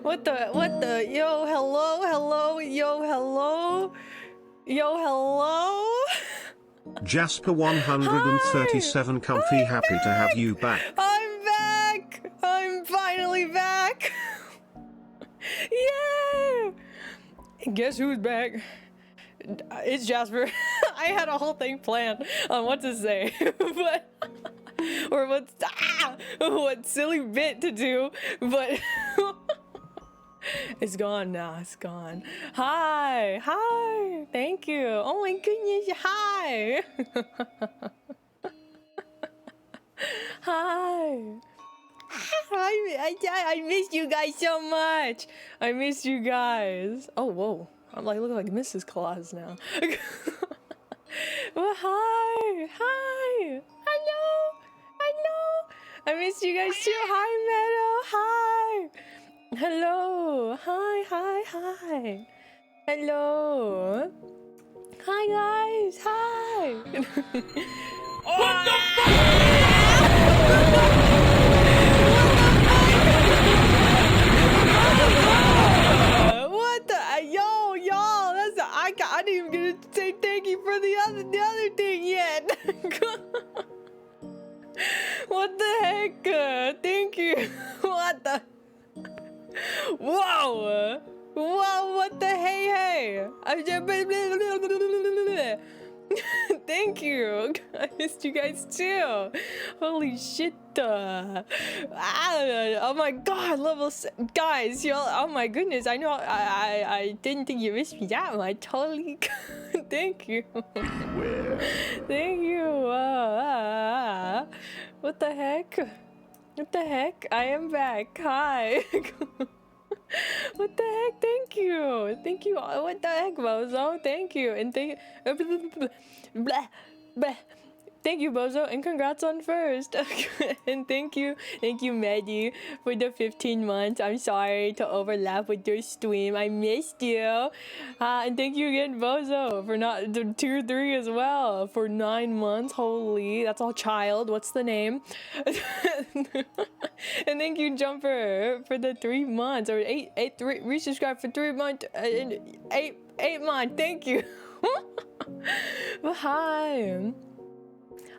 What the? Yo, hello, yo, hello. Yo, hello. Jasper 137 comfy, happy to have you back. I'm back. I'm finally back. Yay. Guess who's back? It's Jasper. I had a whole thing planned on what to say, but or what silly bit to do, but it's gone now. It's gone. Hi, thank you. Oh my goodness, hi. Hi. I missed you guys so much. I missed you guys. Oh, whoa. I'm like looking like Mrs. Claus now. Well, hi. Hello. I missed you guys too. Hi, Meadow. Hi. Hello. Hi. Hello. Hi, guys. Hi. What the fuck? What the? Yo, y'all, I didn't even get to say thank you for the other thing yet. What the heck? Thank you. What the? Whoa! What the hey? Thank you. I missed you guys too. Holy shit. Oh my god, guys, y'all. Oh my goodness. I know I didn't think you missed me that much. Totally. Thank you. Where? Thank you. What the heck? What the heck? I am back. Hi. What the heck? Thank you. What the heck, Bozo? Thank you. And thank you, Bozo, and congrats on first. And thank you, Maddie, for the 15 months. I'm sorry to overlap with your stream. I missed you. And thank you again, Bozo, for not the tier 3 as well for 9 months. Holy, that's all child. What's the name? And thank you, Jumper, for the 3 months or 8 resubscribe for 3 months and 8 months. Thank you. But hi.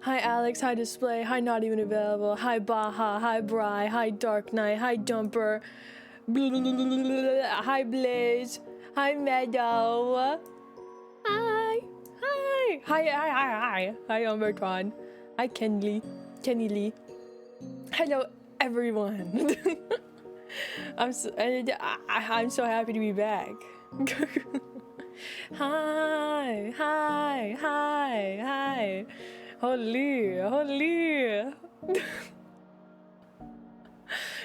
Hi Alex, hi Display, hi Not Even Available, hi Baha, hi Bri, hi Dark Knight, hi Jumper, hi Blaze, hi Meadow, hi Umbertron, hi Kenny Lee, hello everyone. I'm so happy to be back. Hi. Holy.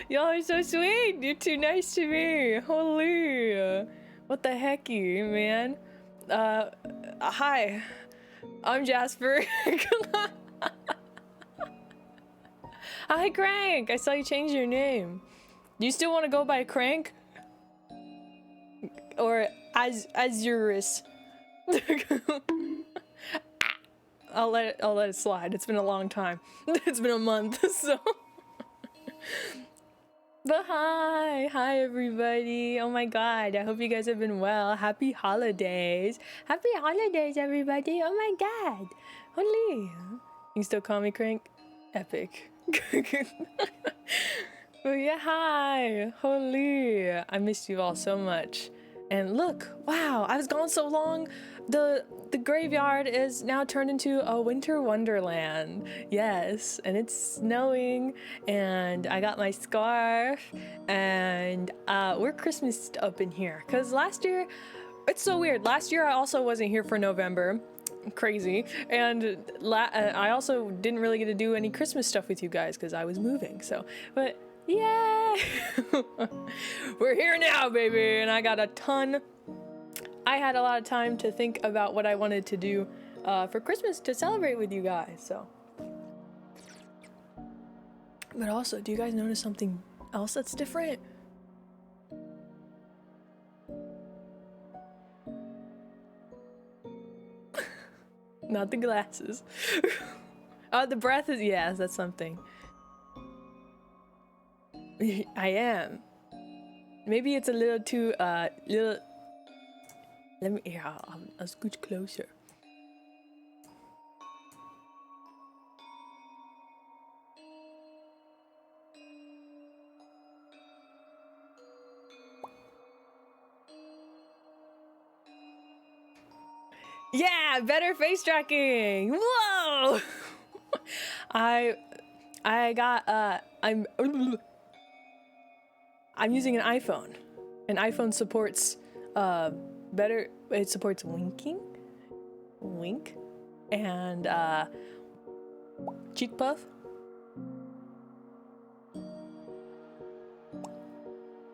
Y'all are so sweet. You're too nice to me. Holy. What the hecky, man? Hi. I'm Jasper. Hi, Crank. I saw you change your name. Do you still want to go by Crank? Or Azurus? I'll let it slide. It's been a long time. It's been a month, so. But hi everybody. Oh my god, I hope you guys have been well. Happy holidays, everybody. Oh my god, holy. You can still call me Crank. Epic. But yeah, hi, holy. I missed you all so much. And look, wow, I was gone so long. The graveyard is now turned into a winter wonderland. Yes, and it's snowing, and I got my scarf, and we're Christmased up in here. Cause last year, it's so weird. Last year I also wasn't here for November. Crazy. And I also didn't really get to do any Christmas stuff with you guys because I was moving. So, but yeah, we're here now, baby, and I had a lot of time to think about what I wanted to do for Christmas to celebrate with you guys. So, but also, do you guys notice something else that's different? Not the glasses. Oh, the breath is, yes, that's something. I am. Maybe it's a little too little. Let me. Yeah, I'll scooch closer. Yeah, better face tracking. Whoa! I got I'm using an iPhone. And iPhone supports better, it supports winking, wink, and cheek puff.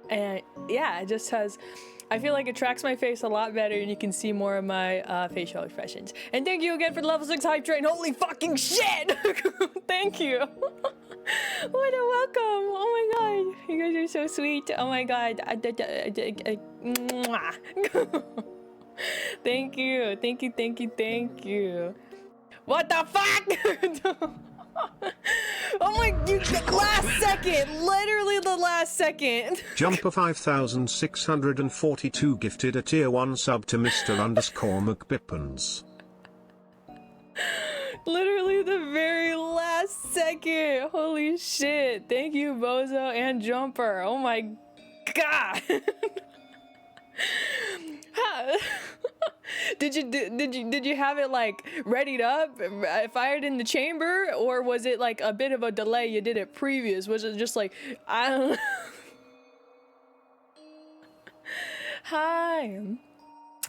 And yeah, it just has, I feel like it tracks my face a lot better and you can see more of my facial expressions. And thank you again for the level 6 hype train. Holy fucking shit! Thank you. What a welcome. Oh my god. You guys are so sweet. Oh my god. Thank you. Thank you, thank you, thank you. What the fuck? Oh my, last second, literally the last second. Jumper 5642 gifted a tier 1 sub to Mr_McBippins. Literally the very last second. Holy shit. Thank you, Bozo and Jumper. Oh my god. Did you have it like readied up, fired in the chamber, or was it like a bit of a delay? You did it previous. Was it just like, I don't know.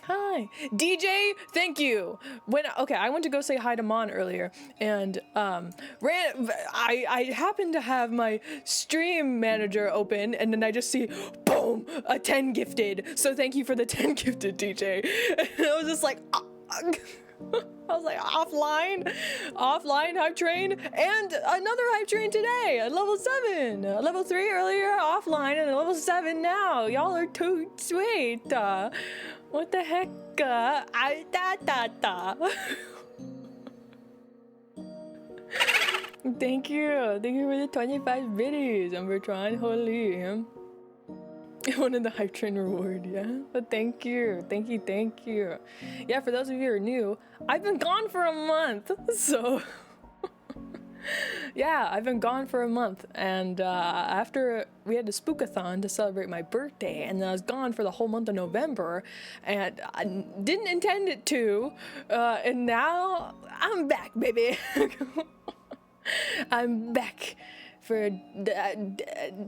Hi, DJ. Thank you. Okay, I went to go say hi to Mon earlier, and I happened to have my stream manager open, and then I just see, boom, a 10 gifted. So thank you for the 10 gifted, DJ. And I was just like, I was like, offline hype train, and another hype train today at level 7, level 3 earlier, offline, and level 7 now. Y'all are too sweet. What the heck? Thank you for the 25 biddies. I'm trying, holy. One of the hype train reward, yeah. But thank you. Yeah, for those of you who are new, I've been gone for a month, so yeah, I've been gone for a month, and after we had the spookathon to celebrate my birthday, and then I was gone for the whole month of November, and I didn't intend it to, and now I'm back, baby. I'm back for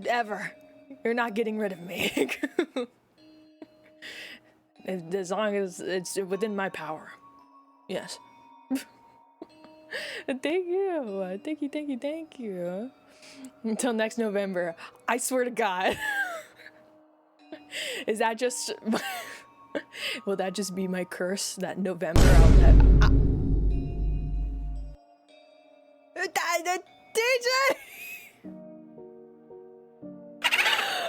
ever. You're not getting rid of me. As long as it's within my power. Yes. Thank you. Thank you. Until next November. I swear to God. Is that just... Will that just be my curse? That November DJ!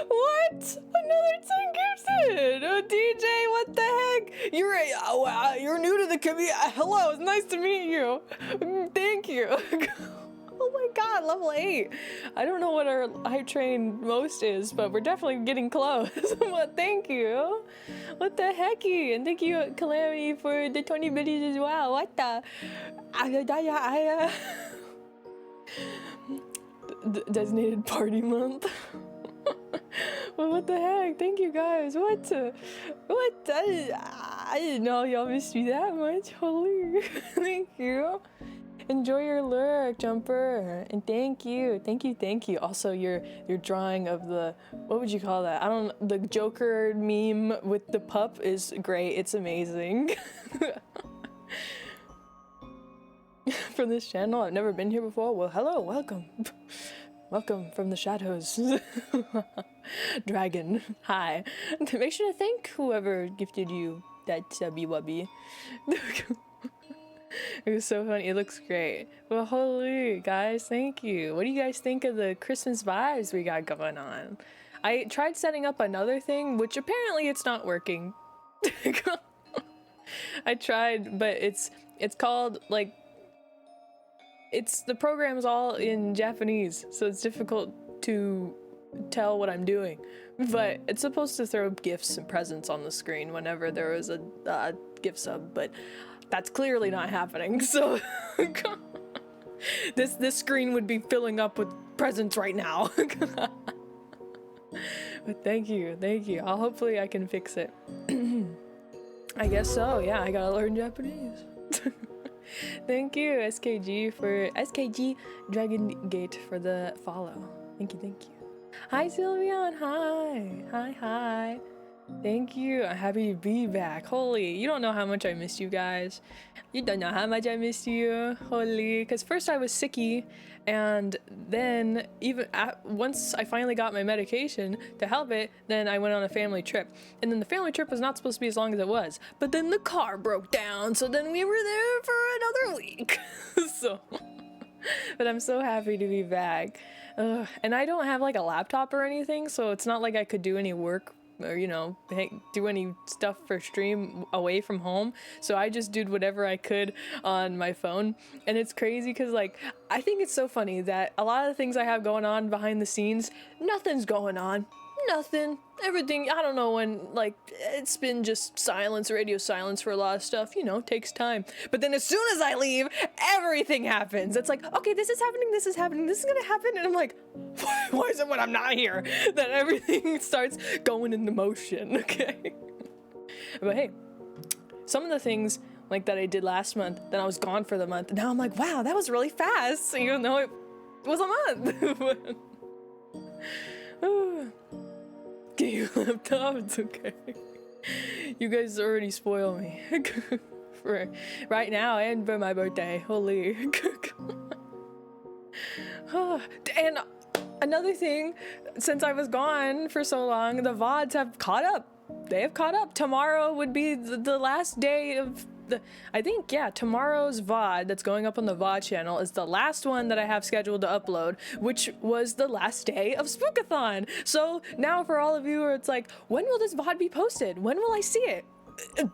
What? Another 10 gifted! Oh, DJ, what the heck? You're new to the community. Hello, it's nice to meet you. Thank you. Oh my god, level 8. I don't know what our hype train most is, but we're definitely getting close. But thank you. What the hecky? And thank you, Calamity, for the 20 biddies as well. What the? Designated party month. Well, what the heck? Thank you guys. What? I didn't know y'all missed me that much. Holy. Thank you. Enjoy your lurk, Jumper. And thank you. Also, your drawing of the, what would you call that? The Joker meme with the pup is great. It's amazing. From this channel, I've never been here before. Well, hello, welcome. Welcome from the shadows. Dragon, hi. Make sure to thank whoever gifted you that subby wubby. It was so funny. It looks great. Well, holy guys, thank you. What do you guys think of the Christmas vibes we got going on? I tried setting up another thing, which apparently it's not working. I tried, but it's called like, the program's all in Japanese, so it's difficult to tell what I'm doing. But it's supposed to throw gifts and presents on the screen whenever there is a gift sub, but that's clearly not happening. So this screen would be filling up with presents right now. But thank you. Hopefully I can fix it. I guess so. Yeah, I gotta learn Japanese. Thank you, SKG Dragon Gate for the follow. Thank you. Hi, Sylvian. Hi. Thank you. I'm happy to be back. Holy, you don't know how much I missed you guys. You don't know how much I missed you. Holy, because first I was sicky, and then once I finally got my medication to help it, then I went on a family trip. And then the family trip was not supposed to be as long as it was. But then the car broke down, so then we were there for another week. But I'm so happy to be back. And I don't have like a laptop or anything, so it's not like I could do any work or, you know, do any stuff for stream away from home. So I just did whatever I could on my phone. And it's crazy because, like, I think it's so funny that a lot of the things I have going on behind the scenes, nothing's going on. Nothing. Everything, I don't know when, like, it's been just silence, radio silence for a lot of stuff, you know, takes time. But then as soon as I leave, everything happens. It's like, okay, this is happening, this is gonna happen, and I'm like, why is it when I'm not here that everything starts going into motion, okay? But hey, some of the things, like, that I did last month, then I was gone for the month, and now I'm like, wow, that was really fast, even though it was a month. Get your laptop, it's okay. You guys already spoil me. For right now and for my birthday. Holy. And another thing, since I was gone for so long, the VODs have caught up. They have caught up. Tomorrow would be the last day of I think, yeah, tomorrow's VOD that's going up on the VOD channel is the last one that I have scheduled to upload, which was the last day of Spookathon. So now for all of you, it's like, when will this VOD be posted? When will I see it?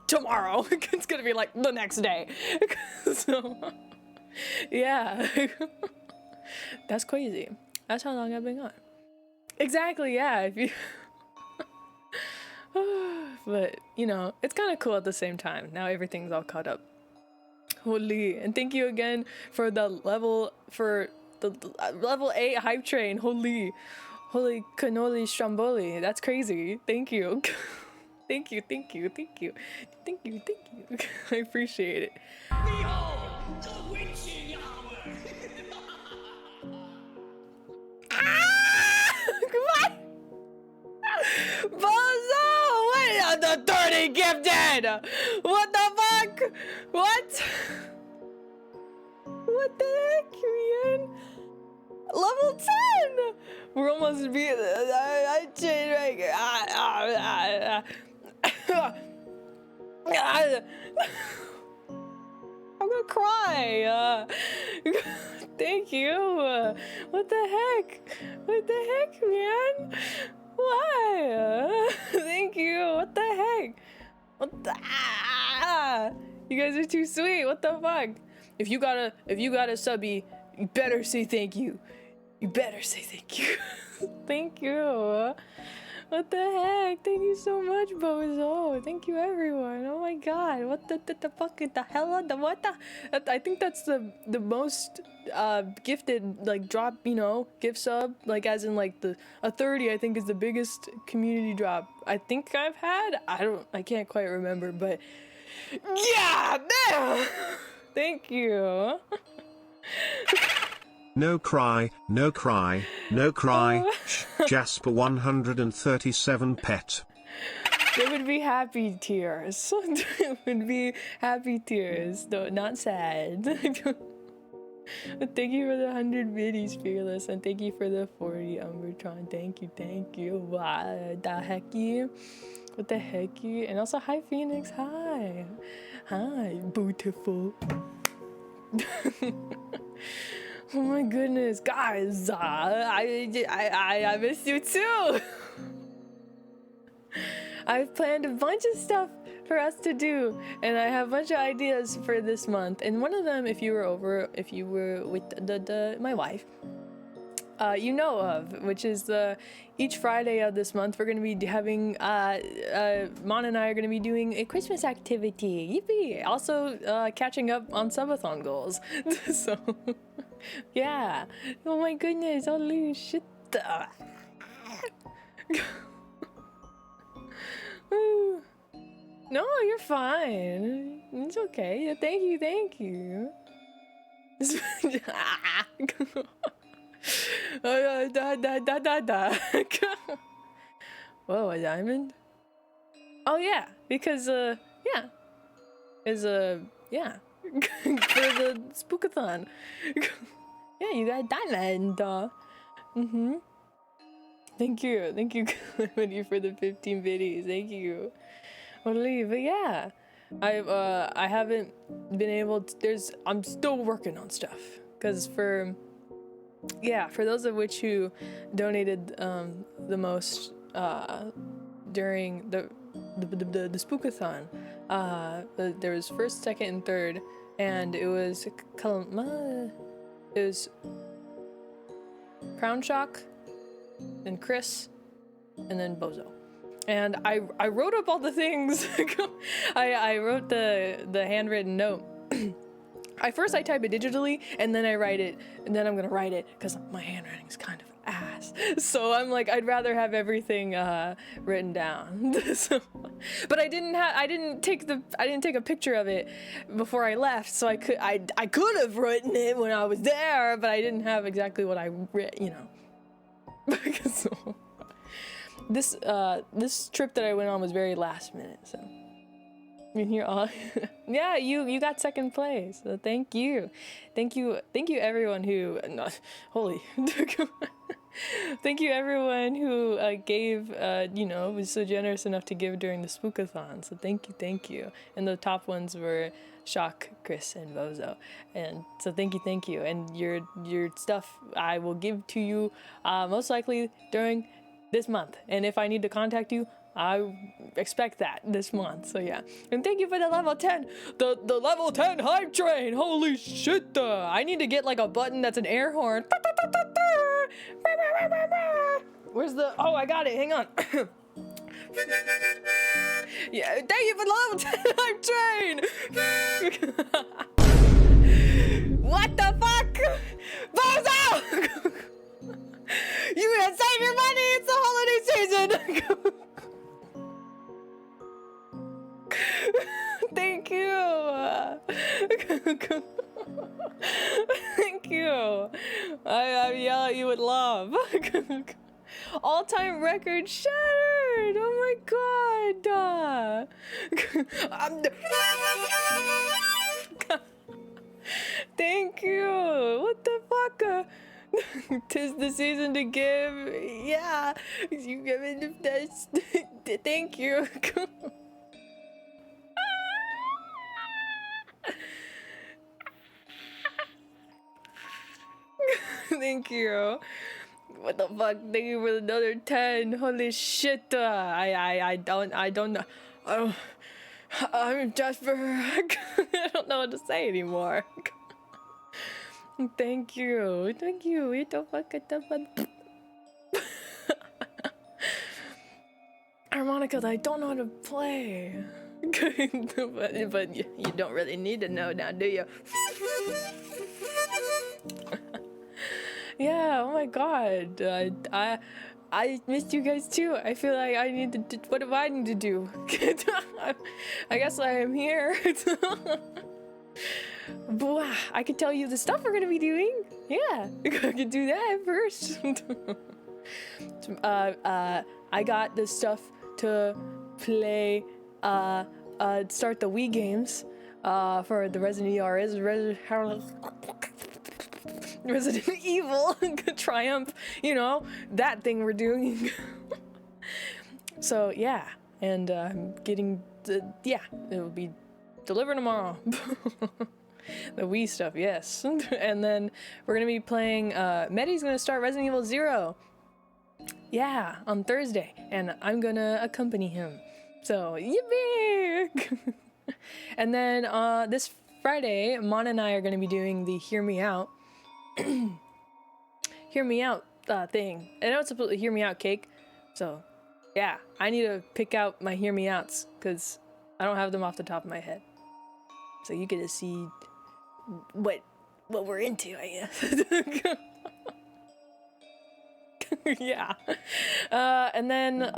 Tomorrow. It's gonna be like the next day. So, yeah. That's crazy. That's how long I've been gone. Exactly, yeah. If you... But, you know, it's kind of cool at the same time. Now everything's all caught up. Holy. And thank you again for the level 8 hype train. Holy cannoli stramboli. That's crazy. Thank you. Thank you. I appreciate it. Behold, the witching hour! What? Bozo! What? The 30 gifted! What the fuck? What? What the heck, man? Level 10! We're almost being... I changed I'm gonna cry. Thank you. What the heck? What the heck, man? Why? Thank you. What the heck? What the? You guys are too sweet. What the fuck? If you got a subby, you better say thank you. You better say thank you. Thank you. What the heck? Thank you so much, Bozo. Thank you, everyone. Oh my god. What the fuck? The hell? The what the? I think that's the most gifted, like, drop, you know, gift sub, like, as in, like, a 30, I think, is the biggest community drop I think I've had. I can't quite remember, but yeah, man. Thank you. No cry, no cry, no cry. Jasper 137 pet. It would be happy tears. It would be happy tears, though not sad. But thank you for the 100 biddies, Fearless, and thank you for the 40 Umbertron. Thank you. What the hecky? What the hecky? And also, hi, Phoenix. Hi, beautiful. Oh my goodness, guys, I miss you too. I've planned a bunch of stuff for us to do, and I have a bunch of ideas for this month. And one of them, if you were with my wife, you know of, which is each Friday of this month we're going to be having Mon and I are going to be doing a Christmas activity. Yippee! Also catching up on subathon goals. So yeah. Oh my goodness! Holy shit! No, you're fine. It's okay. Yeah, thank you, thank you. Whoa, a diamond? Oh yeah, because yeah, is yeah, for the spookathon. Yeah, you got a diamond. Thank you, Calamity, for the 15 biddies. Thank you. Holy, but yeah, I haven't been able to. I'm still working on stuff because for those of which who donated the most during the spookathon, there was first, second, and third, and it was Crown Shock, and Chris, and then Bozo. And I wrote up all the things. I wrote the handwritten note. I type it digitally, and then I write it, and then I'm gonna write it because my handwriting is kind of ass. So I'm like, I'd rather have everything written down. So, but I didn't take a picture of it before I left, so I could have written it when I was there, but I didn't have exactly what I read, you know. So, this trip that I went on was very last minute, so. You're all yeah, you got second place, so thank you everyone who holy thank you everyone who gave was so generous enough to give during the spookathon, so thank you, and the top ones were Shock, Chris, and Bozo, and so thank you, and your stuff I will give to you most likely during this month, and if I need to contact you, I expect that this month, so yeah. And thank you for the level 10, the level 10 hype train. Holy shit! I need to get like a button that's an air horn. Where's the? Oh, I got it. Hang on. Yeah, thank you for the level 10 hype train. What the fuck, Bozo? You gotta save your money. It's the holiday season. Thank you. Thank you. I yell at you with love. All-time record shattered. Oh my god. Thank you. What the fuck? 'Tis the season to give. Yeah. You give it this. Thank you. Thank you. What the fuck? Thank you for another 10. Holy shit. I don't know. I'm Jasper. I don't know what to say anymore. Thank you. What the fuck? Harmonicas, I don't know how to play. but you don't really need to know now, do you? Yeah, oh my god. I missed you guys too. I feel like I need to what do I need to do? I guess I am here. But I could tell you the stuff we're gonna be doing. Yeah, I could do that first. I got the stuff to play start the Wii games for the Resident Evil Triumph, you know, that thing we're doing. So yeah, and I'm getting it will be delivered tomorrow. The Wii stuff, yes. And then we're gonna be playing Medi's gonna start Resident Evil 0, yeah, on Thursday, and I'm gonna accompany him, so yippee. And then this Friday, Mon and I are gonna be doing the Hear Me Out thing. I know it's supposed to hear me out cake, so yeah, I need to pick out my hear me outs because I don't have them off the top of my head. So you get to see what we're into, I guess. Yeah. And then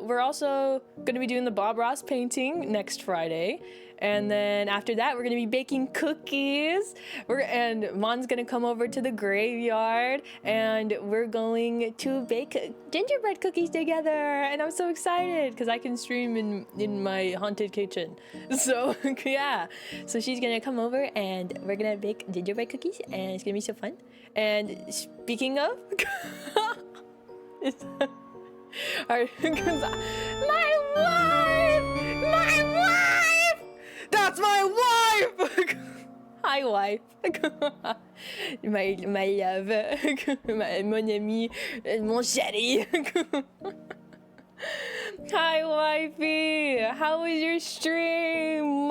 we're also going to be doing the Bob Ross painting next Friday. And then after that, we're going to be baking cookies. And Mon's going to come over to the graveyard and we're going to bake gingerbread cookies together. And I'm so excited because I can stream in my haunted kitchen. So, yeah. So she's going to come over and we're going to bake gingerbread cookies and it's going to be so fun. And speaking of... my wife! That's my wife! Hi, wife. my love. Mon ami. Mon chéri. Hi, wifey. How was your stream?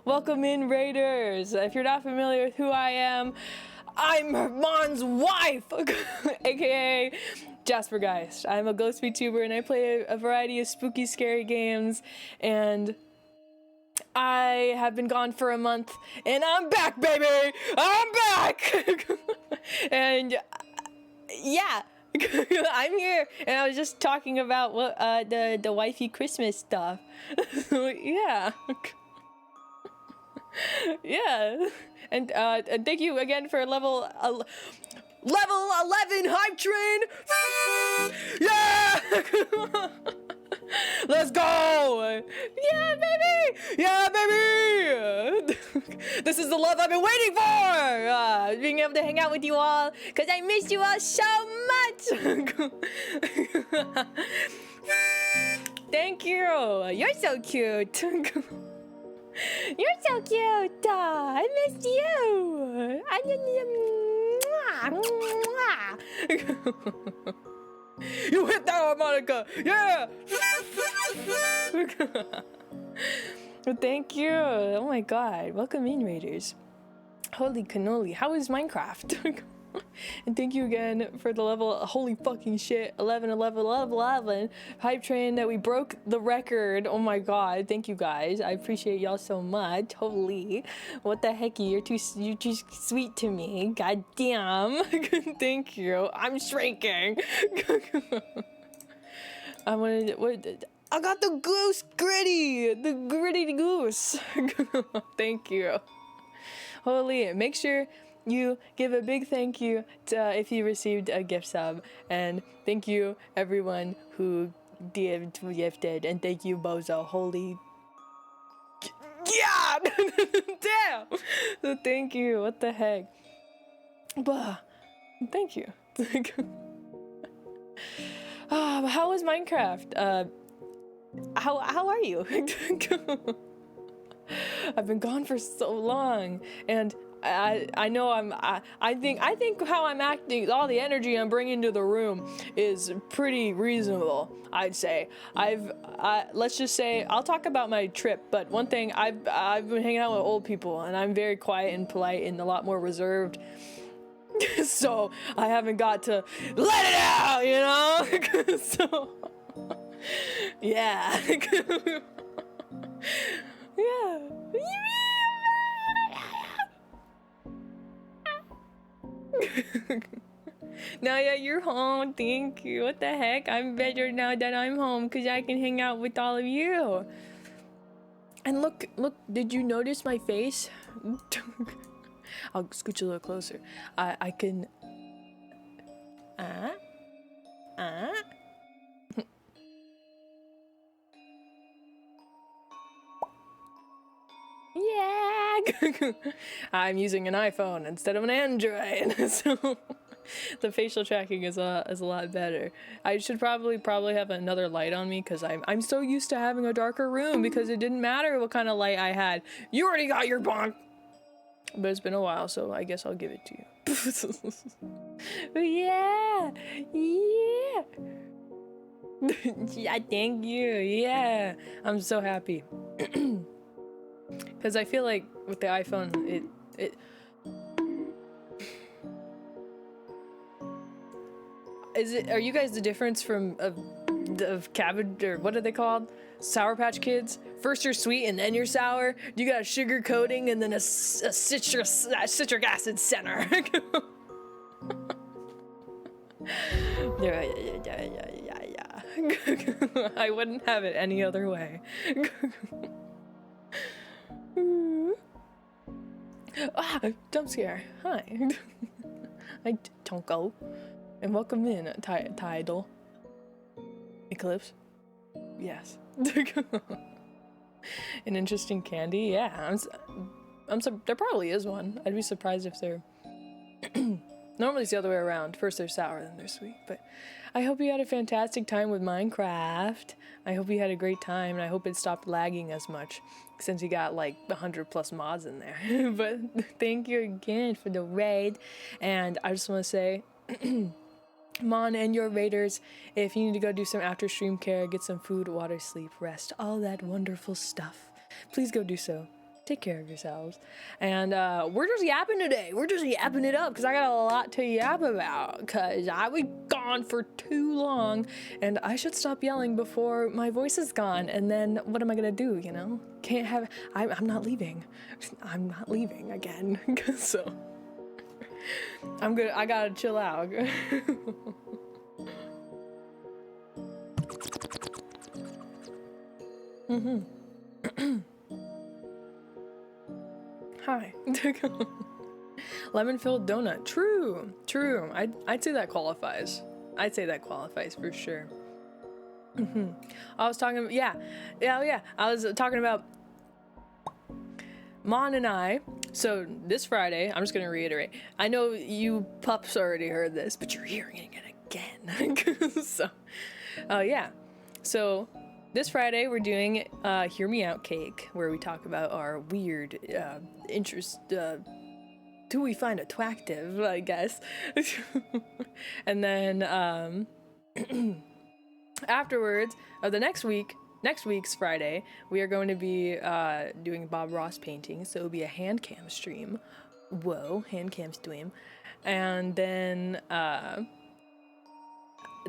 Welcome in, Raiders. If you're not familiar with who I am, I'm Mon's wife, aka Jasper Geist. I'm a ghost VTuber and I play a variety of spooky, scary games. And I have been gone for a month and I'm back, baby! I'm back! And yeah, I'm here. And I was just talking about what the wifey Christmas stuff. Yeah. Yeah. And thank you again for level 11 hype train. Yeah. Let's go. Yeah, baby. Yeah, baby. This is the love I've been waiting for. Being able to hang out with you all because I miss you all so much. Thank you. You're so cute. You're so cute. I missed you. You hit that harmonica. Yeah. Thank you. Oh my god. Welcome in, Raiders. Holy cannoli. How is Minecraft? And thank you again for the level, holy fucking shit, 11 hype train that we broke the record. Oh my god, thank you guys. I appreciate y'all so much. Holy, what the hecky, you're too sweet to me. God damn. Thank you. I'm shrinking. I got the goose gritty, the gritty goose. Thank you. Holy, make sure you give a big thank you to if you received a gift sub, and thank you everyone who gifted, and thank you Bozo. Holy yeah. Damn. So thank you. What the heck. Bah. Thank you. How was Minecraft? How are you? I've been gone for so long, and I know I think how I'm acting, all the energy I'm bringing to the room is pretty reasonable, I'd say. Let's just say, I'll talk about my trip, but one thing, I've been hanging out with old people and I'm very quiet and polite and a lot more reserved. So I haven't got to let it out, you know? So yeah. Yeah. Now that you're home, thank you. What the heck? I'm better now that I'm home because I can hang out with all of you. And look, did you notice my face? I'll scooch a little closer. I can... Yeah! I'm using an iPhone instead of an Android, so the facial tracking is a lot better. I should probably have another light on me because I'm so used to having a darker room because it didn't matter what kind of light I had. You already got your bonk! But it's been a while, so I guess I'll give it to you. Yeah! Yeah! Yeah, thank you. Yeah! I'm so happy. Because I feel like with the iPhone, Are you guys the difference from of cabbage, or what are they called? Sour Patch Kids? First you're sweet and then you're sour. You got a sugar coating and then a citric acid center. Yeah. I wouldn't have it any other way. Jump scare. Hi. Don't go. And welcome in, Tidal. Eclipse. Yes. An interesting candy. Yeah, there probably is one. I'd be surprised if they're. Normally it's the other way around. First they're sour, then they're sweet. But I hope you had a fantastic time with Minecraft. I hope you had a great time, and I hope it stopped lagging as much since you got like 100+ mods in there. But thank you again for the raid, and I just want to say, Mon and your raiders, if you need to go do some after stream care, get some food, water, sleep, rest, all that wonderful stuff, please go do so. Take care of yourselves. And we're just yapping today. We're just yapping it up because I got a lot to yap about because I was gone for too long and I should stop yelling before my voice is gone. And then what am I gonna do, you know? Can't have, I'm not leaving. I'm not leaving again. So I'm good. I gotta chill out. Hi. Lemon-filled donut. True. I'd say that qualifies. I'd say that qualifies for sure. I was talking about, yeah. I was talking about Mon and I. So this Friday, I'm just gonna reiterate. I know you pups already heard this, but you're hearing it again. So, yeah. So this Friday, we're doing Hear Me Out Cake, where we talk about our weird interest, who we find attractive, I guess. And then afterwards, the next week's Friday, we are going to be doing Bob Ross paintings, so it'll be a hand cam stream. Whoa, hand cam stream. And then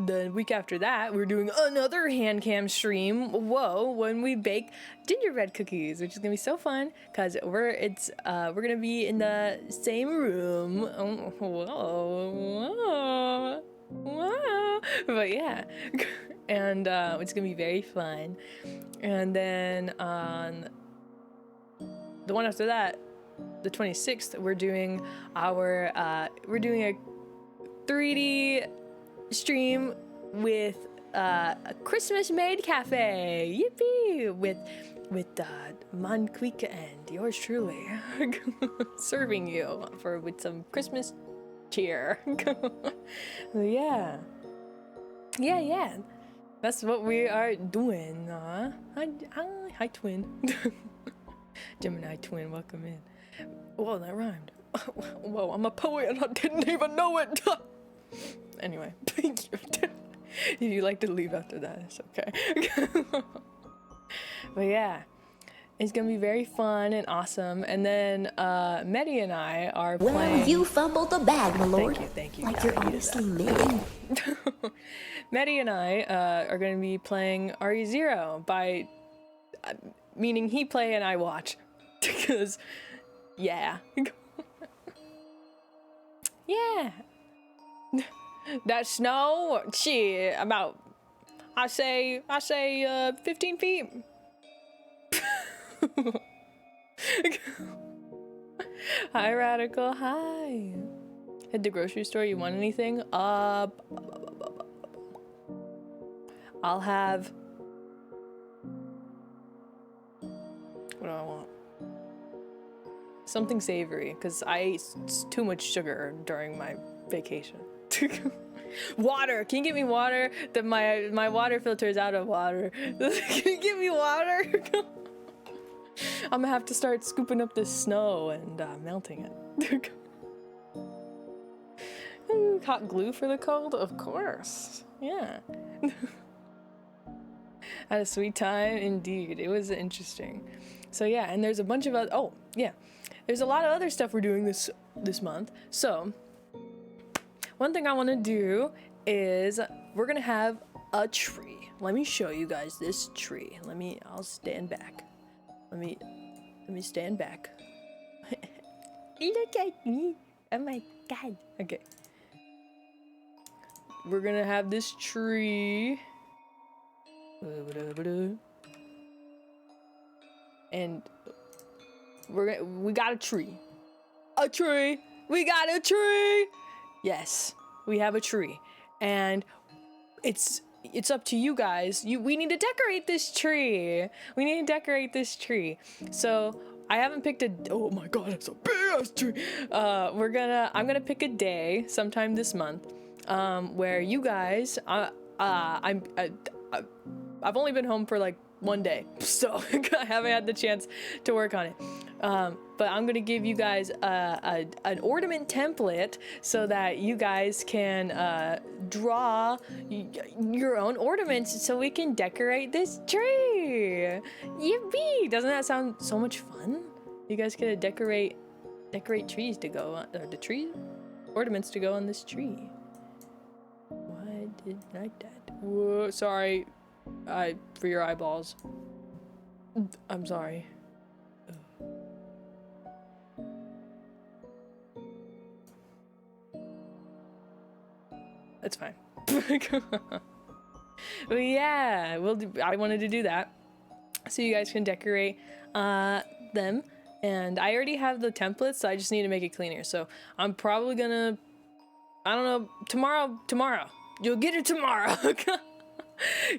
the week after that, we're doing another hand cam stream. Whoa, when we bake gingerbread cookies, which is gonna be so fun because we're gonna be in the same room. Whoa. But yeah, and it's gonna be very fun. And then on the one after that, the 26th, we're doing a 3D stream with a Christmas made cafe. Yippee! With Monquique and yours truly serving you with some Christmas cheer. Yeah. That's what we are doing. Hi twin. Gemini twin, welcome in. Whoa, that rhymed. Whoa, I'm a poet and I didn't even know it. Anyway, thank you. If you like to leave after that, it's okay. But yeah, it's gonna be very fun and awesome. And then Medi and I are playing. Well, you fumbled the bag, my lord. Thank you. Like you're honestly mean. Medi and I are gonna be playing RE0 by meaning he play and I watch because yeah. Yeah. That snow, shit, about, I say 15 feet. Hi, Radical, hi. Hit the grocery store, you want anything? I'll have, what do I want? Something savory, because I ate too much sugar during my vacation. Water! Can you get me water? That my water filter is out of water. Can you get me water? I'm gonna have to start scooping up this snow and melting it. Hot glue for the cold? Of course. Yeah. Had a sweet time indeed. It was interesting. So yeah, and there's a bunch of other, oh yeah, there's a lot of other stuff we're doing this month. So one thing I want to do is we're gonna have a tree. Let me show you guys this tree. I'll stand back. Let me stand back. Look at me. Oh my god. Okay. We're gonna have this tree. And we got a tree. A tree. We got a tree. Yes, we have a tree. And it's up to you guys. We need to decorate this tree. We need to decorate this tree. So I haven't picked a. Oh my god, it's a big ass tree. I'm gonna pick a day sometime this month, where you guys. I've only been home for like one day, so I haven't had the chance to work on it. But I'm gonna give you guys an ornament template so that you guys can draw your own ornaments so we can decorate this tree. Yippee! Doesn't that sound so much fun? You guys get to decorate trees to go on, or the tree ornaments to go on this tree. Why did I that? Whoa, sorry. For your eyeballs. I'm sorry. That's fine. But yeah, I wanted to do that so you guys can decorate them, and I already have the templates, so I just need to make it cleaner. So I'm probably gonna, I don't know, tomorrow. You'll get it tomorrow.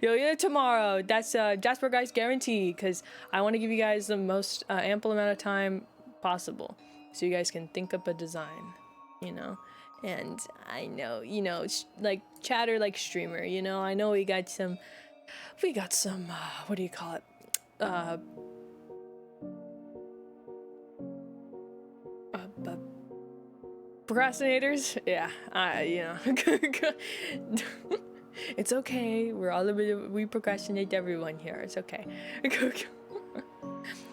You'll get it tomorrow. That's Jasper guys guarantee, because I want to give you guys the most ample amount of time possible so you guys can think up a design, you know. And I know, you know, like chatter like streamer, you know. I know we got some what do you call it, procrastinators. Yeah, you know. It's okay. We procrastinate everyone here. It's okay.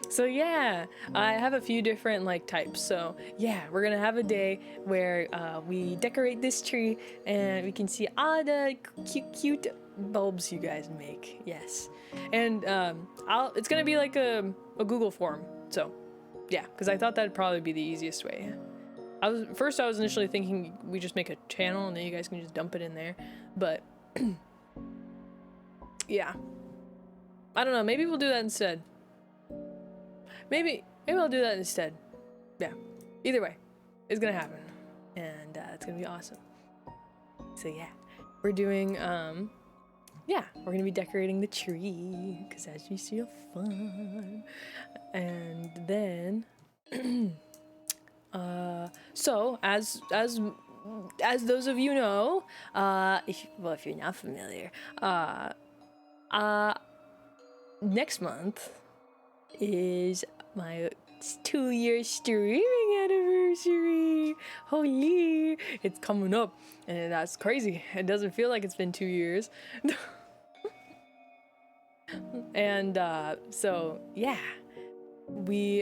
So yeah, I have a few different like types. So yeah, we're gonna have a day where we decorate this tree and we can see all the cute bulbs you guys make. Yes, and it's gonna be like a Google form. So yeah, because I thought that'd probably be the easiest way. I was initially thinking we just make a channel and then you guys can just dump it in there, but yeah, I don't know, maybe we'll do that instead. Maybe I'll do that instead. Yeah, either way, it's gonna happen, and it's gonna be awesome. So yeah, we're doing yeah, we're gonna be decorating the tree because that's just so fun. And then so as those of you know, if you're not familiar, next month is my 2-year streaming anniversary. Holy, it's coming up, and that's crazy. It doesn't feel like it's been 2 years. And so yeah,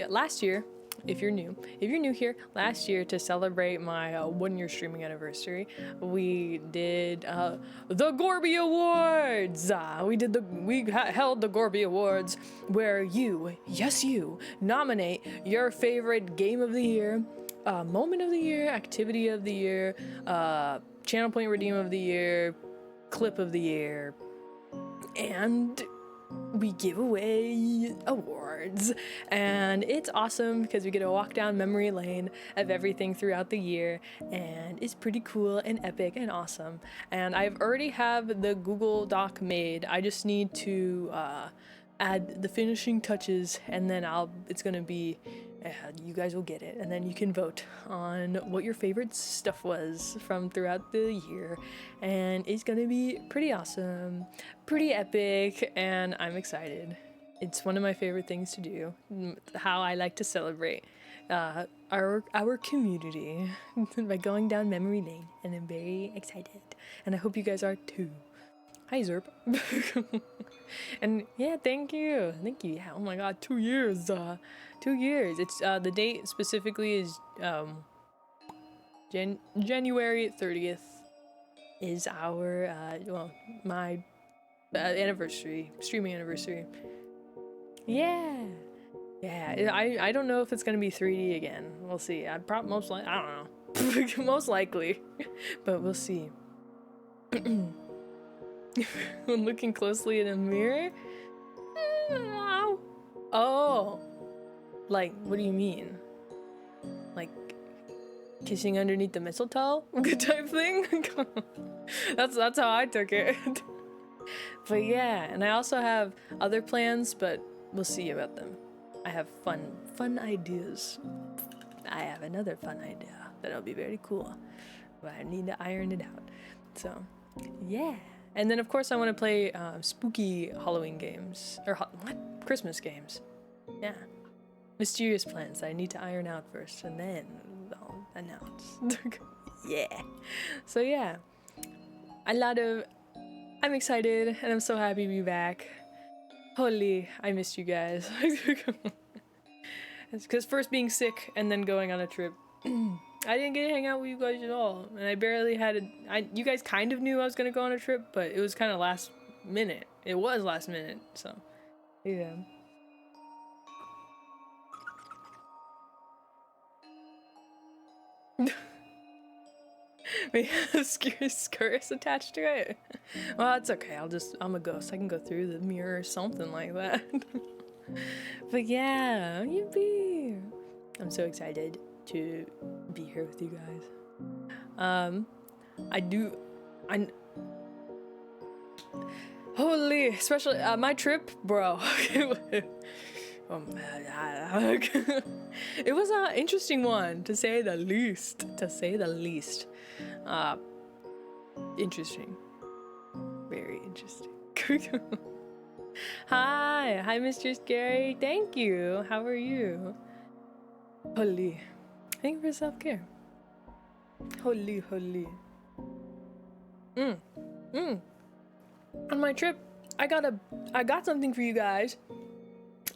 last year, if you're new here, last year, to celebrate my 1-year streaming anniversary, we did the Gorby Awards. We held the Gorby Awards, where you nominate your favorite game of the year, moment of the year, activity of the year, channel point redeem of the year, clip of the year, and we give away awards. And it's awesome because we get to walk down memory lane of everything throughout the year, and it's pretty cool and epic and awesome. And I've already have the Google Doc made. I just need to add the finishing touches, and then it's gonna be you guys will get it, and then you can vote on what your favorite stuff was from throughout the year, and it's gonna be pretty awesome, pretty epic, and I'm excited. It's one of my favorite things to do, how I like to celebrate our community by going down memory lane, and I'm very excited, and I hope you guys are too. Hi, Zerp. And yeah, thank you. Yeah, oh my god, 2 years. 2 years. It's the date specifically is January 30th, is our well, my anniversary, streaming anniversary. Yeah. Yeah, I don't know if it's gonna be 3D again. We'll see. I probably most likely, I don't know. Most likely, but we'll see. When looking closely in a mirror. Oh, like what do you mean? Like kissing underneath the mistletoe type thing? That's how I took it. But yeah, and I also have other plans, but we'll see about them. I have fun ideas. I have another fun idea that'll be very cool, but I need to iron it out. So, yeah. And then of course I want to play spooky Halloween games or Christmas games. Yeah, mysterious plans that I need to iron out first, and then I'll announce. Yeah. So yeah, I'm excited and I'm so happy to be back. Holy, I missed you guys. Because first being sick and then going on a trip. I didn't get to hang out with you guys at all. And I barely had you guys kind of knew I was going to go on a trip, but it was kind of last minute. It was last minute, so yeah. We have a Scurus attached to it. Well, that's okay. I'm a ghost. I can go through the mirror or something like that. But yeah, yippee! I'm so excited to be here with you guys. Holy, especially my trip, bro. Oh man, it was an interesting one to say the least. Interesting, very interesting. Hi, Mr. Scary. Thank you. How are you? Holy, thank you for self-care. Holy. On my trip, I got something for you guys.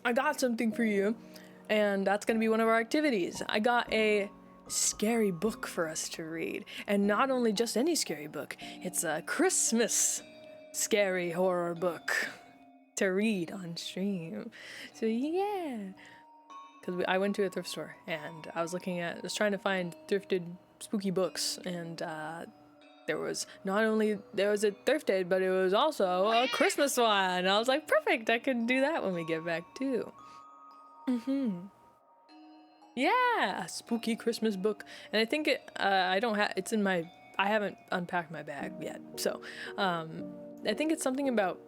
I got something for you, and that's gonna be one of our activities. I got a scary book for us to read, and not only just any scary book, it's a Christmas scary horror book to read on stream. So yeah, because I went to a thrift store and I was trying to find thrifted spooky books, and there was a thrifted, but it was also a Christmas one. I was like, perfect, I could do that when we get back too. Yeah, a spooky Christmas book. And I think I haven't unpacked my bag yet. So, I think it's something about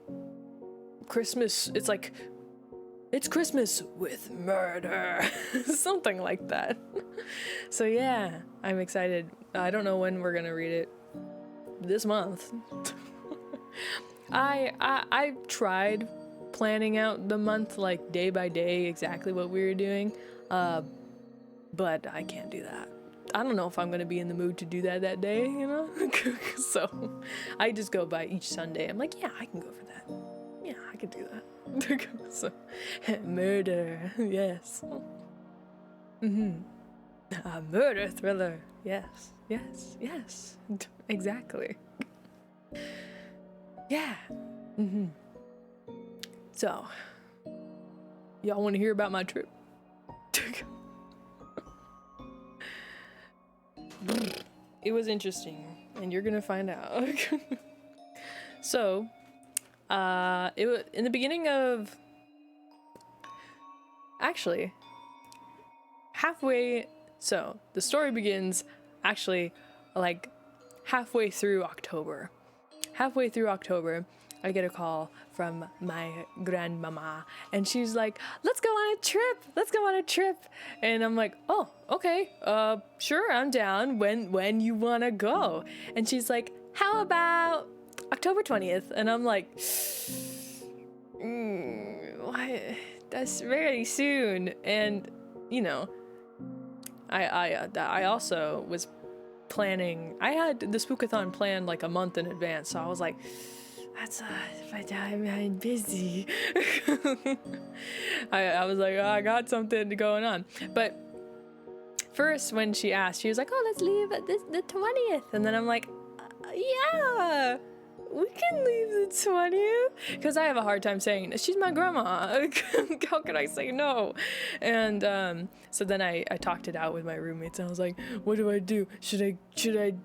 Christmas. It's like, it's Christmas with murder. Something like that. So yeah, I'm excited. I don't know when we're gonna read it. This month. I tried planning out the month like day by day exactly what we were doing, but I can't do that. I don't know if I'm gonna be in the mood to do that day, you know. So I just go by each Sunday. I'm like, yeah, I can go for that. Yeah, I can do that. So murder, yes. A murder thriller, yes. Exactly. Yeah. So, y'all want to hear about my trip? It was interesting, and you're gonna find out. So, it was in the beginning of, actually, halfway. So the story begins actually like halfway through October. Halfway through October, I get a call from my grandmama, and she's like, let's go on a trip. And I'm like, oh, okay, sure, I'm down. When you wanna go? And she's like, how about October 20th? And I'm like, what? That's very soon. And you know, I also was planning. I had the Spookathon planned like a month in advance, so I was like, that's I'm busy. I was like, oh, I got something going on. But first, when she asked, she was like, oh, let's leave at the 20th. And then I'm like, yeah, we can leave the 20th. Because I have a hard time saying, she's my grandma. How could I say no? And so then I talked it out with my roommates, and I was like, what do I do? Should I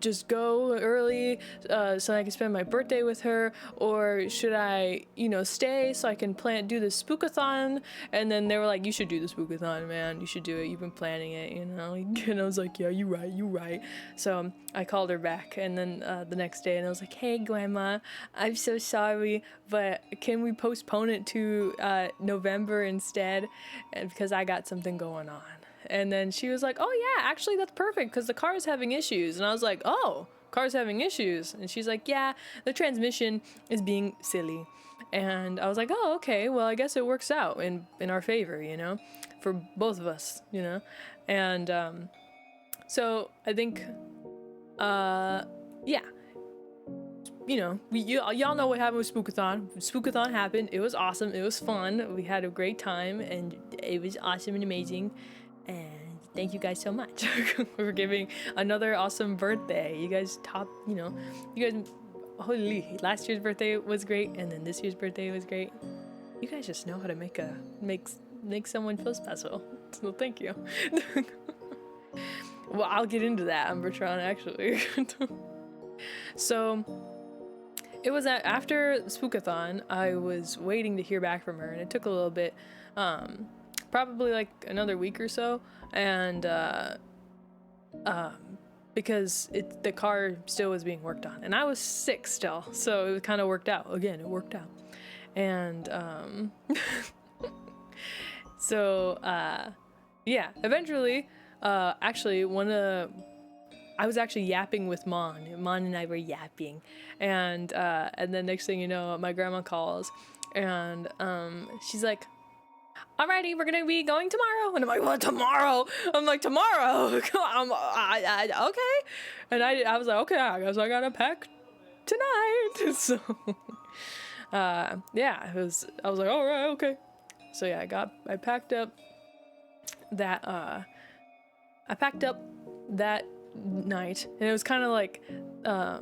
just go early so I can spend my birthday with her? Or should I, stay so I can do the spookathon? And then they were like, you should do the spookathon, man. You should do it. You've been planning it, And I was like, yeah, you're right. So I called her back, and then the next day, and I was like, hey, Grandma, I'm so sorry, but can we postpone it to November instead? And because I got something going on. And then she was like, oh yeah, actually that's perfect because the car is having issues. And I was like, oh, car's having issues. And she's like, yeah, the transmission is being silly. And I was like, oh, okay, well, I guess it works out in our favor, for both of us, And so I think, yeah. Y'all know what happened with Spookathon. Spookathon happened. It was awesome. It was fun. We had a great time, and it was awesome and amazing. And thank you guys so much for giving another awesome birthday. You guys holy, last year's birthday was great, and then this year's birthday was great. You guys just know how to make someone feel special. So thank you. Well, I'll get into that, Umbertron, actually. So it was after Spookathon, I was waiting to hear back from her, and it took a little bit, probably like another week or so, and because the car still was being worked on, and I was sick still, so it kind of worked out. Again, it worked out, and so yeah, eventually, actually I was actually yapping with Mon. Mon and I were yapping, and then next thing you know, my grandma calls, and she's like, alrighty, we're gonna be going tomorrow. And I'm like, what, tomorrow? I'm like, tomorrow? Okay. And I was like, okay, I guess I gotta pack tonight. So yeah, I was like, all right, okay. So yeah, I packed up that night, and it was kind of like I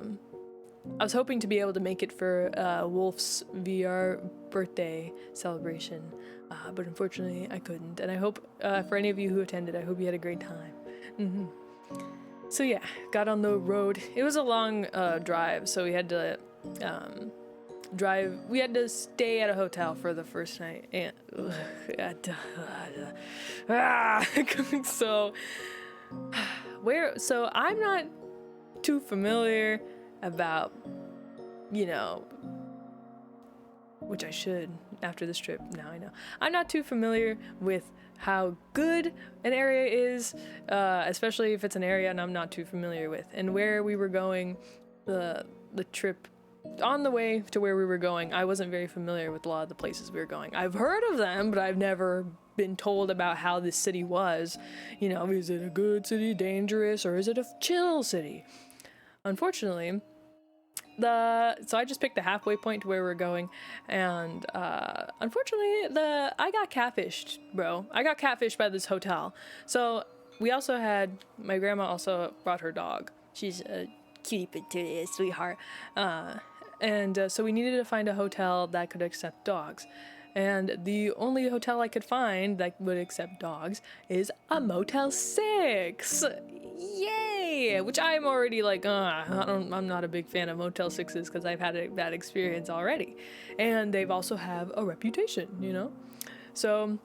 was hoping to be able to make it for Wolf's VR birthday celebration, but unfortunately I couldn't. And I hope for any of you who attended, I hope you had a great time. So yeah, got on the road. It was a long drive, so we had to we had to stay at a hotel for the first night, and so I'm not too familiar about, which I should after this trip. Now I know. I'm not too familiar with how good an area is, especially if it's an area and I'm not too familiar with. And where we were going, the trip, on the way to where we were going, I wasn't very familiar with a lot of the places we were going. I've heard of them, but I've never been told about how this city was. Is it a good city, dangerous, or is it a chill city? Unfortunately, so I just picked the halfway point to where we're going, and unfortunately, I got catfished, bro. I got catfished by this hotel. So we also had, my grandma also brought her dog. She's a cutie patootie, sweetheart. And so we needed to find a hotel that could accept dogs. And the only hotel I could find that would accept dogs is a Motel 6. Yay! Which I'm already like, I'm not a big fan of Motel 6s because I've had a bad experience already. And they've also have a reputation, So,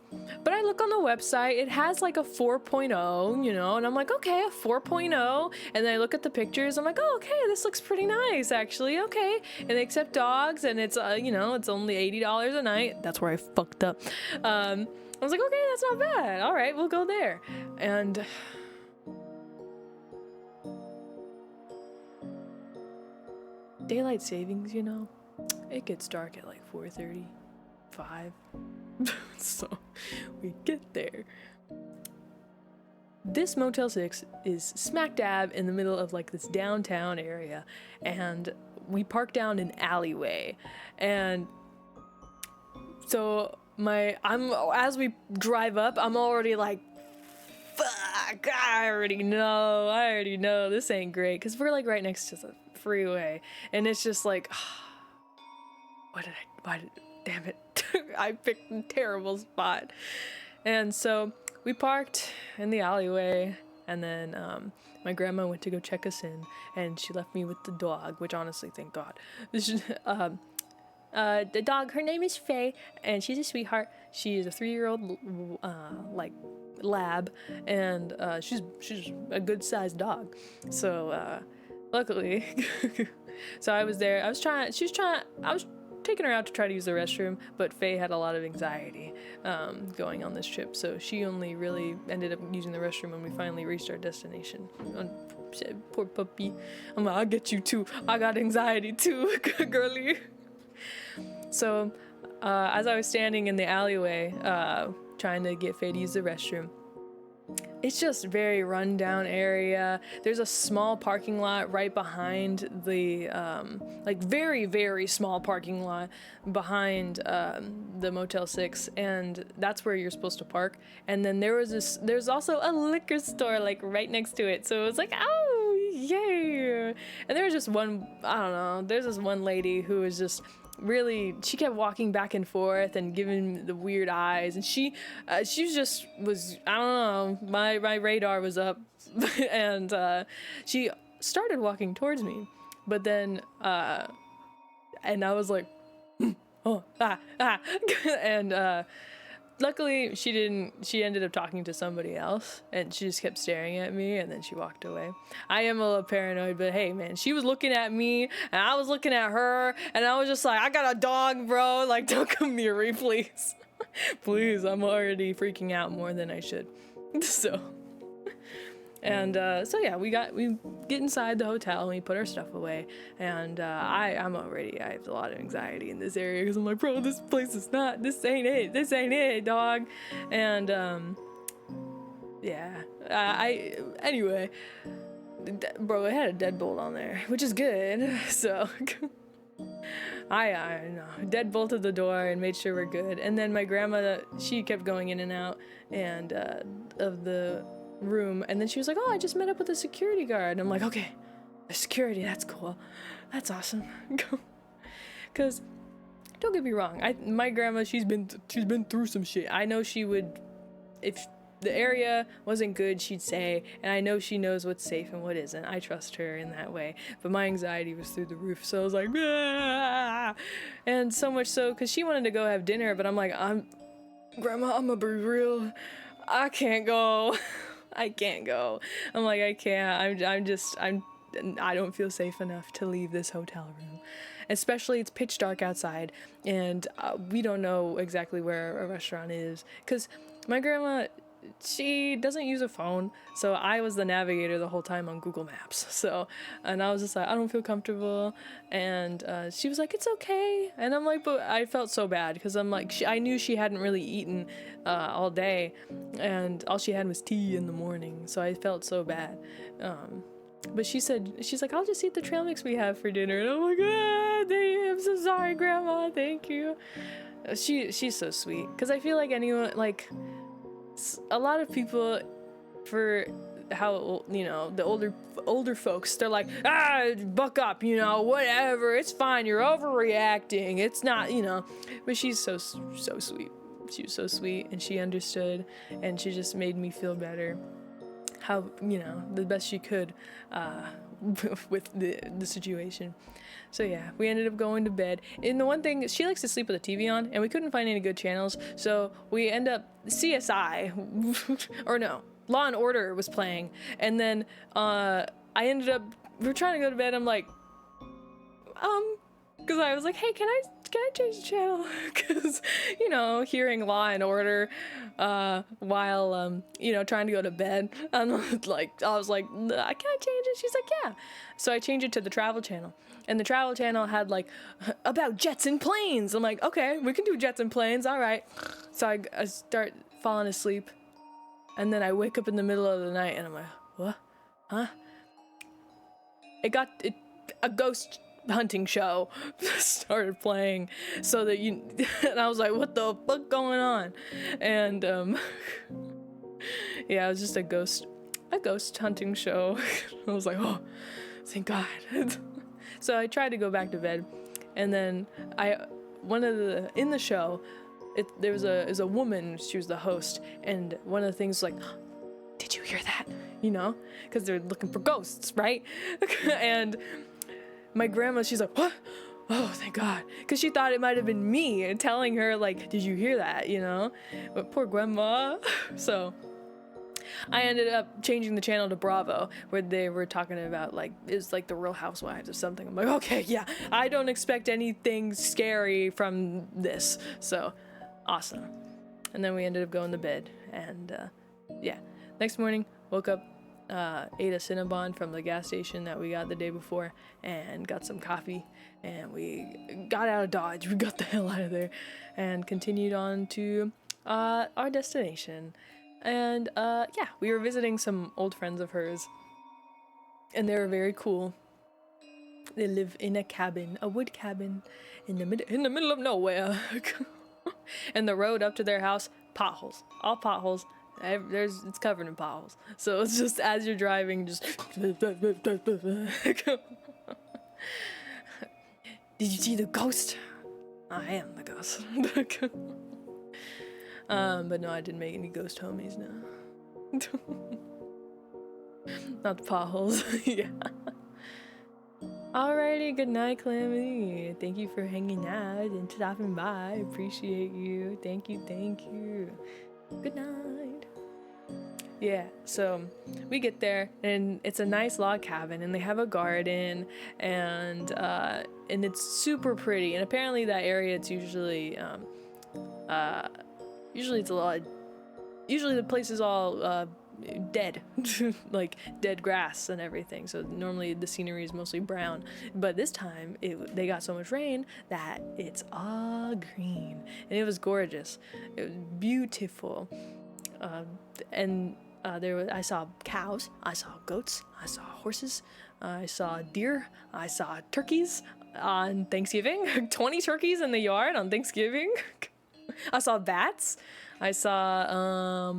but I look on the website, it has like a 4.0, and I'm like, okay, a 4.0. And then I look at the pictures, I'm like, oh, okay, this looks pretty nice, actually, okay. And they accept dogs, and it's, it's only $80 a night. That's where I fucked up. I was like, okay, that's not bad. All right, we'll go there. And daylight savings, it gets dark at like 4:35. So we get there. This Motel 6 is smack dab in the middle of like this downtown area, and we park down an alleyway. And so as we drive up, I'm already like, fuck, I already know this ain't great, because we're like right next to the freeway, and it's just like, damn it, I picked a terrible spot. And so we parked in the alleyway, and then my grandma went to go check us in, and she left me with the dog, which honestly, thank God. The dog, her name is Faye, and she's a sweetheart. She is a 3-year-old like lab, and she's a good sized dog. So luckily, so I was there. I was taking her out to try to use the restroom, but Faye had a lot of anxiety going on this trip, so she only really ended up using the restroom when we finally reached our destination. Poor puppy. I'm like, I'll get you too. I got anxiety too, girly. So as I was standing in the alleyway trying to get Faye to use the restroom, it's just very rundown area. There's a small parking lot right behind the like very, very small parking lot behind the Motel 6, and that's where you're supposed to park. And then there's also a liquor store like right next to it, so it was like, oh yay. And there was just there's this one lady who was just really, she kept walking back and forth and giving the weird eyes, and she was, I don't know, my radar was up. And she started walking towards me, but then and I was like, and luckily she ended up talking to somebody else, and she just kept staring at me, and then she walked away. I am a little paranoid, but hey man, she was looking at me and I was looking at her, and I was just like, I got a dog, bro, like don't come near me, please. Please, I'm already freaking out more than I should. So yeah, we get inside the hotel and we put our stuff away, and I have a lot of anxiety in this area because I'm like, bro, this ain't it, dog. And anyway, bro, it had a deadbolt on there, which is good. So I deadbolted the door and made sure we're good. And then my grandma, she kept going in and out and of the room, and then she was like, oh, I just met up with a security guard. And I'm like, okay, the security, that's cool, that's awesome. Because don't get me wrong, my grandma, she's been through some shit. I know she would, if the area wasn't good, she'd say, and I know she knows what's safe and what isn't. I trust her in that way, but my anxiety was through the roof, so I was like, ah! And so much so because she wanted to go have dinner, but I'm like, Grandma, I'm gonna be real, I can't go. I can't go. I'm like, I can't. I don't feel safe enough to leave this hotel room. Especially it's pitch dark outside, and we don't know exactly where a restaurant is. Because my grandma, she doesn't use a phone, so I was the navigator the whole time on Google Maps. So, and I was just like, I don't feel comfortable. And she was like, it's okay. And I'm like, but I felt so bad because I'm like, I knew she hadn't really eaten all day, and all she had was tea in the morning. So I felt so bad. But she's like, I'll just eat the trail mix we have for dinner. And I'm like, I'm so sorry, Grandma. Thank you. She's so sweet. Because I feel like anyone, like, a lot of people, for how, the older folks, they're like, buck up, whatever, it's fine, you're overreacting, it's not, but she's so sweet. She was so sweet, and she understood, and she just made me feel better, how, the best she could with the situation. So yeah, we ended up going to bed. And the one thing, she likes to sleep with the TV on, and we couldn't find any good channels, so we end up, CSI, or no, Law and Order was playing, and then I ended up, we were trying to go to bed, I'm like, because I was like, hey, can I change the channel? Because, hearing Law and Order while, trying to go to bed, I was like, can I change it? She's like, yeah. So I changed it to the Travel Channel. And the Travel Channel had, like, about jets and planes. I'm like, okay, we can do jets and planes, all right. So I start falling asleep. And then I wake up in the middle of the night, and I'm like, what? Huh? A ghost hunting show started playing, so that and I was like, what the fuck going on? And yeah, it was just a ghost hunting show. I was like, oh, thank God. So I tried to go back to bed, and then in the show, there was a woman. She was the host, and one of the things like, did you hear that? You know, because they're looking for ghosts, right? And my grandma, she's like, what? Oh, thank God. Because she thought it might have been me telling her, like, did you hear that, you know? But poor grandma. So I ended up changing the channel to Bravo, where they were talking about, like, it's like the Real Housewives or something. I'm like, okay, yeah, I don't expect anything scary from this. So awesome. And then we ended up going to bed. And yeah, next morning, woke up, ate a Cinnabon from the gas station that we got the day before, and got some coffee, and we got out of Dodge. We got the hell out of there and continued on to our destination. And yeah, we were visiting some old friends of hers, and they were very cool. They live in a cabin, a wood cabin in the middle of nowhere. And the road up to their house, potholes, all potholes. It's covered in potholes. So it's just as you're driving, just. Did you see the ghost? I am the ghost. But no, I didn't make any ghost homies, no. Not the potholes. Yeah. Alrighty, good night, Calamity. Thank you for hanging out and stopping by. I appreciate you. Thank you, thank you. Good night. Yeah, so we get there, and it's a nice log cabin, and they have a garden, and it's super pretty. And apparently that area, it's usually it's a lot. Usually the place is all dead, like dead grass and everything. So normally the scenery is mostly brown, but this time they got so much rain that it's all green, and it was gorgeous. It was beautiful, and I saw cows, I saw goats, I saw horses, I saw deer, I saw turkeys on Thanksgiving. 20 turkeys in the yard on Thanksgiving. I saw bats. I saw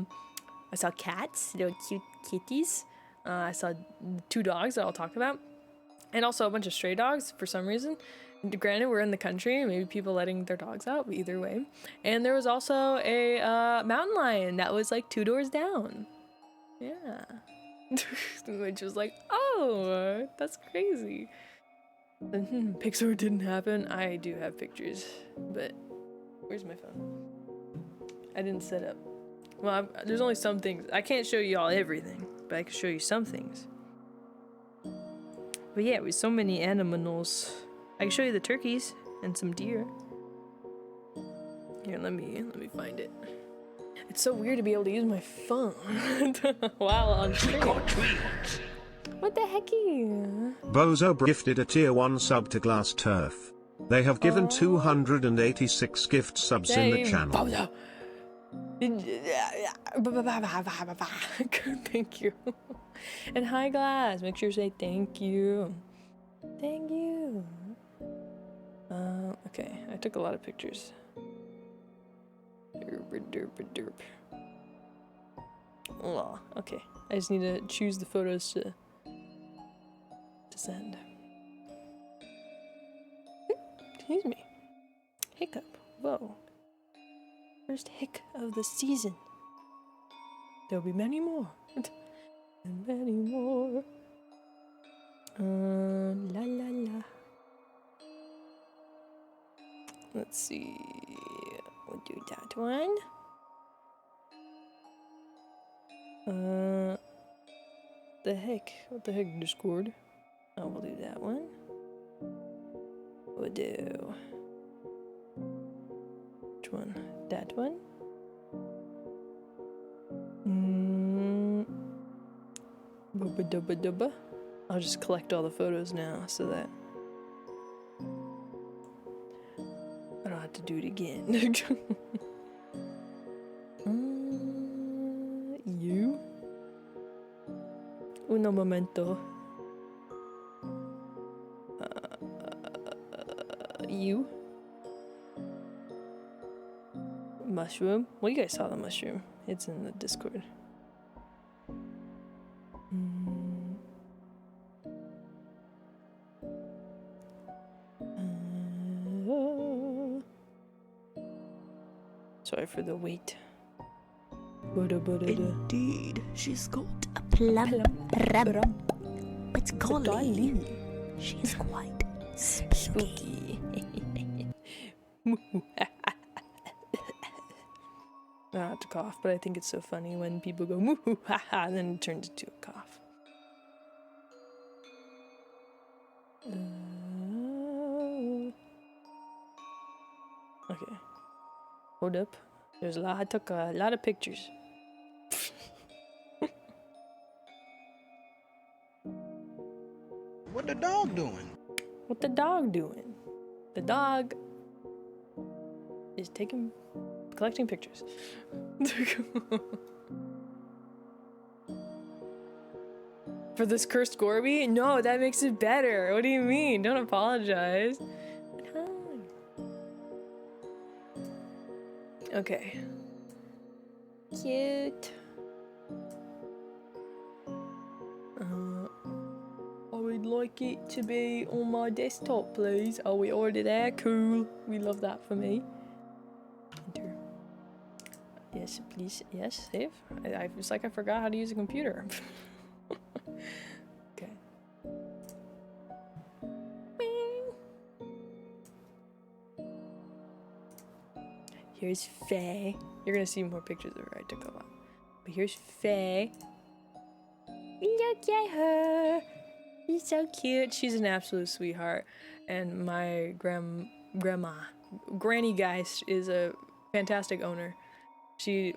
cats, little cute kitties. I saw 2 dogs that I'll talk about, and also a bunch of stray dogs for some reason. Granted, we're in the country, maybe people letting their dogs out, but either way. And there was also a mountain lion that was like 2 doors down. Yeah. Which was like, oh, that's crazy. Pixar didn't happen. I do have pictures, but where's my phone? I didn't set up. Well, there's only some things. I can't show you all everything, but I can show you some things. But yeah, with so many animals, I can show you the turkeys and some deer. Here, let me find it. It's so weird to be able to use my phone while on stream. What the hecky? Bozo gifted a tier 1 sub to Glass Turf. They have given 286 gift subs in the channel. Bozo. Thank you. And hi, Glass. Make sure you say thank you. Thank you. Okay, I took a lot of pictures. Derp. Oh, okay. I just need to choose the photos to send. Excuse me. Hiccup. Whoa. First hick of the season. There'll be many more. And many more. La la la. Let's see. We'll do that one. The heck? What the heck, Discord? Oh, we'll do that one. We'll do... Which one? That one? Bubba dubba dubba. I'll just collect all the photos now so that I don't have to do it again. You? Uno momento. You? Mushroom? Well, you guys saw the mushroom. It's in the Discord. Sorry for the wait. Buddha. Indeed, she's got a plump rump. But golly, she's quite spooky. Not to cough, but I think it's so funny when people go moo ha ha, and then it turns into a cough. Okay, hold up. There's a lot. I took a lot of pictures. What the dog doing? What the dog doing? The dog is collecting pictures. For this cursed Gorby? No, that makes it better. What do you mean? Don't apologize. Okay. Cute. I would like it to be on my desktop, please. Oh, we ordered that. Cool. We love that for me. Enter. Yes, please. Yes, save. It's like I forgot how to use a computer. Okay. Here's Faye. You're gonna see more pictures of her. I took a lot. But here's Faye. Look at her. She's so cute. She's an absolute sweetheart. And my grandma, Granny Geist, is a fantastic owner. Faye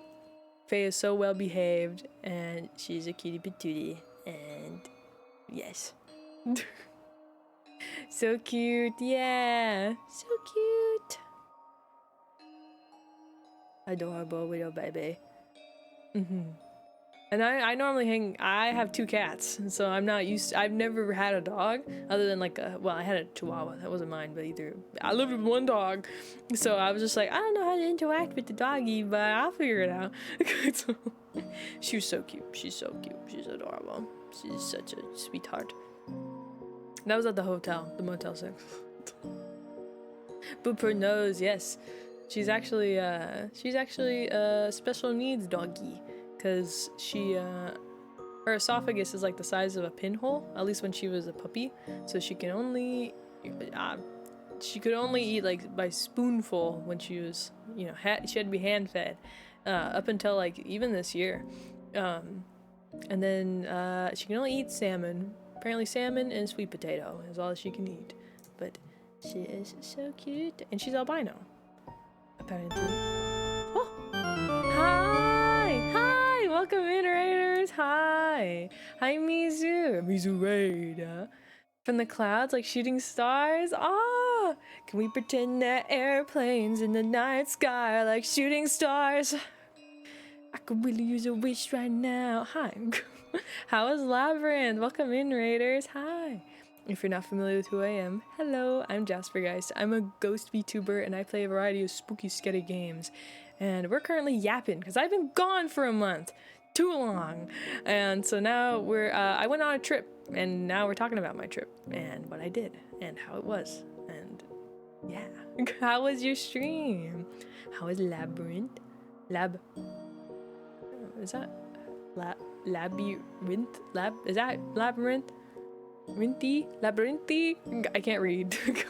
is so well behaved, and she's a cutie patootie. And yes. So cute. Yeah. So cute. Adorable little baby. And I normally I have 2 cats, and so I'm not used to, I've never had a dog other than like I had a Chihuahua. That wasn't mine, but I lived with 1 dog. So I was just like, I don't know how to interact with the doggy, but I'll figure it out. So, she was so cute. She's so cute. She's adorable. She's such a sweetheart. That was at the hotel, the Motel 6. Boop her nose, yes. She's actually a special needs doggy, because her esophagus is like the size of a pinhole, at least when she was a puppy. So she could only eat like by spoonful when she was, she had to be hand fed, up until like even this year. And then she can only eat salmon. Apparently salmon and sweet potato is all she can eat. But she is so cute, and she's albino. Apparently. Oh! Hi! Welcome in, Raiders! Hi! Hi, Mizu Raider. From the clouds like shooting stars? Ah! Can we pretend that airplanes in the night sky are like shooting stars? I could really use a wish right now. Hi. How is Labyrinth? Welcome in, Raiders. Hi. If you're not familiar with who I am, hello, I'm Jasper Geist. I'm a ghost VTuber, and I play a variety of spooky, scary games. And we're currently yapping, because I've been gone for a month. Too long. And so now I went on a trip, and now we're talking about my trip, and what I did, and how it was. And yeah. How was your stream? How was Labyrinth? Is that Labyrinth? Is that Labyrinth? Labyrinthy? I can't read. It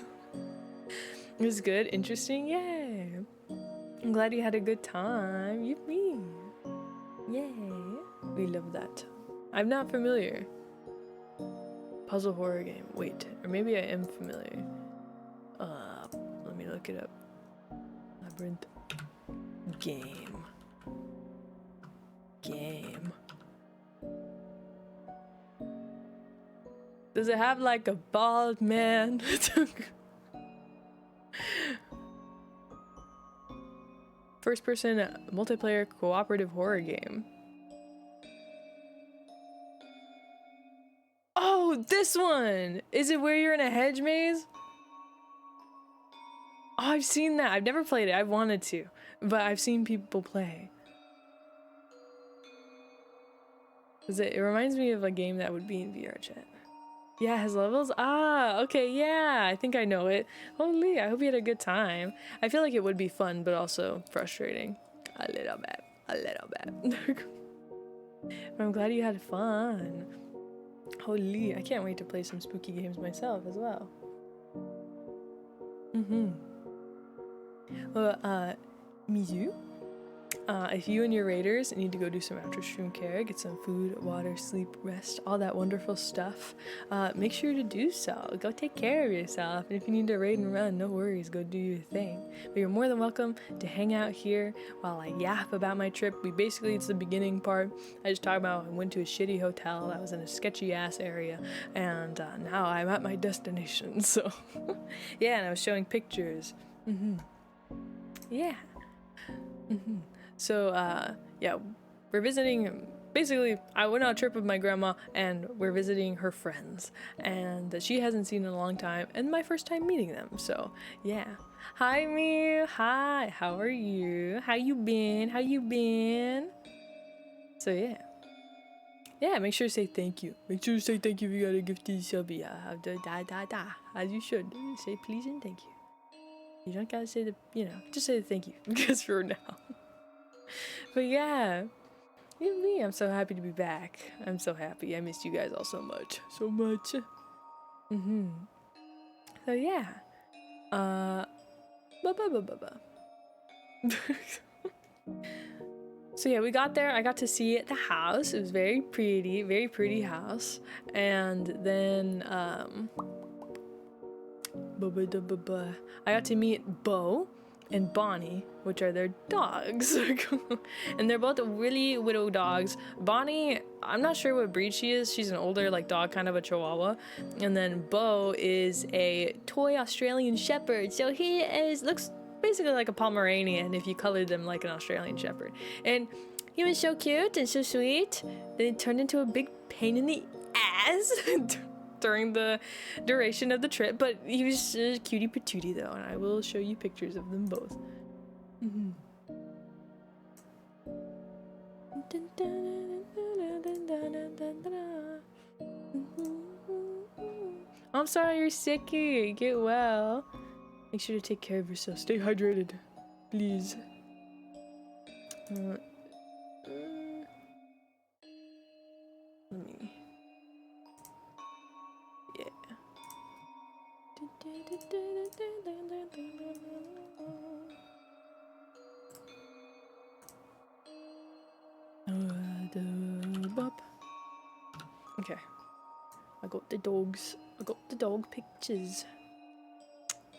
was good, interesting, yay. I'm glad you had a good time. Yippee. Yay. We love that. I'm not familiar. Puzzle horror game. Wait, or maybe I am familiar. Let me look it up. Labyrinth. Game. Does it have like a bald man? First person multiplayer cooperative horror game. Oh, this one! Is it where you're in a hedge maze? Oh, I've seen that. I've never played it. I've wanted to, but I've seen people play. It reminds me of a game that would be in VR chat. Yeah, his levels? Ah, okay, yeah, I think I know it. Holy, I hope you had a good time. I feel like it would be fun, but also frustrating. A little bit. A little bit. But I'm glad you had fun. Holy, I can't wait to play some spooky games myself as well. Well, Mizu? If you and your raiders need to go do some after stream care, get some food, water, sleep, rest, all that wonderful stuff, make sure to do so. Go take care of yourself. And if you need to raid and run, no worries, go do your thing. But you're more than welcome to hang out here while I yap about my trip. It's the beginning part. I just talked about I went to a shitty hotel that was in a sketchy ass area, and now I'm at my destination. So, yeah, and I was showing pictures. Yeah. So, yeah, we're visiting. Basically, I went on a trip with my grandma, and we're visiting her friends, and that she hasn't seen in a long time, and my first time meeting them. So, yeah. Hi, Mew. Hi. How are you? How you been? How you been? So, yeah. Yeah, make sure to say thank you. Make sure to say thank you if you got a gifted sub. Yeah, as you should. Say please and thank you. You don't gotta say just say thank you, because for now. But yeah, me, I'm so happy to be back. I'm so happy. I missed you guys all so much. So much. So yeah. So yeah, we got there. I got to see the house. It was very pretty house. And then I got to meet Bo and Bonnie, which are their dogs. And they're both really widow dogs. Bonnie, I'm not sure what breed she is. She's an older dog, kind of a Chihuahua. And then Bo is a toy Australian Shepherd. So looks basically like a Pomeranian if you colored them like an Australian Shepherd. And he was so cute and so sweet. Then he turned into a big pain in the ass during the duration of the trip, but he was a cutie patootie though, and I will show you pictures of them both. I'm sorry you're sicky. Get well. Make sure to take care of yourself. Stay hydrated, please. Let me. Yeah. Okay. I got the dogs. I got the dog pictures.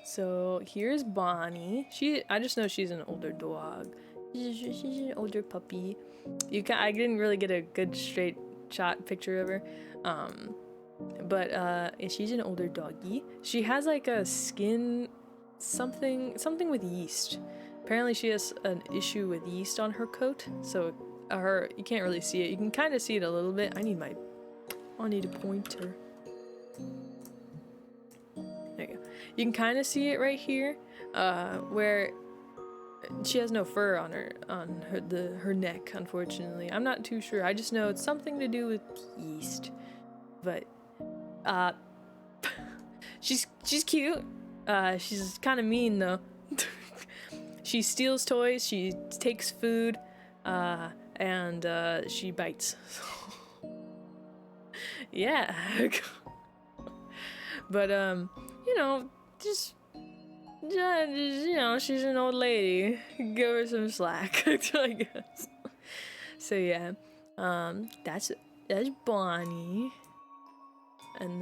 So here's Bonnie. I just know she's an older dog. She's an older puppy. I didn't really get a good straight shot picture of her. But she's an older doggy. She has like a skin something with yeast. Apparently she has an issue with yeast on her coat, so you can't really see it. You can kind of see it a little bit. I need a pointer. There you go. You can kind of see it right here, where she has no fur on her neck, unfortunately. I'm not too sure. I just know it's something to do with yeast. But she's cute. She's kind of mean though. She steals toys, she takes food, and she bites. Yeah. But just she's an old lady. Give her some slack, I guess. So yeah, that's Bonnie, and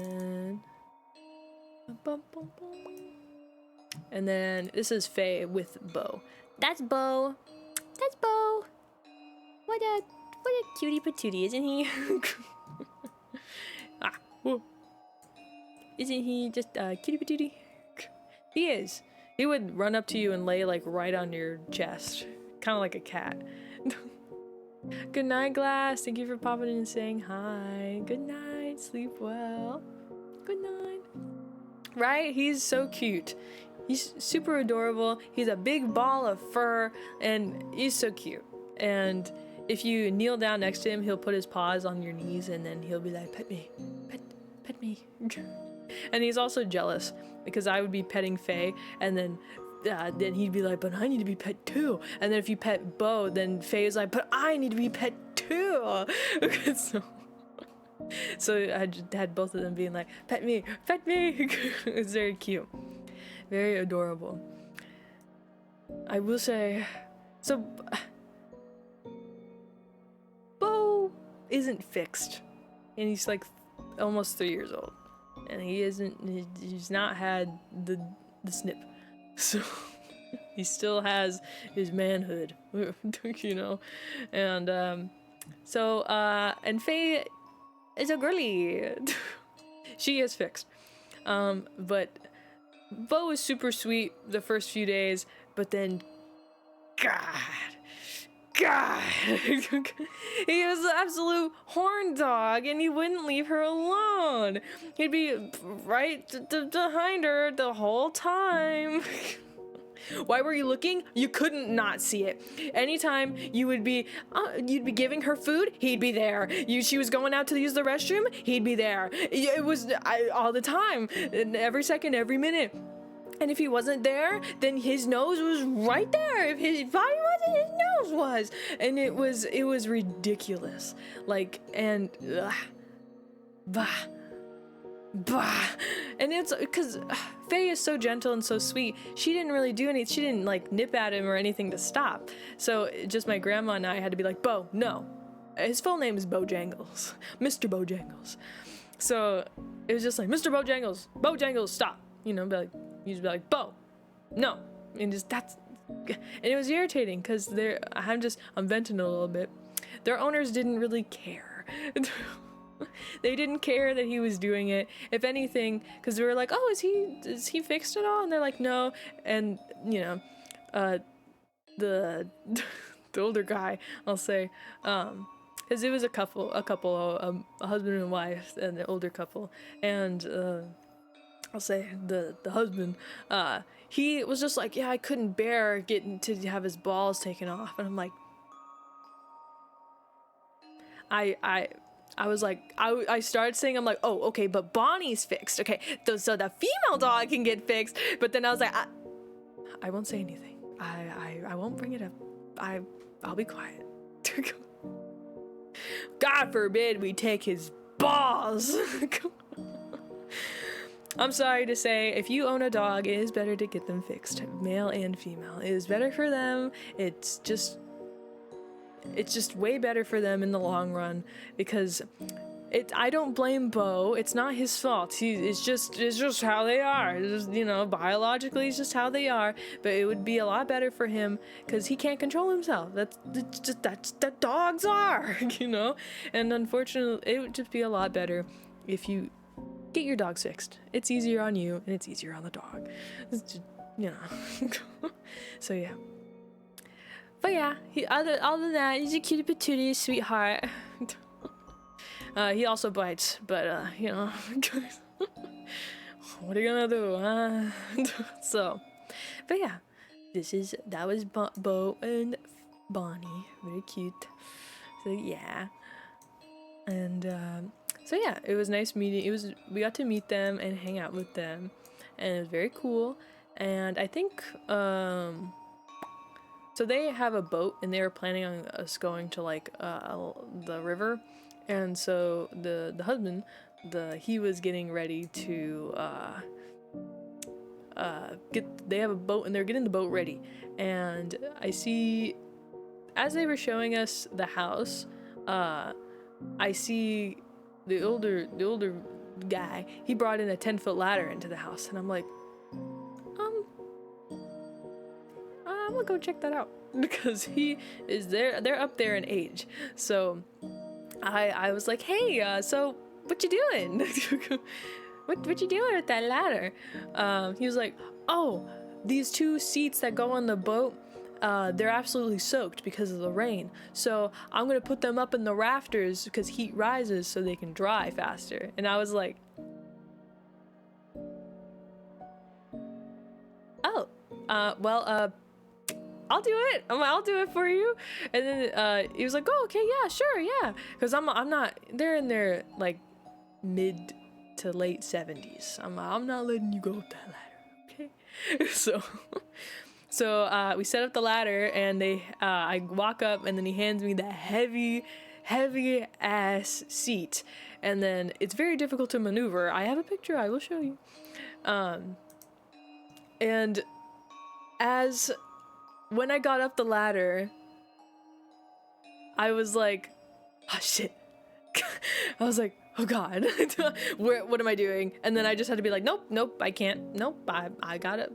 then this is Faye with Bo. That's Bo. That's Bo. What a cutie patootie, isn't he? Whoa. Isn't he just a cutie patootie? He is. He would run up to you and lay right on your chest, kind of like a cat. Good night, Glass. Thank you for popping in and saying hi. Good night. Sleep well. Good night. Right? He's so cute. He's super adorable. He's a big ball of fur, and he's so cute. And if you kneel down next to him, he'll put his paws on your knees, and then he'll be like, pet me, me. And he's also jealous because I would be petting Faye, and then he'd be like, but I need to be pet too. And then if you pet Bo, then Faye is like, but I need to be pet too. So I just had both of them being like, pet me, pet me. It's very cute, very adorable. I will say, so Bo isn't fixed, and he's like almost 3 years old, and he's not had the snip, so he still has his manhood, you know. And and Faye is a girly. She is fixed, but Bo was super sweet the first few days, but then God, he was an absolute horn dog, and he wouldn't leave her alone. He'd be right behind her the whole time. Why were you looking? You couldn't not see it. Anytime you'd be giving her food, he'd be there. She was going out to use the restroom, he'd be there. It was all the time, every second, every minute. And if he wasn't there, then his nose was right there. If his body wasn't, his nose was. And it was ridiculous. Like, and bah. And it's because Faye is so gentle and so sweet. She didn't really do anything. She didn't like nip at him or anything to stop. So just my grandma and I had to be like, Bo, no. His full name is Bojangles. Mr. Bojangles. So it was just like, Mr. Bojangles, stop. You know, be like, you'd be like, Bo, no. And just and it was irritating because I'm venting a little bit. Their owners didn't really care. They didn't care that he was doing it. If anything, because we were like, oh, is he fixed at all? And they're like, no. And you know, the older guy, I'll say, because it was a husband and wife, and the older couple, and I'll say the husband, he was just like, yeah, I couldn't bear getting to have his balls taken off. And I'm like, I was like, I started saying, I'm like, oh, okay, but Bonnie's fixed. Okay, so the female dog can get fixed. But then I was like, I won't say anything. I won't bring it up. I'll be quiet. God forbid we take his balls. I'm sorry to say, if you own a dog, it is better to get them fixed, male and female. It is better for them. It's just way better for them in the long run, because I don't blame Bo. It's not his fault. It's just how they are. It's just, you know, biologically it's just how they are. But it would be a lot better for him because he can't control himself. That's that dogs are, you know. And unfortunately, it would just be a lot better if you get your dogs fixed. It's easier on you and it's easier on the dog. It's just, you know. So yeah. But yeah, other than that, he's a cutie patootie sweetheart. He also bites, but you know, what are you gonna do, huh? So, but yeah, that was Bo and Bonnie, very cute. So yeah, and so yeah, it was nice meeting. We got to meet them and hang out with them, and it was very cool. And I think so they have a boat, and they were planning on us going to like the river, and so the husband, he was getting ready to they have a boat, and they're getting the boat ready. And I see, as they were showing us the house, I see the older guy, he brought in a 10-foot ladder into the house, and I'm like, I'm gonna go check that out, because he is there. They're up there in age. So I was like, hey, so what you doing? what you doing with that ladder? He was like, oh, these 2 seats that go on the boat, they're absolutely soaked because of the rain. So I'm gonna put them up in the rafters because heat rises so they can dry faster. And I was like, oh, well, I'll do it. I'll do it for you. And then he was like, oh, okay, yeah, sure, yeah. Because I'm not, they're in their like mid to late 70s. I'm not letting you go up that ladder, okay? So we set up the ladder, and I walk up, and then he hands me that heavy ass seat, and then it's very difficult to maneuver. I have a picture, I will show you. And when I got up the ladder, I was like, oh shit. I was like, oh god, what am I doing? And then I just had to be like, nope, I can't. Nope, I got it.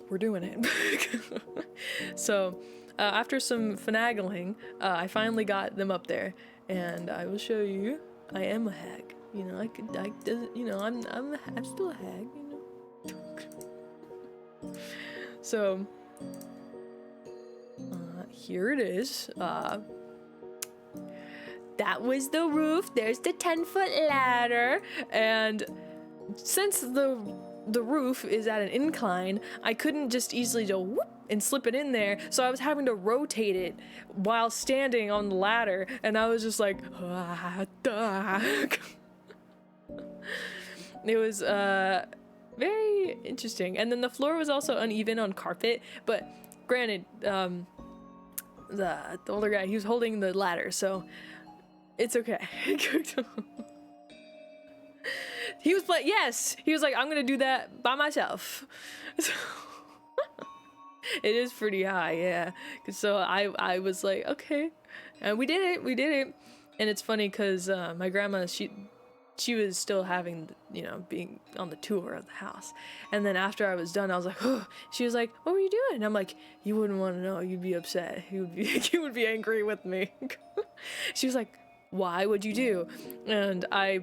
We're doing it. So after some finagling, I finally got them up there, and I will show you. I am a hag. You know, I'm still a hag. You know. So here it is. That was the roof. There's the 10-foot ladder, and since the roof is at an incline, I couldn't just easily go whoop and slip it in there, so I was having to rotate it while standing on the ladder, and I was just like, it was very interesting. And then the floor was also uneven on carpet, but granted, the older guy, he was holding the ladder, so it's okay. He was like, yes, he was like, I'm gonna do that by myself. So it is pretty high, yeah. So I was like, okay, and we did it. And it's funny because my grandma, she was still having, you know, being on the tour of the house. And then after I was done, I was like, oh. She was like, what were you doing? I'm like, you wouldn't want to know. You'd be upset. You would be angry with me. She was like, why would you do? And I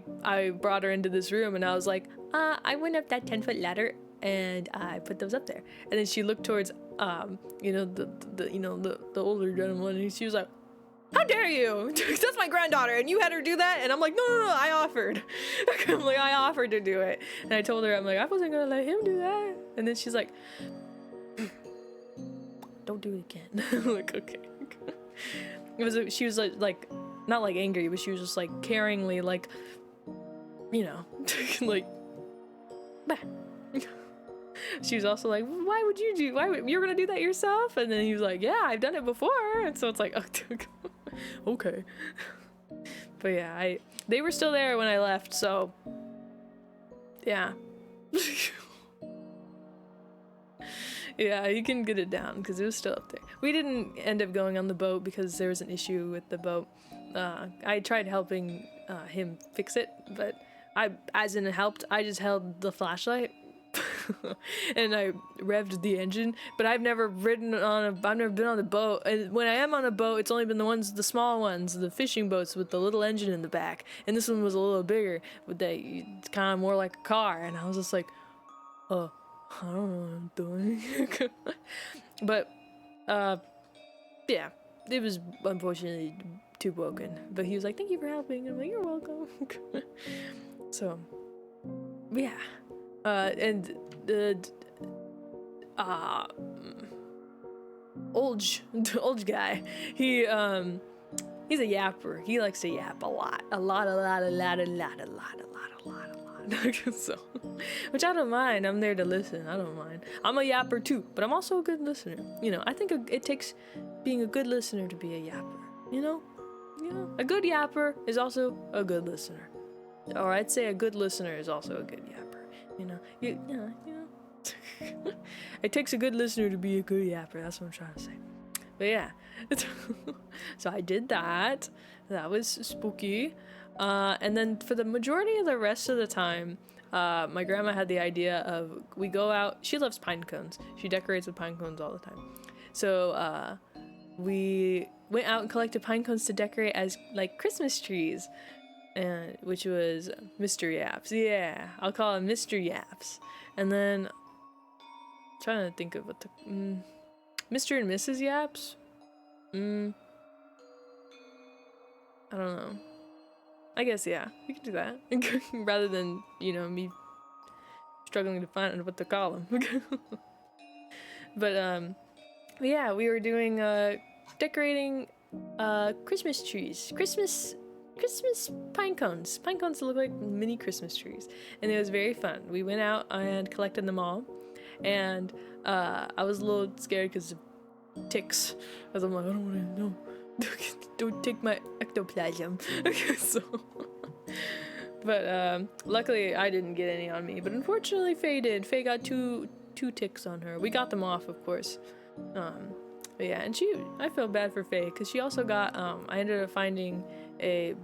brought her into this room, and I was like, I went up that 10-foot ladder and I put those up there. And then she looked towards you know, the older gentleman, and she was like, how dare you? That's my granddaughter, and you had her do that? And I'm like, no, I offered. I'm like, I offered to do it. And I told her, I'm like, I wasn't gonna let him do that. And then she's like, don't do it again. I'm like, okay. She was like, not like angry, but she was just like caringly, like, you know, like, bah. She was also like, you're gonna do that yourself? And then he was like, yeah, I've done it before. And so it's like, oh, okay. But yeah, they were still there when I left, so yeah. Yeah, you can get it down because it was still up there. We didn't end up going on the boat because there was an issue with the boat. I tried helping him fix it, but as in it helped, I just held the flashlight and I revved the engine. But I've never been on the boat, and when I am on a boat, it's only been the small ones, the fishing boats with the little engine in the back. And this one was a little bigger, but it's kind of more like a car. And I was just like, oh, I don't know what I'm doing. But yeah, it was unfortunately too broken. But he was like, thank you for helping. And I'm like, you're welcome. So yeah, and the old guy, he's a yapper. He likes to yap a lot. So, which I don't mind. I'm there to listen. I don't mind. I'm a yapper too, but I'm also a good listener. You know, I think it takes being a good listener to be a yapper. You know, a good yapper is also a good listener, or I'd say a good listener is also a good yapper. You know. It takes a good listener to be a good yapper. That's what I'm trying to say. But yeah, so I did that. That was spooky. And then for the majority of the rest of the time, my grandma had the idea of, we go out. She loves pine cones. She decorates with pine cones all the time. So we went out and collected pine cones to decorate as like Christmas trees, and which was Mr. Yaps. Yeah, I'll call him Mr. Yaps. And then trying to think of what the Mr. and Mrs. Yaps. I don't know. I guess, yeah, we could do that. Rather than, me struggling to find what to call them. But, yeah, we were doing, decorating, Christmas trees. Christmas Christmas pine cones. Pine cones look like mini Christmas trees, and it was very fun. We went out and collected them all, and I was a little scared because of ticks, because I'm like, I don't want to know. Don't take my ectoplasm. So, but luckily I didn't get any on me. But unfortunately, Faye did. Faye got two ticks on her. We got them off, of course. But yeah, and I feel bad for Faye because she also got. I ended up finding a.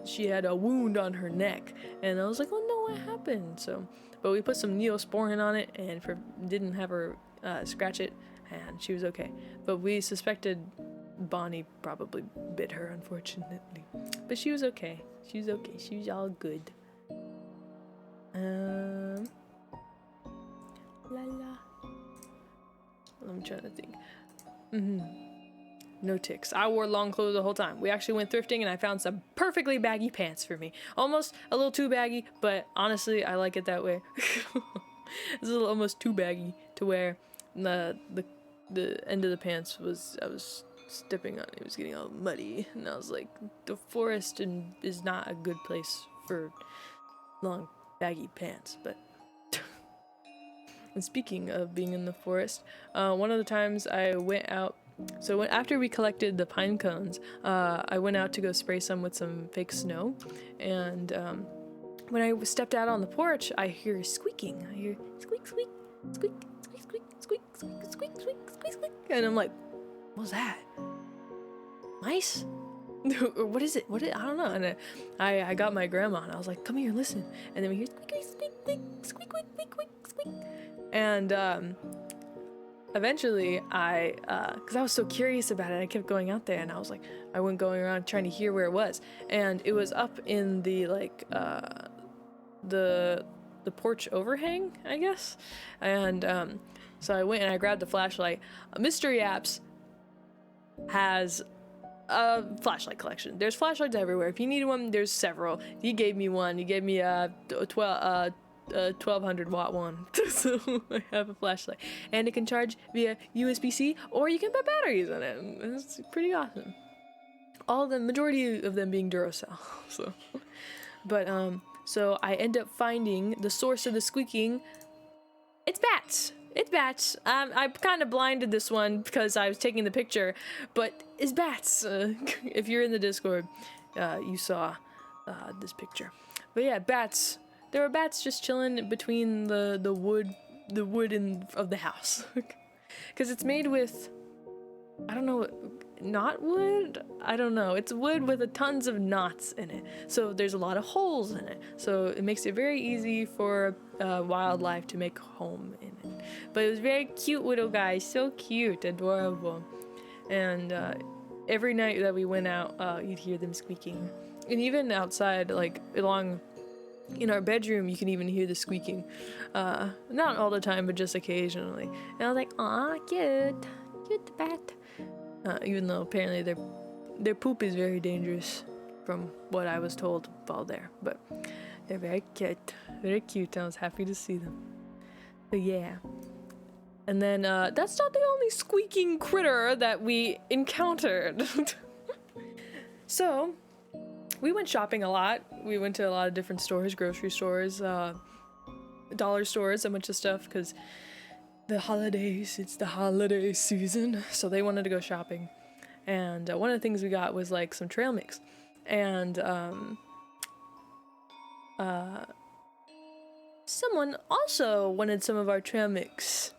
She had a wound on her neck, and I was like, oh no, what happened? So, but we put some Neosporin on it and didn't have her scratch it, and she was okay. But we suspected Bonnie probably bit her, unfortunately. But she was okay. She was okay. She was all good. La la. I'm trying to think. No ticks. I wore long clothes the whole time. We actually went thrifting and I found some perfectly baggy pants for me. Almost a little too baggy, but honestly, I like it that way. It's almost too baggy to wear. The end of the pants I was stepping on. It was getting all muddy, and I was like, the forest is not a good place for long baggy pants. But and speaking of being in the forest, one of the times I went out. So after we collected the pine cones, I went out to go spray some with some fake snow, and when I stepped out on the porch, I hear squeaking. I hear squeak, squeak, squeak, squeak, squeak, squeak, squeak, squeak, squeak, squeak, squeak, and I'm like, what was that? Mice? Or what is it? I don't know. And I got my grandma and I was like, come here, listen. And then we hear squeak, squeak, squeak, squeak, squeak, squeak, squeak, squeak. And eventually because I was so curious about it, I kept going out there and I was like, I went going around trying to hear where it was. And it was up in the the porch overhang, I guess. And so I went and I grabbed the flashlight. Mystery Apps has a flashlight collection. There's flashlights everywhere. If you need one, there's several. He gave me one. He gave me a 1200 watt one. So I have a flashlight. And it can charge via USB-C, or you can put batteries in it. It's pretty awesome. The majority of them being Duracell. So, but so I end up finding the source of the squeaking. It's bats. It's bats. I kind of blinded this one because I was taking the picture, but it's bats. If you're in the Discord, you saw this picture. But yeah, bats. There were bats just chilling between the wood of the house, because it's made with, I don't know, not wood. I don't know. It's wood with tons of knots in it, so there's a lot of holes in it. So it makes it very easy for wildlife to make home in it. But it was very cute little guy, so cute, adorable. And every night that we went out, you'd hear them squeaking, and even outside, like along in our bedroom, you can even hear the squeaking. Not all the time, but just occasionally. And I was like, aw, cute bat. Even though apparently their poop is very dangerous, from what I was told while there. But they're very cute. Very cute. I was happy to see them. But yeah. And then that's not the only squeaking critter that we encountered. So we went shopping a lot. We went to a lot of different stores, grocery stores, dollar stores, a bunch of stuff, because it's the holiday season, so they wanted to go shopping. And one of the things we got was like some trail mix. And someone also wanted some of our trail mix.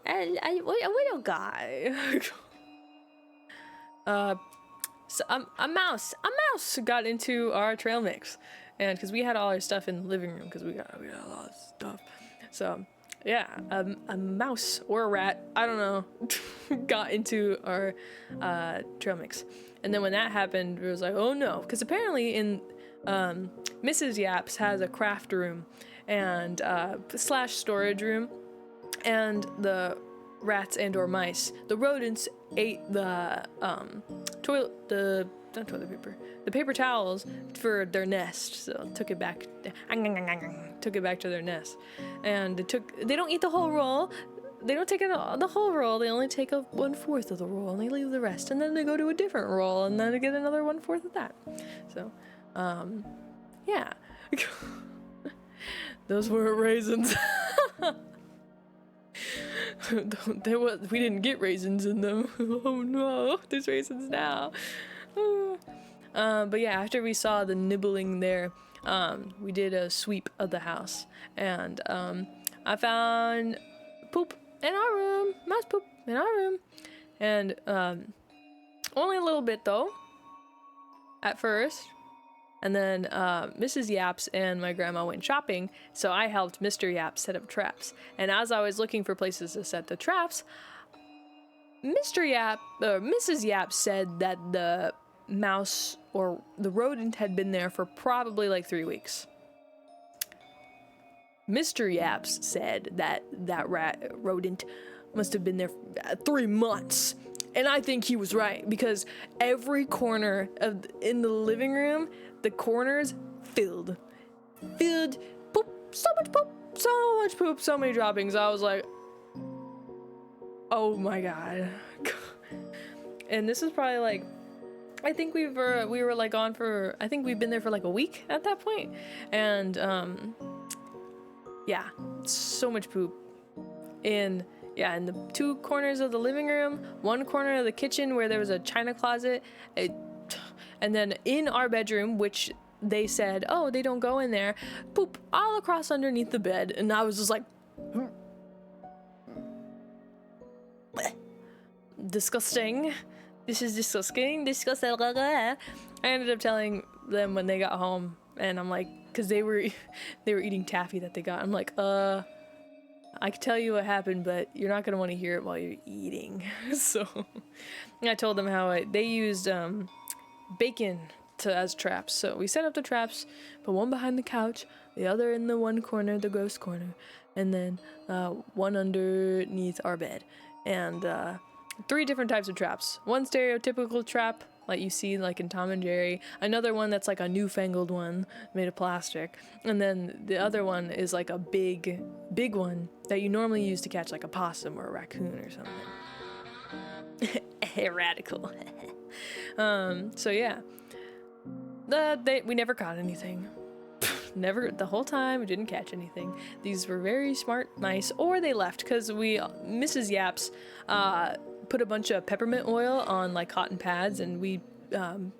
A little guy. So a mouse got into our trail mix, and because we had all our stuff in the living room, because we got a lot of stuff. So yeah, a mouse or a rat, I don't know, got into our trail mix. And then when that happened, it was like, oh no, because apparently in Mrs. Yaps has a craft room and slash storage room, and the rats and or mice, the rodents ate the paper towels for their nest, so took it back to their nest. And they don't eat the whole roll. they don't take the whole roll. They only take a 1/4 of the roll, and they leave the rest, and then they go to a different roll, and then they get another 1/4 of that. So, yeah, those were raisins. We didn't get raisins in them. Oh no, there's raisins now. But yeah, after we saw the nibbling there, we did a sweep of the house, and I found poop in our room, mouse poop in our room, and only a little bit though, at first. And then Mrs. Yaps and my grandma went shopping, so I helped Mr. Yap set up traps. And as I was looking for places to set the traps, Mrs. Yap said that the mouse or the rodent had been there for probably like 3 weeks. Mr. Yaps said that rodent must have been there for 3 months. And I think he was right, because every corner in the living room, the corners filled poop, so much poop, so many droppings. I was like, oh my god. And this is probably like, I think we were like on for, I think we've been there for like a week at that point. And yeah, so much poop. In the 2 corners of the living room, 1 corner of the kitchen where there was a china closet, and then in our bedroom, which they said, oh, they don't go in there, poop all across underneath the bed. And I was just like, disgusting. This is disgusting. I ended up telling them when they got home, and I'm like, because they were eating taffy that they got. I'm like, I can tell you what happened, but you're not going to want to hear it while you're eating. So I told them how they used bacon as traps. So we set up the traps, put one behind the couch, the other in the one corner, the gross corner, and then one underneath our bed. And 3 different types of traps. One stereotypical trap, like you see like in Tom and Jerry. Another one that's like a newfangled one made of plastic. And then the other one is like a big one that you normally use to catch like a possum or a raccoon or something. Radical. So yeah. We never caught anything. Never, the whole time we didn't catch anything. These were very smart mice, or they left because Mrs. Yaps put a bunch of peppermint oil on like cotton pads, and we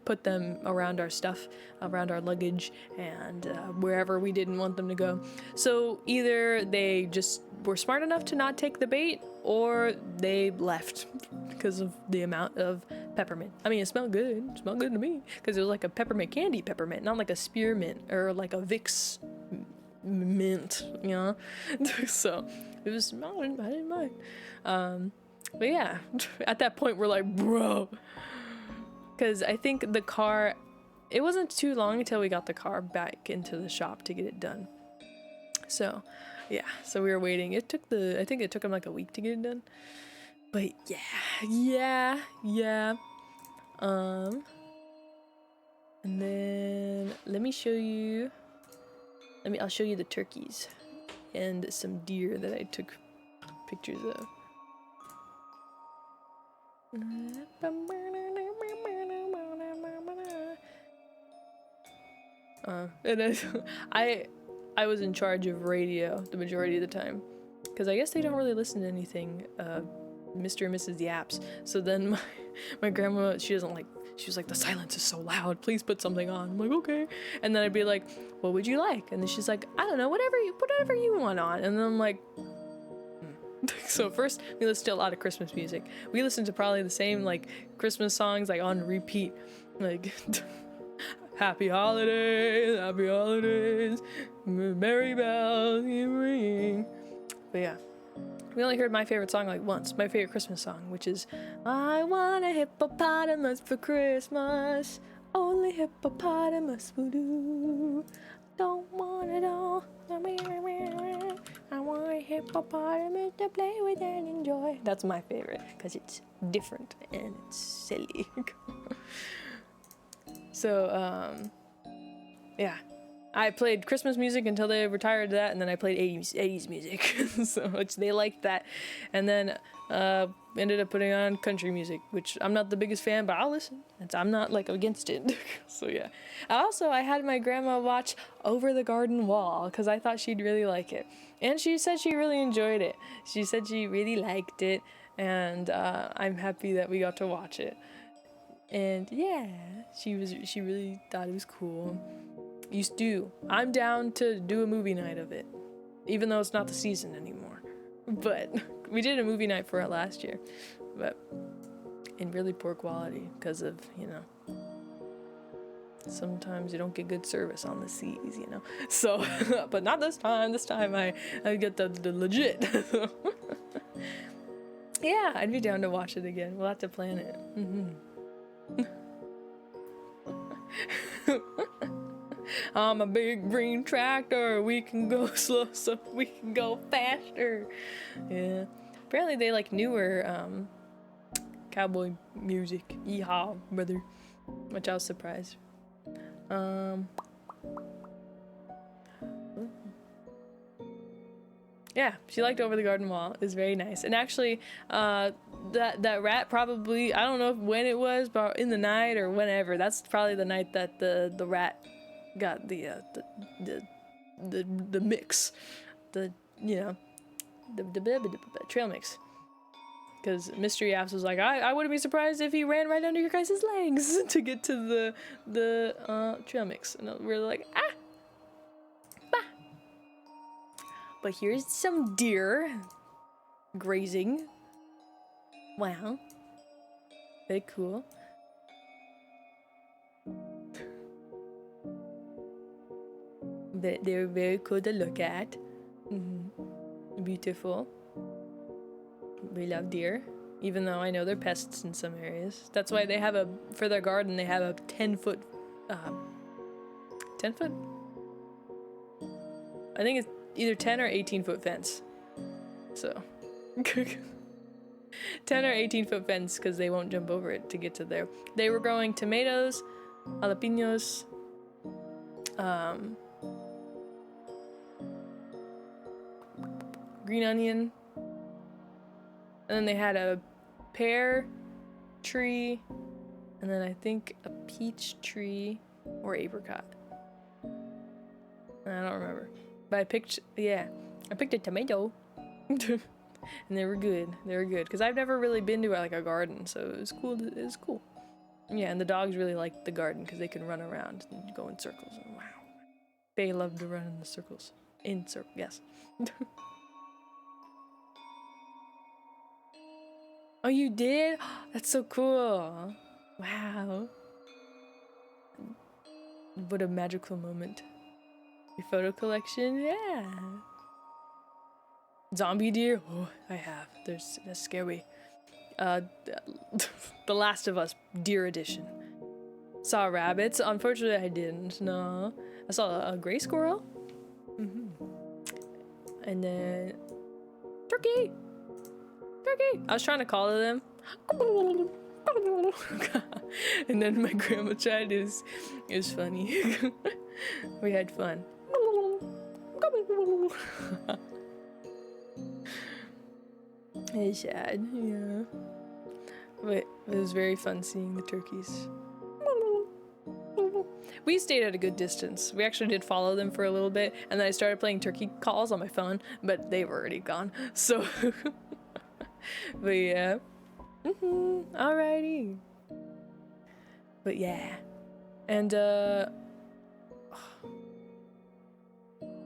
put them around our stuff, around our luggage, and wherever we didn't want them to go. So either they just were smart enough to not take the bait, or they left because of the amount of peppermint. I mean, it smelled good. It smelled good to me because it was like a peppermint candy peppermint, not like a spearmint or like a Vicks mint, you know? So it was smelling. I didn't mind. But yeah, at that point we're like, bro, because I think the car, it wasn't too long until we got the car back into the shop to get it done. So yeah, so we were waiting. I think it took him like a week to get it done. But yeah. And then let me show you. I'll show you the turkeys and some deer that I took pictures of. And I was in charge of radio the majority of the time, because I guess they don't really listen to anything, Mr. and Mrs. Yaps. So then my grandma, she was like, the silence is so loud, please put something on. I'm like, okay. And then I'd be like, what would you like? And then she's like, I don't know, whatever you want on. And then I'm like, So first we listened to a lot of Christmas music. We listened to probably the same like Christmas songs like on repeat, like happy holidays, merry bells ring. But yeah, we only heard my favorite song like once, my favorite Christmas song, which is I want a hippopotamus for Christmas, only hippopotamus will do, don't want it all, I want a hippopotamus to play with and enjoy. That's my favorite because it's different and it's silly. So yeah, I played Christmas music until they retired that, and then I played 80s music, so which they liked that, and then ended up putting on country music, which I'm not the biggest fan, but I'll listen. I'm not like against it. So yeah. I had my grandma watch Over the Garden Wall because I thought she'd really like it, and she said she really enjoyed it. She said she really liked it, and I'm happy that we got to watch it. And yeah, she really thought it was cool. I'm down to do a movie night of it, even though it's not the season anymore. But we did a movie night for it last year, but in really poor quality because of, sometimes you don't get good service on the seas, So, but not this time. This time I get the legit. Yeah, I'd be down to watch it again. We'll have to plan it. I'm a big green tractor. We can go slow so we can go faster. Yeah. Apparently they like newer cowboy music. Yeehaw, brother. Which I was surprised. Yeah, she liked Over the Garden Wall. It was very nice. And actually, that rat probably, I don't know when it was, but in the night or whenever. That's probably the night that the rat got the mix, the trail mix. Because Mystery Apps was like, I wouldn't be surprised if he ran right under your guys' legs to get to the trail mix. And we're like, bah. But here's some deer grazing. Wow. Very cool. They're very cool to look at. Beautiful. We love deer, even though I know they're pests in some areas. That's why they have for their garden, they have a 10-foot, 10 foot? I think it's either 10 or 18-foot fence. So, 10 or 18-foot fence because they won't jump over it to get to there. They were growing tomatoes, jalapenos, green onion, and then they had a pear tree, and then I think a peach tree or apricot. I don't remember. But I picked a tomato. And they were good. Because I've never really been to like a garden, so it was cool. It was cool. Yeah, and the dogs really liked the garden because they can run around and go in circles. And wow. They love to run in the circles. Yes. Oh, you did? That's so cool. Wow. What a magical moment. Your photo collection? Yeah. Zombie deer? Oh, I have. That's scary. The Last of Us Deer Edition. Saw rabbits. Unfortunately, I didn't. No. I saw a gray squirrel. And then... Turkey! I was trying to call to them. And then my grandma tried. It was funny. We had fun. It's sad, yeah. But it was very fun seeing the turkeys. We stayed at a good distance. We actually did follow them for a little bit, and then I started playing turkey calls on my phone, but they were already gone. So, but yeah. Alrighty. But yeah. And, oh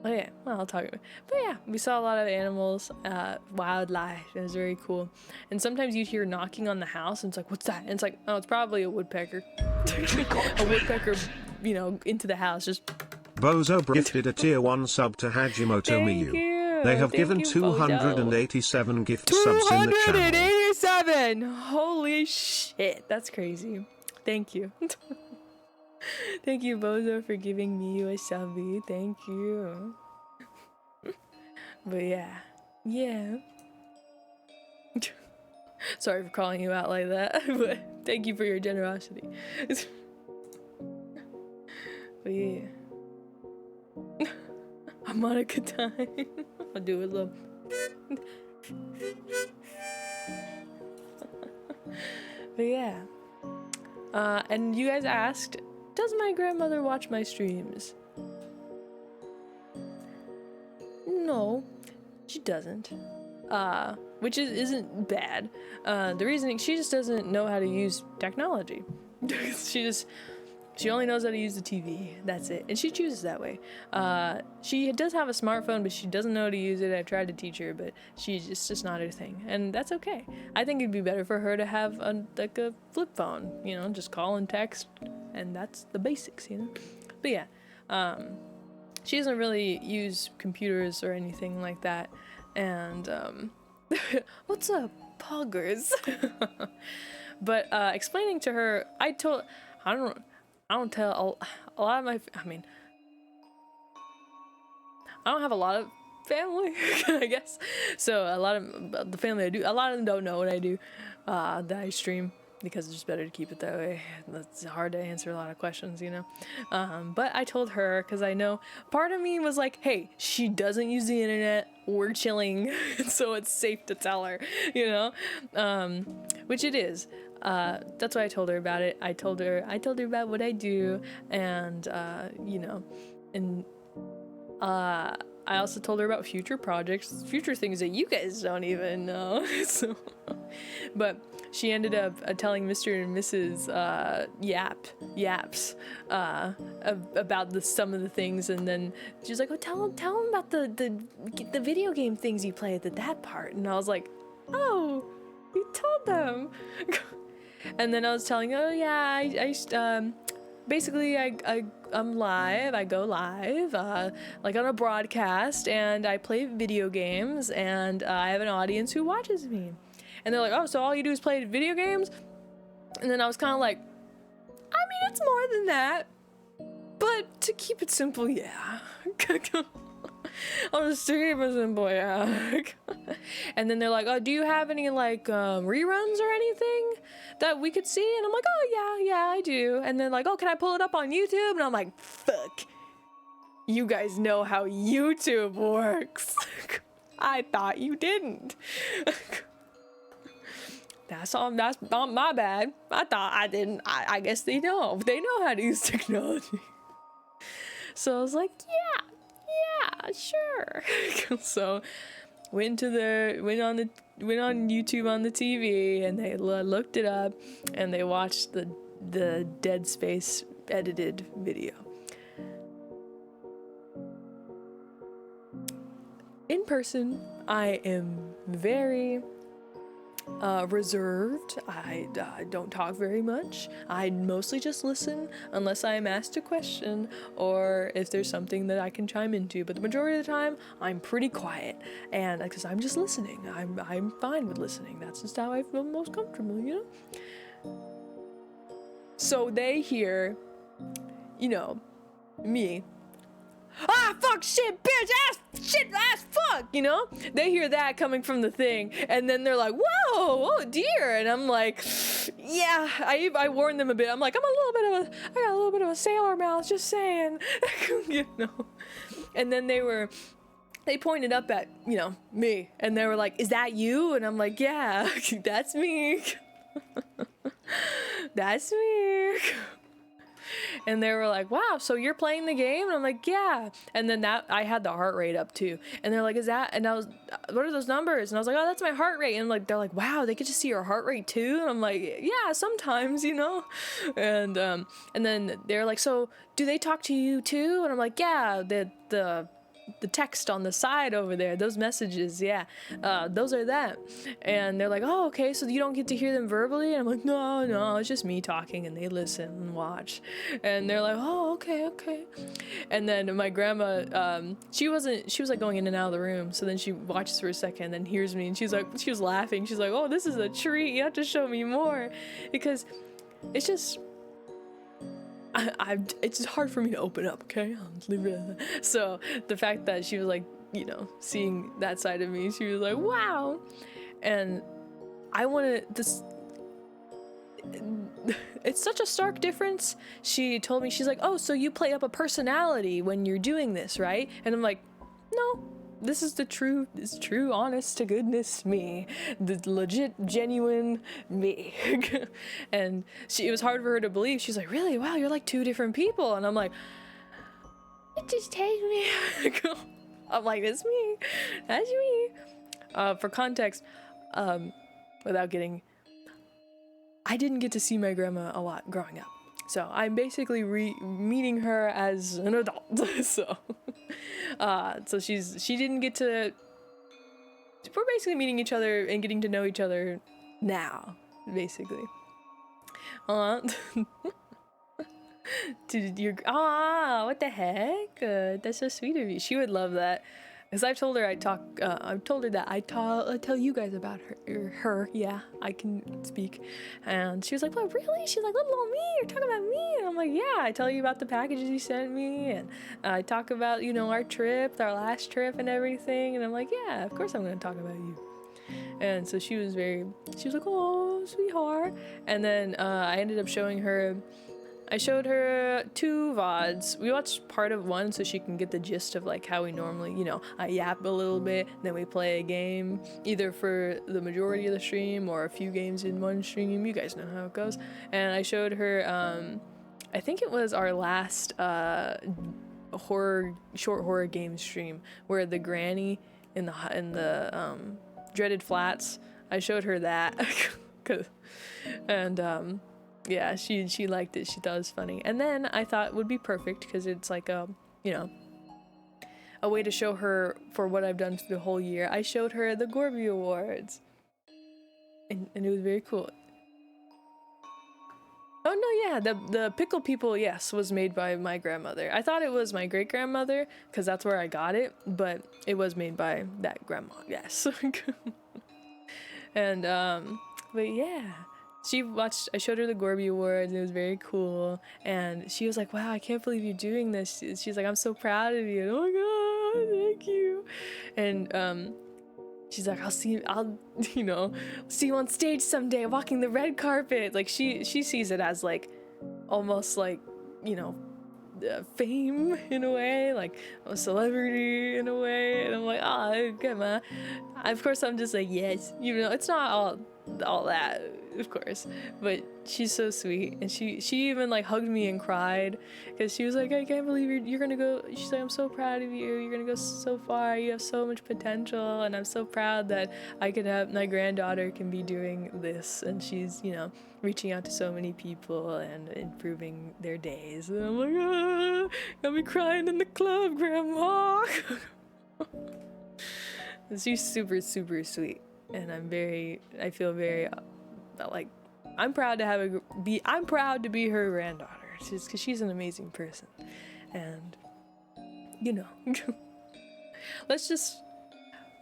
yeah, well, I'll talk about it. But yeah, we saw a lot of animals, wildlife. It was very cool. And sometimes you'd hear knocking on the house, and it's like, what's that? And it's like, oh, it's probably a woodpecker. A woodpecker, into the house, just... Bozo gifted a tier 1 sub to Hajimoto Miyu. They have given 287 gift subs in the channel. 287! Holy shit, that's crazy. Thank you. Thank you, Bozo, for giving me a subby. Thank you. But yeah. Yeah. Sorry for calling you out like that, but thank you for your generosity. But yeah. harmonica time. I'll do it, love. But yeah. And you guys asked, does my grandmother watch my streams? No, she doesn't. Which isn't bad. The reasoning, she just doesn't know how to use technology. She only knows how to use the TV. That's it. And she chooses that way. She does have a smartphone, but she doesn't know how to use it. I've tried to teach her, but it's just not her thing. And that's okay. I think it'd be better for her to have a flip phone, you know, just call and text. And that's the basics, you know? But yeah, she doesn't really use computers or anything like that. And, what's up, poggers? But, explaining to her, I don't tell a lot of my, I don't have a lot of family, I guess. So a lot of the family I do, a lot of them don't know what I do, that I stream, because it's just better to keep it that way. It's hard to answer a lot of questions, you know? But I told her, because I know part of me was like, hey, she doesn't use the internet, we're chilling, so it's safe to tell her, you know? Which it is. That's why I told her about it. I told her about what I do, and you know, and I also told her about future projects, future things that you guys don't even know. So, but she ended up telling Mr. and Mrs. Yaps about some of the things, and then she was like, "Oh, tell them about the video game things you play at that part." And I was like, "Oh, you told them." And then I was telling, oh yeah, basically I'm live, I go live, like on a broadcast, and I play video games, and I have an audience who watches me. And they're like, oh, so all you do is play video games? And then I was kind of like, I mean, it's more than that, but to keep it simple, yeah. I'll just keep it simple, yeah. And then they're like, oh, do you have any like reruns or anything that we could see? And I'm like, oh yeah, I do. And then like, oh, can I pull it up on YouTube? And I'm like, fuck, you guys know how YouTube works. I thought you didn't. That's not my bad. I thought I didn't. I guess they know how to use technology. So I was like, yeah, sure. So went on YouTube on the TV, and they looked it up, and they watched the Dead Space edited video. In person, I am very reserved. I don't talk very much. I mostly just listen unless I am asked a question or if there's something that I can chime into. But the majority of the time, I'm pretty quiet, and because I'm just listening. I'm fine with listening. That's just how I feel most comfortable, you know. So they hear, you know, me. Ah, fuck, shit, bitch, ass, fuck, you know? They hear that coming from the thing, and then they're like, whoa, oh dear, and I'm like, yeah, I warned them a bit. I'm like, I got a little bit of a sailor mouth, just saying, you know? And then they pointed up at, you know, me, and they were like, is that you? And I'm like, yeah, that's me. That's me. And they were like, wow, so you're playing the game? And I'm like, yeah. And then that, I had the heart rate up too. And they're like, is that, and I was, what are those numbers? And I was like, oh, that's my heart rate. And like, they're like, wow, they get to see your heart rate too? And I'm like, yeah, sometimes, you know? And then they're like, so do they talk to you too? And I'm like, yeah, the text on the side over there, those messages, yeah, those are that. And they're like, oh, okay, so you don't get to hear them verbally? And I'm like, no, it's just me talking, and they listen and watch. And they're like, oh, okay. And then my grandma, she was like going in and out of the room, so then she watches for a second and then hears me, and she was laughing. She's like, oh, this is a treat, you have to show me more, because it's just, it's just hard for me to open up, okay? I'll just leave it at that. So the fact that she was like, you know, seeing that side of me, she was like, wow. And I want to, it's such a stark difference. She told me, she's like, oh, so you play up a personality when you're doing this, right? And I'm like, no, this is the true, it's true, honest to goodness me, the legit, genuine me. And it was hard for her to believe. She's like, really? Wow, you're like 2 different people. And I'm like, it just takes me. I'm like, that's me. That's me. For context, without getting, I didn't get to see my grandma a lot growing up. So I'm basically meeting her as an adult. So she didn't get to, we're basically meeting each other and getting to know each other now, basically. What the heck? That's so sweet of you. She would love that. Because I've told her I've told her that I tell you guys about her. Yeah, I can speak. And she was like, what, really? She's like, little old me, you're talking about me? And I'm like, yeah, I tell you about the packages you sent me. And I talk about, our trip, our last trip and everything. And I'm like, yeah, of course I'm going to talk about you. And so she was like, oh, sweetheart. And then I ended up showing her, I showed her 2 VODs. We watched part of one so she can get the gist of like how we normally, I yap a little bit, then we play a game, either for the majority of the stream or a few games in one stream. You guys know how it goes. And I showed her, I think it was our last short horror game stream where the granny in the dreaded flats. I showed her that, and yeah, she liked it. She thought it was funny. And then I thought it would be perfect because it's like a way to show her for what I've done for the whole year. I showed her the Gorby Awards, and it was very cool. Oh no, yeah, the pickle people, yes, was made by my grandmother. I thought it was my great grandmother because that's where I got it, but it was made by that grandma. Yes. And but yeah. I showed her the Gorby Awards, and it was very cool, and she was like, wow, I can't believe you're doing this. She's like, I'm so proud of you. Oh my god, thank you. And she's like, I'll see you on stage someday, walking the red carpet. Like she sees it as like almost like fame in a way, like a celebrity in a way. And I'm like, oh, good, ma. Of course I'm just like, yes, it's not all that, of course, but she's so sweet. And she even like hugged me and cried because she was like, I can't believe you're gonna go. She's like, I'm so proud of you, you're gonna go so far, you have so much potential, and I'm so proud that I could have my granddaughter can be doing this, and she's reaching out to so many people and improving their days. And I'm like, got me crying in the club, grandma. She's super, super sweet, and I feel very like I'm proud to be her granddaughter, just because she's an amazing person. And let's just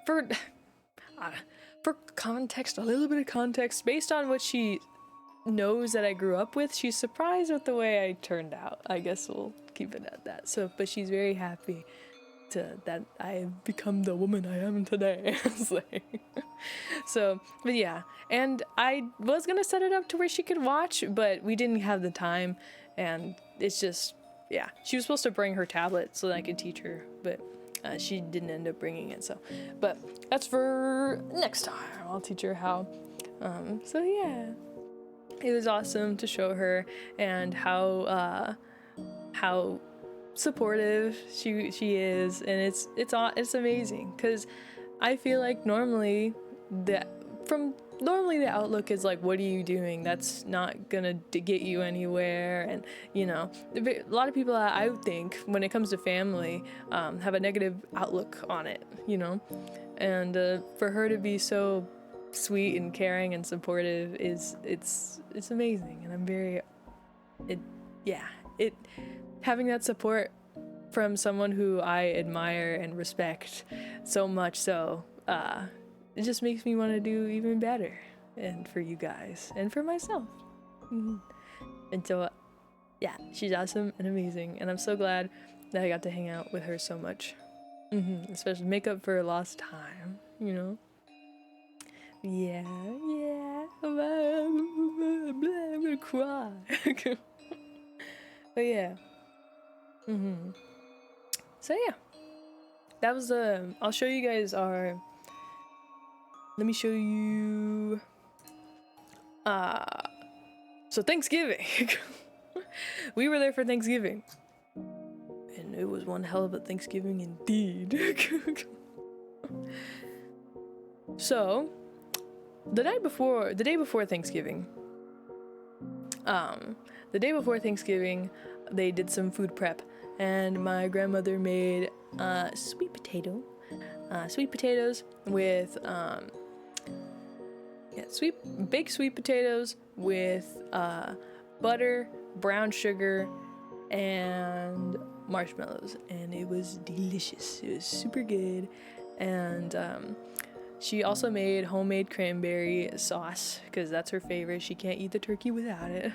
for context, a little bit of context, based on what she knows that I grew up with, she's surprised with the way I turned out. I guess we'll keep it at that. So, but she's very happy that I've become the woman I am today. So, but yeah, and I was gonna set it up to where she could watch, but we didn't have the time, and it's just, yeah, she was supposed to bring her tablet so that I could teach her, but she didn't end up bringing it. So, but that's for next time. I'll teach her how. So yeah, it was awesome to show her, and how supportive she is, and it's amazing, because I feel like normally the outlook is like, what are you doing? That's not gonna get you anywhere. And a lot of people, I think, when it comes to family, have a negative outlook on it, and for her to be so sweet and caring and supportive it's amazing. And I'm very having that support from someone who I admire and respect so much, so it just makes me want to do even better, and for you guys and for myself. And so yeah, she's awesome and amazing, and I'm so glad that I got to hang out with her so much. Especially make up for lost time, yeah, I'm gonna cry. But yeah. So yeah, that was the. I'll show you guys our. Let me show you. So Thanksgiving. We were there for Thanksgiving, and it was one hell of a Thanksgiving indeed. So, the day before Thanksgiving, they did some food prep, and my grandmother made sweet potatoes with baked sweet potatoes with butter, brown sugar, and marshmallows, and it was delicious. It was super good. And she also made homemade cranberry sauce because that's her favorite. She can't eat the turkey without it.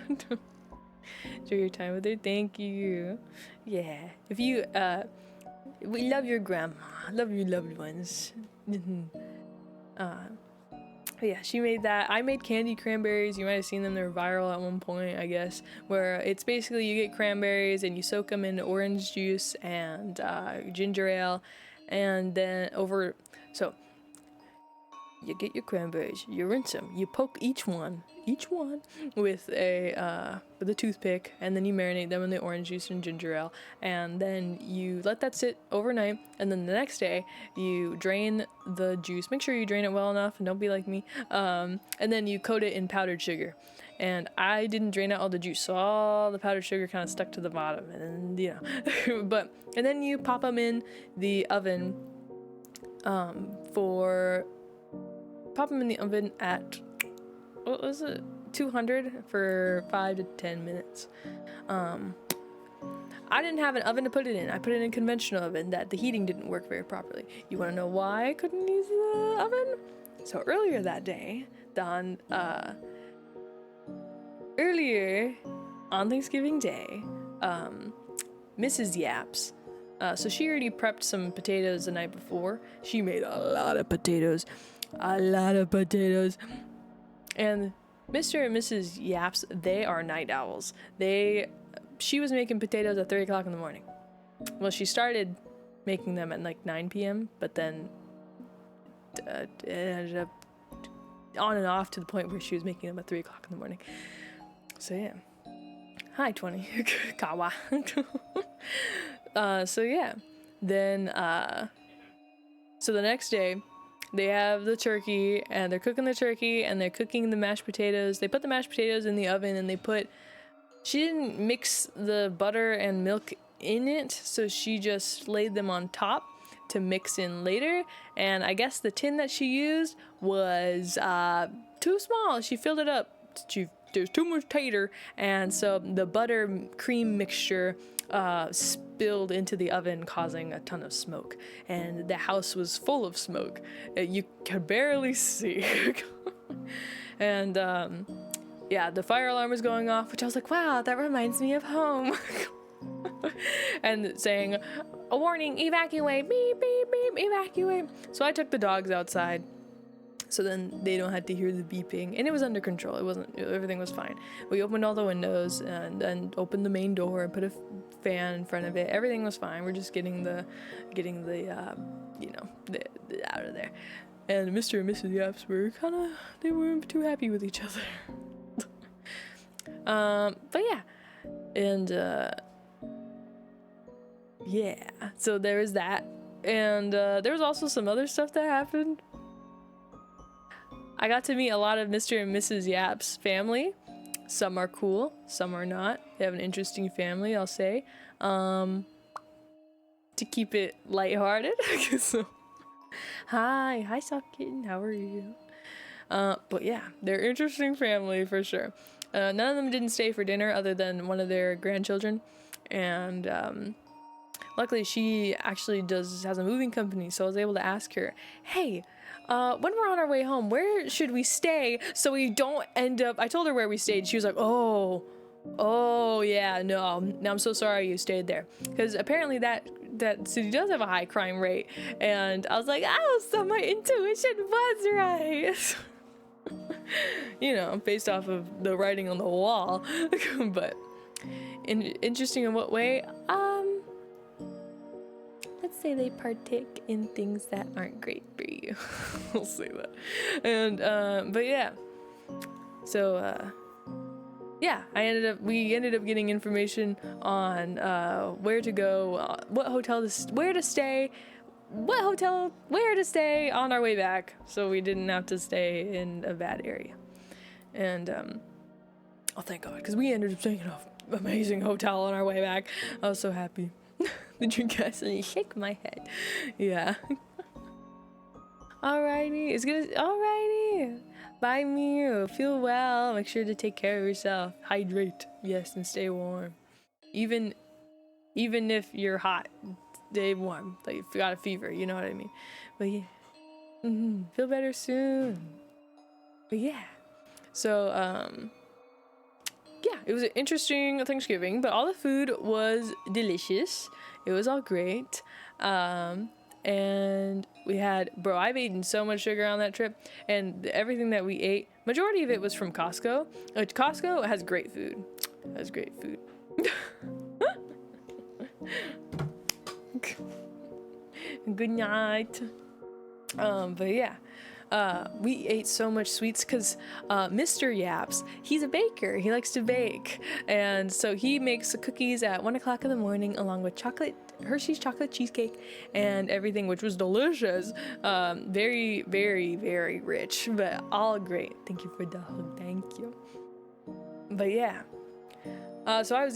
Enjoy your time with her. Thank you. Yeah, if you we love your grandma, love your loved ones. Yeah, she made that. I made candy cranberries. You might have seen them. They were viral at one point, I guess, where it's basically you get cranberries and you soak them in orange juice and ginger ale, and then so you get your cranberries, you rinse them, you poke each one with a toothpick, and then you marinate them in the orange juice and ginger ale, and then you let that sit overnight, and then the next day you drain the juice. Make sure you drain it well enough, and don't be like me. And then you coat it in powdered sugar. And I didn't drain out all the juice, so all the powdered sugar kind of stuck to the bottom, and and then you pop them in the oven at, what was it, 200 for 5 to 10 minutes. I didn't have an oven to put it in. I put it in a conventional oven that the heating didn't work very properly. You want to know why I couldn't use the oven? So earlier that day, earlier on Thanksgiving Day, Mrs. Yaps, so she already prepped some potatoes the night before. She made a lot of potatoes. And Mr. and Mrs. Yaps, they are night owls. She was making potatoes at 3 o'clock in the morning. Well, she started making them at like 9 p.m., but then it ended up on and off to the point where she was making them at 3 o'clock in the morning. So yeah. Hi, 20. Kawa. So yeah. Then, so the next day, they have the turkey, and they're cooking the turkey, and they're cooking the mashed potatoes. They put the mashed potatoes in the oven, and she didn't mix the butter and milk in it, so she just laid them on top to mix in later. And I guess the tin that she used was too small. She filled it up. There's too much tater, and so the butter cream mixture spilled into the oven, causing a ton of smoke, and the house was full of smoke. You could barely see. And yeah, the fire alarm was going off, which I was like, wow, that reminds me of home. And saying, a warning, evacuate, beep, beep, beep, evacuate. So I took the dogs outside, so then they don't have to hear the beeping, and it was under control. Everything was fine. We opened all the windows and opened the main door and put a fan in front of it. Everything was fine. We're just getting the out of there. And Mr. and Mrs. Yaps they weren't too happy with each other. But yeah, and yeah, so there was that, and there was also some other stuff that happened. I got to meet a lot of Mr. and Mrs. Yap's family. Some are cool, some are not. They have an interesting family, I'll say. To keep it lighthearted. So, hi Soft Kitten, how are you? But yeah, they're interesting family for sure. None of them didn't stay for dinner other than one of their grandchildren. And luckily she actually has a moving company, so I was able to ask her, hey, when we're on our way home, where should we stay so we don't end up... I told her where we stayed. She was like, oh yeah, no, I'm so sorry you stayed there. Because apparently that city does have a high crime rate. And I was like, oh, so my intuition was right. Based off of the writing on the wall. But interesting in what way? Let let's say they partake in things that aren't great for you. We'll say that. And but yeah. So yeah, we ended up getting information on where to go, what hotel where to stay, where to stay on our way back, so we didn't have to stay in a bad area. And oh, thank God, because we ended up staying in an amazing hotel on our way back. I was so happy. Did you guys shake my head? Yeah. Alrighty, it's good. Alrighty. Bye, Mew. Feel well. Make sure to take care of yourself. Hydrate, yes, and stay warm. Even if you're hot, stay warm. Like if you got a fever, you know what I mean. But yeah, feel better soon. But yeah, so yeah, it was an interesting Thanksgiving, but all the food was delicious. It was all great. And we had, bro, I've eaten so much sugar on that trip, and everything that we ate, majority of it was from Costco. Costco has great food. Good night. But yeah. We ate so much sweets because Mr. Yaps, he's a baker. He likes to bake. And so he makes the cookies at 1 o'clock in the morning along with Hershey's chocolate cheesecake and everything, which was delicious. Very, very, very rich, but all great. Thank you for the hug. Thank you. But yeah. So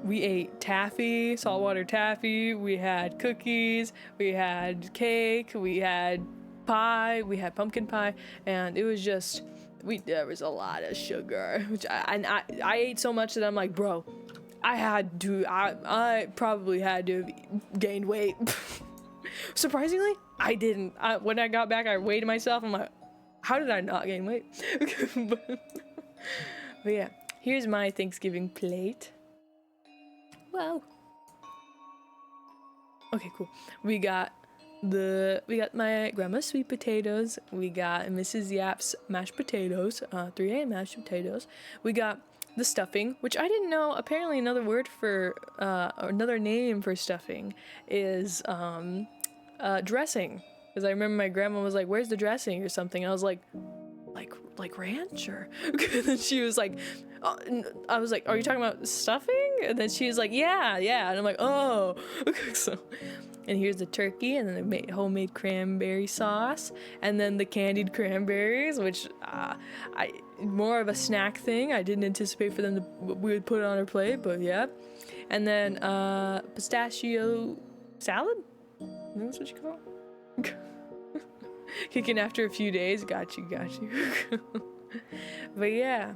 we ate taffy, saltwater taffy. We had cookies. We had cake. We had pie, we had pumpkin pie, and it was just there was a lot of sugar, which I ate so much that I'm like, bro, I probably had to have gained weight. Surprisingly, I didn't. When I got back, I weighed myself. I'm like, how did I not gain weight? But yeah, here's my Thanksgiving plate. Wow. Okay, cool. We got my grandma's sweet potatoes. We got Mrs. Yap's mashed potatoes, 3A mashed potatoes. We got the stuffing, which I didn't know. Apparently, another word for or another name for stuffing is dressing. Because I remember my grandma was like, "Where's the dressing?" or something. And I was like ranch or. And then she was like, I was like, "Are you talking about stuffing?" And then she was like, "Yeah." And I'm like, "Oh." So. And here's the turkey, and then the homemade cranberry sauce, and then the candied cranberries, which more of a snack thing. I didn't anticipate for them we would put it on our plate, but yeah. And then pistachio salad. That's what you call it? Kicking after a few days. Got you. But yeah.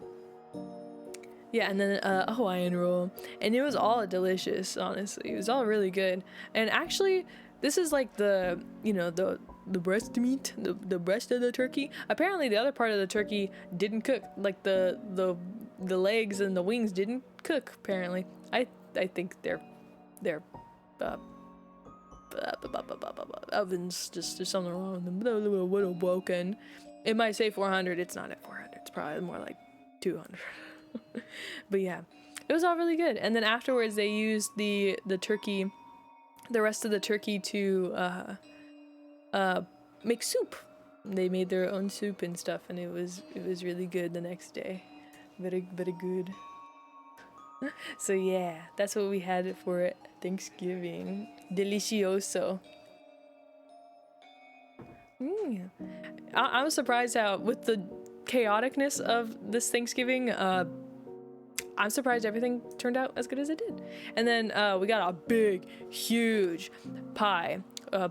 Yeah, and then a Hawaiian roll, and it was all delicious. Honestly, it was all really good. And actually, this is like the breast meat, the breast of the turkey. Apparently, the other part of the turkey didn't cook. Like the legs and the wings didn't cook. Apparently, I think they're ovens. Just there's something wrong with them. They're a little broken. It might say 400. It's not at 400. It's probably more like 200. But yeah, it was all really good. And then afterwards they used the rest of the turkey to make soup. They made their own soup and stuff, and it was really good the next day. Very, very good. So yeah, that's what we had for Thanksgiving. Delicioso. I was surprised how, with the chaoticness of this Thanksgiving, I'm surprised everything turned out as good as it did. And then we got a big, huge pie,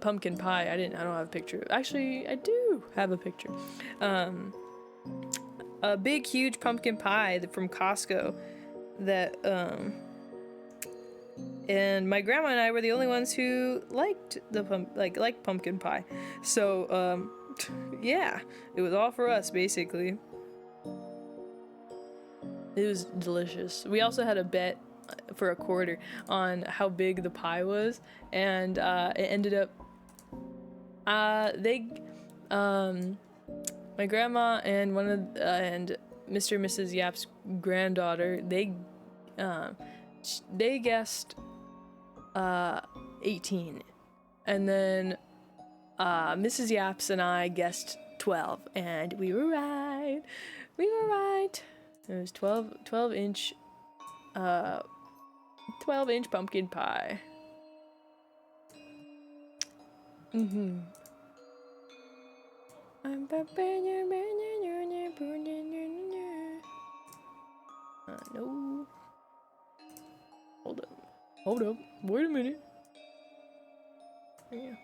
pumpkin pie. I don't have a picture. Actually, I do have a picture. A big, huge pumpkin pie from Costco. That and my grandma and I were the only ones who liked liked pumpkin pie. So yeah, it was all for us basically. It was delicious. We also had a bet for a quarter on how big the pie was, and it ended up my grandma and and Mr. and Mrs. Yap's granddaughter, they guessed 18, And then Mrs. Yaps and I guessed 12, and we were right. We were right. It was 12 inch pumpkin pie. Mm-hmm. No. Hold up. Hold up. Wait a minute. Yeah.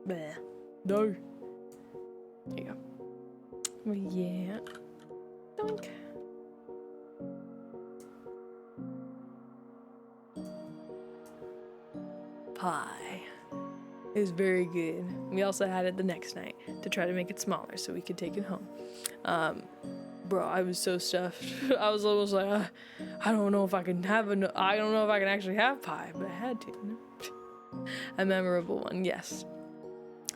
Bleh. No. There you go. Well, yeah. Doink. Pie. It was very good. We also had it the next night to try to make it smaller so we could take it home. Bro, I was so stuffed. I was almost like, I don't know if I can have I don't know if I can actually have pie, but I had to. You know? A memorable one, yes.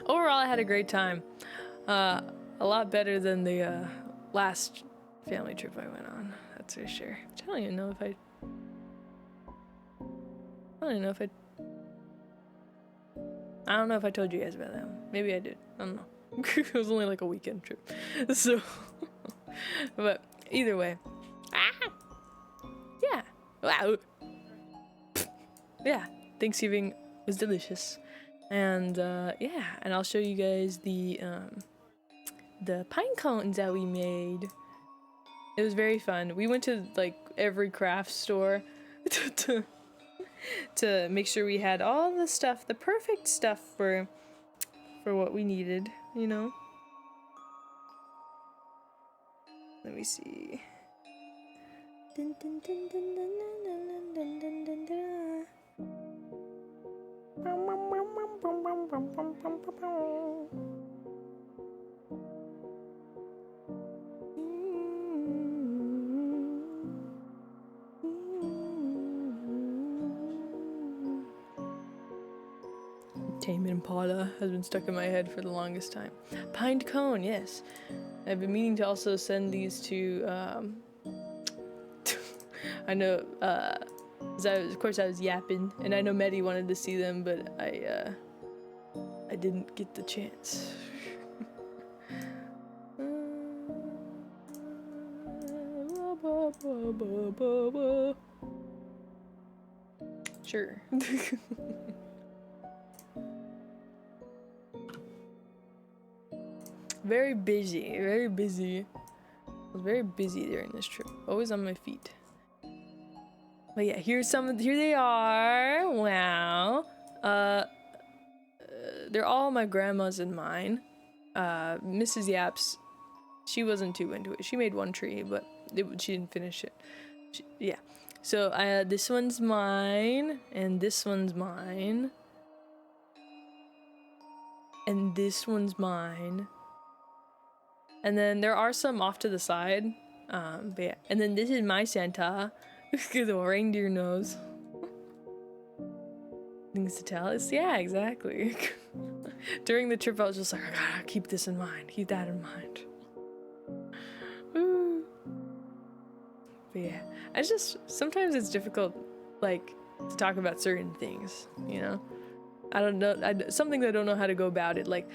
Overall, I had a great time. A lot better than the last family trip I went on. That's for sure. I don't even know if I told you guys about that one. Maybe I did. I don't know. It was only like a weekend trip. So, but either way. Yeah. Wow. Yeah. Thanksgiving was delicious. And yeah, and I'll show you guys the pine cones that we made. It was very fun. We went to like every craft store to make sure we had all the stuff, the perfect stuff for what we needed, you know. Let me see. Dun, dun, dun, dun, dun, dun, dun, dun, dun, dun. Tame Impala has been stuck in my head for the longest time. Pined cone, yes. I've been meaning to also send these to, I know, of course I was yapping, and I know Medi wanted to see them, but I didn't get the chance. Sure. Very busy, very busy. I was very busy during this trip. Always on my feet. But yeah, here they are. Wow. They're all my grandma's and mine. Mrs. Yaps, she wasn't too into it. She made one tree, but she didn't finish it. Yeah. So this one's mine, and this one's mine, and this one's mine. And then there are some off to the side. But yeah. And then this is my Santa. The reindeer nose. Things to tell us. Yeah, exactly. During the trip, I was just like, I gotta keep this in mind. Keep that in mind. Ooh. But yeah. Sometimes it's difficult, like, to talk about certain things, you know? I don't know. Some things I don't know how to go about it. Like,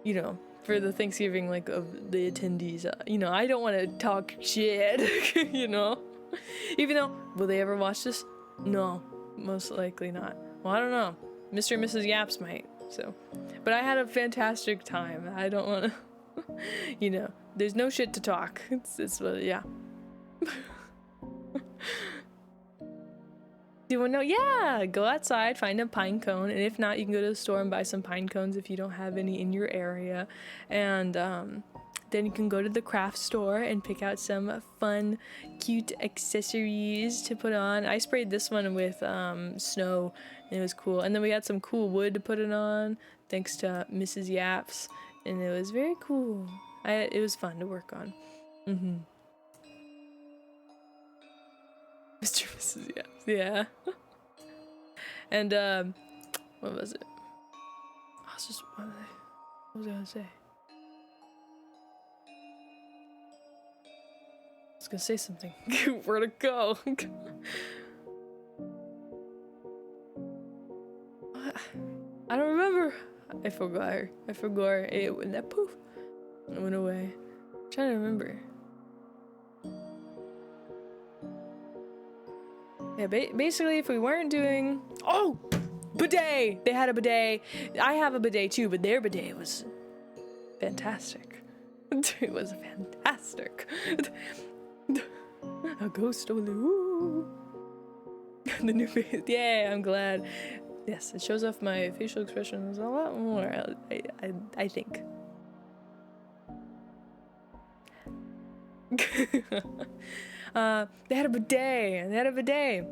you know, for the Thanksgiving, like, of the attendees, you know, I don't want to talk shit, you know? Even though, will they ever watch this? No, most likely not. Well, I don't know. Mr. and Mrs. Yaps might, so. But I had a fantastic time. I don't want to, you know, there's no shit to talk. It's yeah. You wanna know? Yeah, go outside, find a pine cone, and if not, you can go to the store and buy some pine cones if you don't have any in your area. And then you can go to the craft store and pick out some fun, cute accessories to put on. I sprayed this one with snow, and it was cool. And then we had some cool wood to put it on, thanks to Mrs. Yaps, and it was very cool. It was fun to work on. Mr. and Mrs. Yaps, yeah. And what was it? What was I gonna say? I was gonna say something. Where'd it go? I don't remember. I forgot. It went that poof. It went away. I'm trying to remember. Yeah, basically, if we weren't doing... Oh! Bidet! They had a bidet. I have a bidet too, but their bidet was fantastic. It was fantastic. A ghost stole it. Woo! The new face. Yeah, I'm glad. Yes, it shows off my facial expressions a lot more, I think. They had a bidet.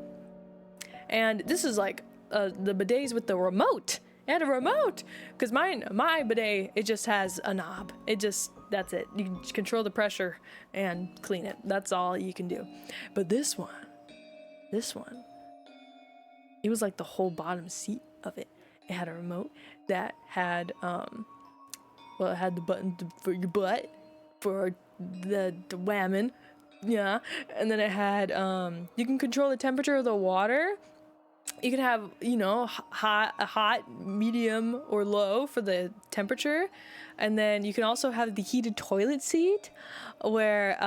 And this is like the bidets with the remote. It had a remote. Because my bidet, it just has a knob. That's it. You can control the pressure and clean it. That's all you can do. But this one, it was like the whole bottom seat of it. It had a remote that had, it had the button for your butt, for the whammon, yeah. And then it had, you can control the temperature of the water. You can have, hot, medium, or low for the temperature. And then you can also have the heated toilet seat where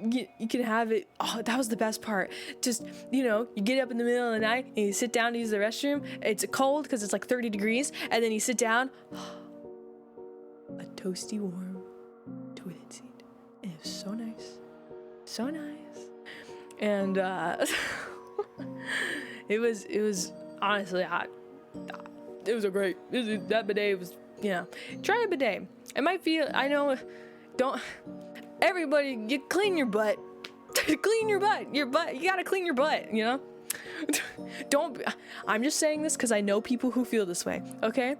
you can have it. Oh, that was the best part. Just, you get up in the middle of the night and you sit down to use the restroom. It's cold because it's like 30 degrees. And then you sit down. A toasty, warm toilet seat. And it was so nice. So nice. And it was honestly hot. It was that bidet was, try a bidet. It might feel, I know, everybody, you clean your butt. Clean your butt, you gotta clean your butt, I'm just saying this because I know people who feel this way, okay?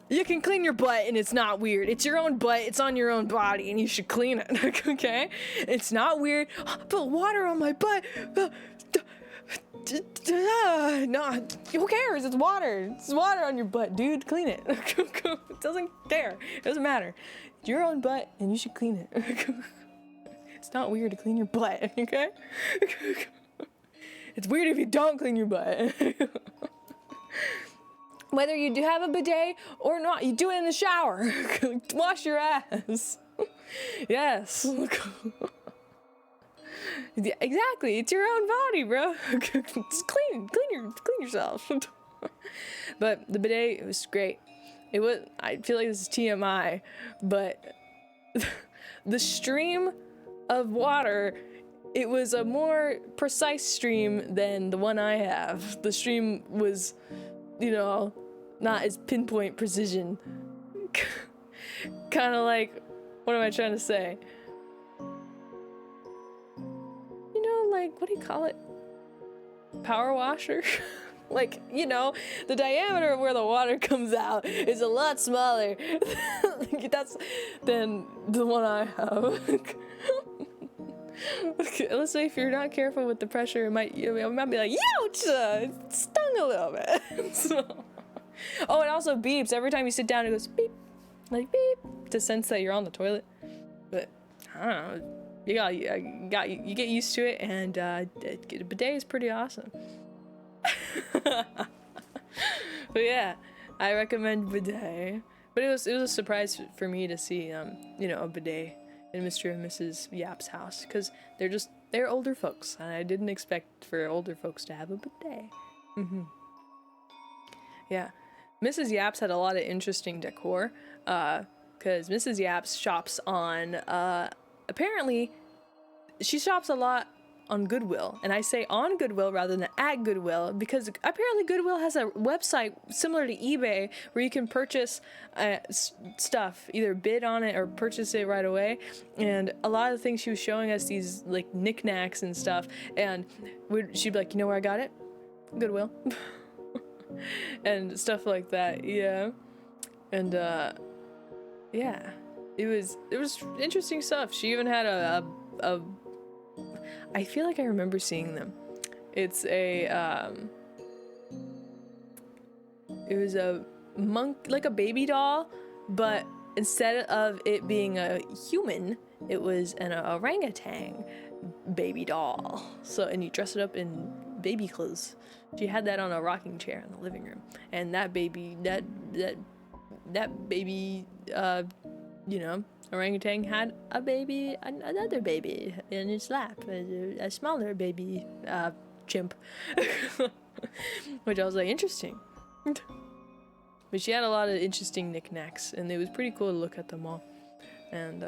You can clean your butt and it's not weird. It's your own butt, it's on your own body, and you should clean it, okay? It's not weird. Put water on my butt. No, who cares? It's water. It's water on your butt, dude. Clean it. It doesn't care. It doesn't matter. It's your own butt, and you should clean it. It's not weird to clean your butt, okay? It's weird if you don't clean your butt. Whether you do have a bidet or not, you do it in the shower. Wash your ass. Yes. Exactly. It's your own body, bro. Just clean yourself. But the bidet, it was great. I feel like this is TMI, but the stream of water, it was a more precise stream than the one I have. The stream was, not as pinpoint precision. Kind of like, what am I trying to say? Like, what do you call it? Power washer? Like, the diameter of where the water comes out is a lot smaller than the one I have. Let's say if you're not careful with the pressure, it might be like, ouch! It stung a little bit. Oh, it also beeps. Every time you sit down, it goes beep. Like beep. To sense that you're on the toilet. But, I don't know. You get used to it, and a bidet is pretty awesome. But yeah, I recommend bidet. But it was a surprise for me to see a bidet in Mr. and Mrs. Yap's house, because they're older folks, and I didn't expect for older folks to have a bidet. Yeah, Mrs. Yap's had a lot of interesting decor, because Mrs. Yap's shops on apparently, she shops a lot on Goodwill, and I say on Goodwill rather than at Goodwill because apparently Goodwill has a website similar to eBay where you can purchase stuff, either bid on it or purchase it right away. And a lot of the things she was showing us, these like knickknacks and stuff, and she'd be like, you know where I got it? Goodwill. And stuff like that, yeah. And yeah. It was interesting stuff. She even had a I feel like I remember seeing them. It's it was a like a baby doll, but instead of it being a human, it was an orangutan baby doll. So, and you dress it up in baby clothes. She had that on a rocking chair in the living room, and that baby, that baby, you know, orangutan had a baby, another baby in its lap, a smaller baby, chimp, which I was like, interesting. But she had a lot of interesting knickknacks, and it was pretty cool to look at them all. And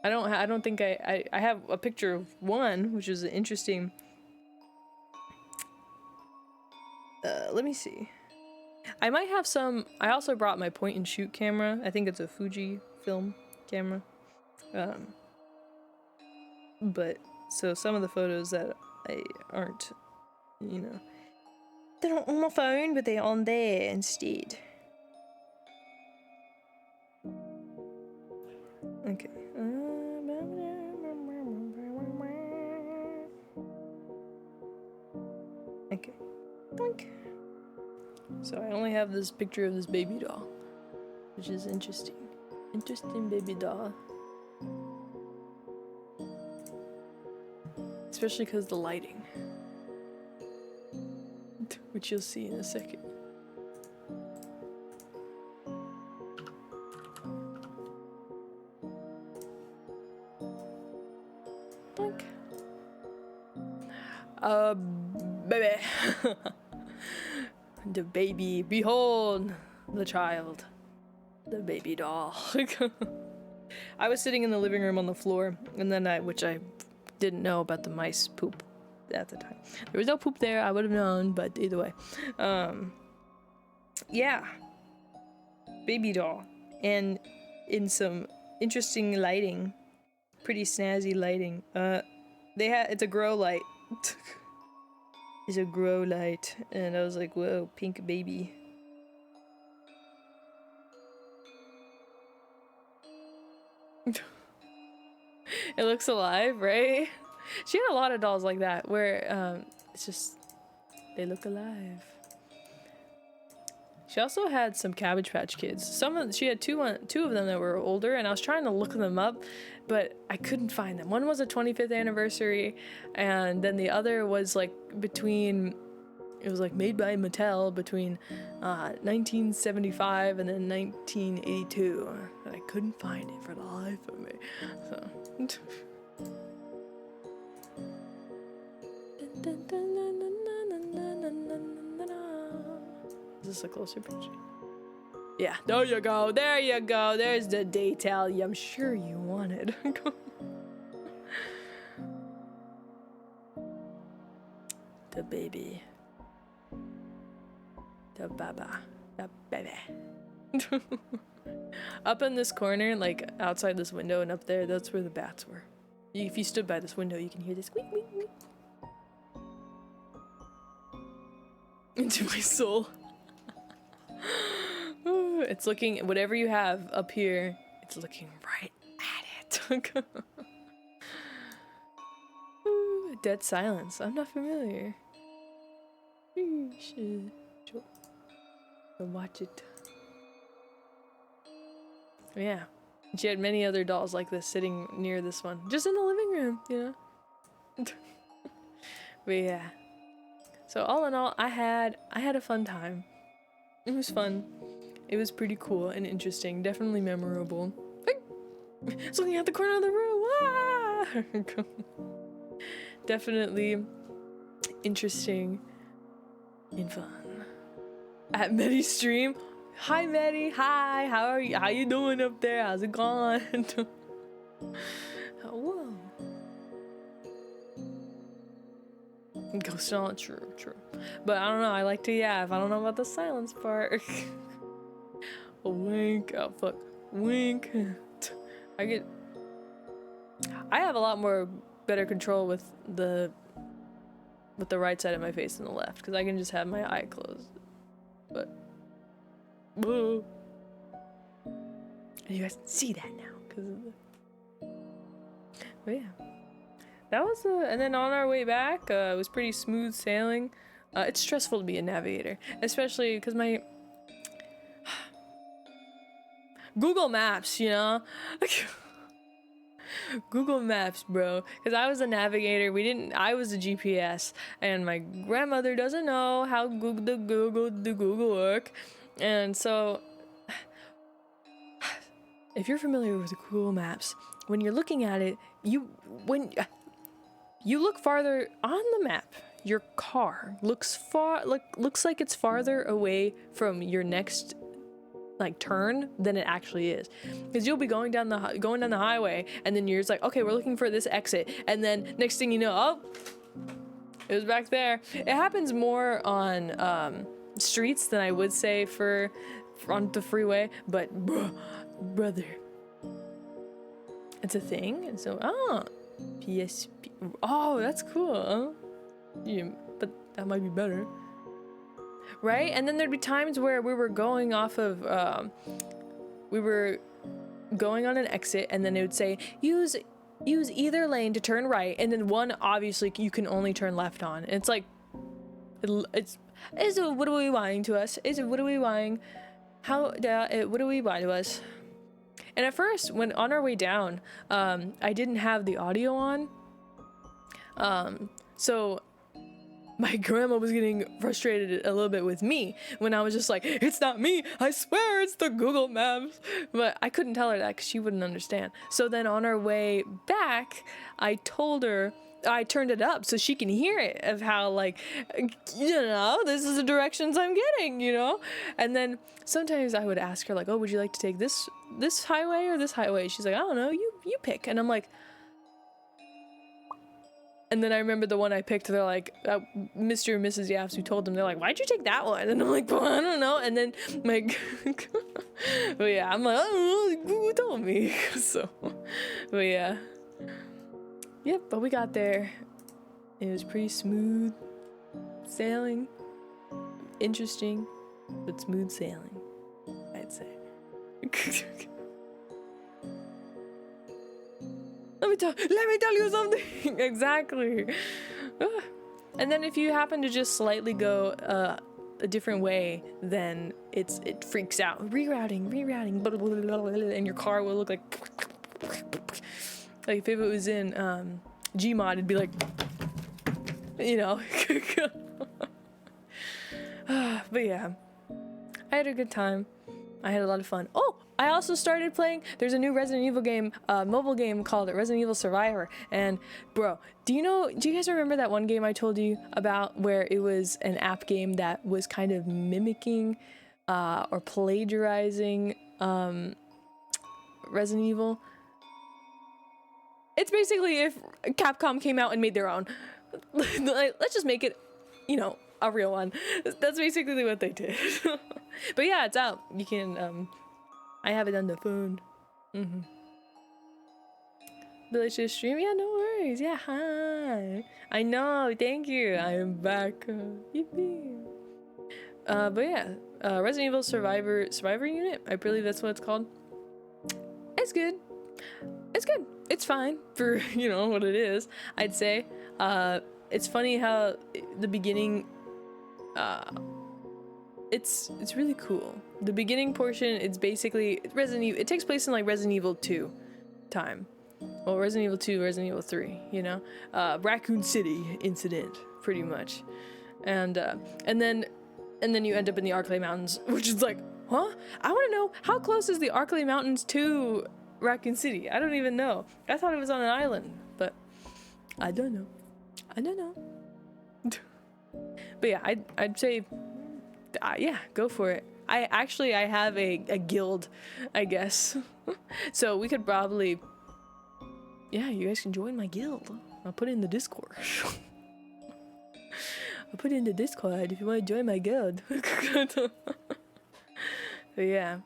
I don't think I have a picture of one, which is interesting. Let me see. I might have some. I also brought my point and shoot camera. I think it's a Fuji film camera. But so some of the photos that I aren't, you know, they're not on my phone, but they're on there instead. Okay. Okay. Boink. So I only have this picture of this baby doll, which is interesting. Interesting baby doll. Especially because the lighting, which you'll see in a second. Boink. Baby. The baby, behold the child, the baby doll. I was sitting in the living room on the floor, and then which I didn't know about the mice poop at the time. There was no poop there, I would have known, but either way. Yeah. Baby doll. And in some interesting lighting, pretty snazzy lighting. It's a grow light. It's a grow light, and I was like, whoa, pink baby. It looks alive, right? She had a lot of dolls like that, where it's just, they look alive. She also had some Cabbage Patch Kids. She had two of them that were older, and I was trying to look them up, but I couldn't find them. One was a 25th anniversary, and then the other was like it was like made by Mattel between 1975 and then 1982. And I couldn't find it for the life of me. So. Is this a closer picture? Yeah, there you go, there you go. There's the detail I'm sure you wanted. The baby. The baba. The baby. Up in this corner, like outside this window and up there, that's where the bats were. If you stood by this window, you can hear this squeak, squeak, squeak. Into my soul. It's looking, whatever you have up here, it's looking right at it. Dead silence. I'm not familiar. Should watch it. Yeah. She had many other dolls like this sitting near this one. Just in the living room, you know? But yeah. So all in all, I had a fun time. It was fun. It was pretty cool and interesting. Definitely memorable. It's looking at the corner of the room. Ah! Definitely interesting and fun. At Medi's stream. Hi Medi. Hi. How are you? How you doing up there? How's it going? Whoa. Ghost on. True. But I don't know. I like to yav. I don't know about the silence part. A wink. Oh fuck. Wink. I have a lot more better control with the right side of my face than the left, because I can just have my eye closed. But you guys can see that now because of the. But yeah, that was and then on our way back, it was pretty smooth sailing. It's stressful to be a navigator, especially because my Google Maps, you know. Google Maps, bro. Because I was a navigator. I was a GPS. And my grandmother doesn't know how Google work. And so, if you're familiar with Google Maps, when you're looking at it, when you look farther on the map, your car looks like it's farther away from your next like turn than it actually is, because you'll be going down the highway, and then you're just like, okay, we're looking for this exit, and then next thing you know, oh, it was back there. It happens more on streets than I would say on the freeway, but brother, it's a thing. And so PSP. Oh, that's cool. Yeah, but that might be better, right? And then there'd be times where we were going off of we were going on an exit, and then it would say use either lane to turn right, and then one obviously you can only turn left on. And it's like, is it, what are we lying to us? Is it, what are we lying? What are we lying to us? And at first, when on our way down, I didn't have the audio on. So my grandma was getting frustrated a little bit with me when I was just like, it's not me, I swear it's the Google Maps. But I couldn't tell her that because she wouldn't understand. So then on our way back, I told her, I turned it up so she can hear it, of how, like, this is the directions I'm getting, And then sometimes I would ask her, like, oh, would you like to take this highway or this highway? She's like, I don't know, you pick. And I'm like, and then I remember the one I picked, they're like, Mr. and Mrs. Yaps, who told them, they're like, why'd you take that one? And I'm like, well, I don't know. And then but yeah, I'm like, oh, who told me? So, but yeah. Yep, but we got there. It was pretty smooth sailing. Interesting, but smooth sailing, I'd say. Let me tell you something. Exactly. And then if you happen to just slightly go a different way, then it freaks out. Rerouting, blah, blah, blah, blah, and your car will look like if it was in Gmod, it'd be like, But yeah, I had a good time. I had a lot of fun. Oh, I also started playing, there's a new Resident Evil game, mobile game called Resident Evil Survivor. And bro, do you guys remember that one game I told you about where it was an app game that was kind of mimicking or plagiarizing Resident Evil? It's basically if Capcom came out and made their own. Let's just make it, a real one. That's basically what they did. But yeah, it's out. You can, I have it on the phone. Delicious stream? Yeah, no worries. Yeah, hi. I know, thank you. I am back. Yippee. But yeah, Resident Evil Survivor Unit, I believe that's what it's called. It's good. It's good. It's fine for, what it is, I'd say. It's funny how the beginning, it's really cool. The beginning portion, it's basically Resident Evil. It takes place in like Resident Evil 2 time. Well, Resident Evil 2, Resident Evil 3, Raccoon City incident, pretty much. And then you end up in the Arklay Mountains, which is like, huh? I want to know, how close is the Arklay Mountains to Raccoon City? I don't even know. I thought it was on an island, but I don't know. But yeah, I'd say, yeah, go for it. I have a guild, I guess. So we could probably, yeah, you guys can join my guild. I'll put it in the Discord. I'll put it in the Discord if you want to join my guild. But yeah.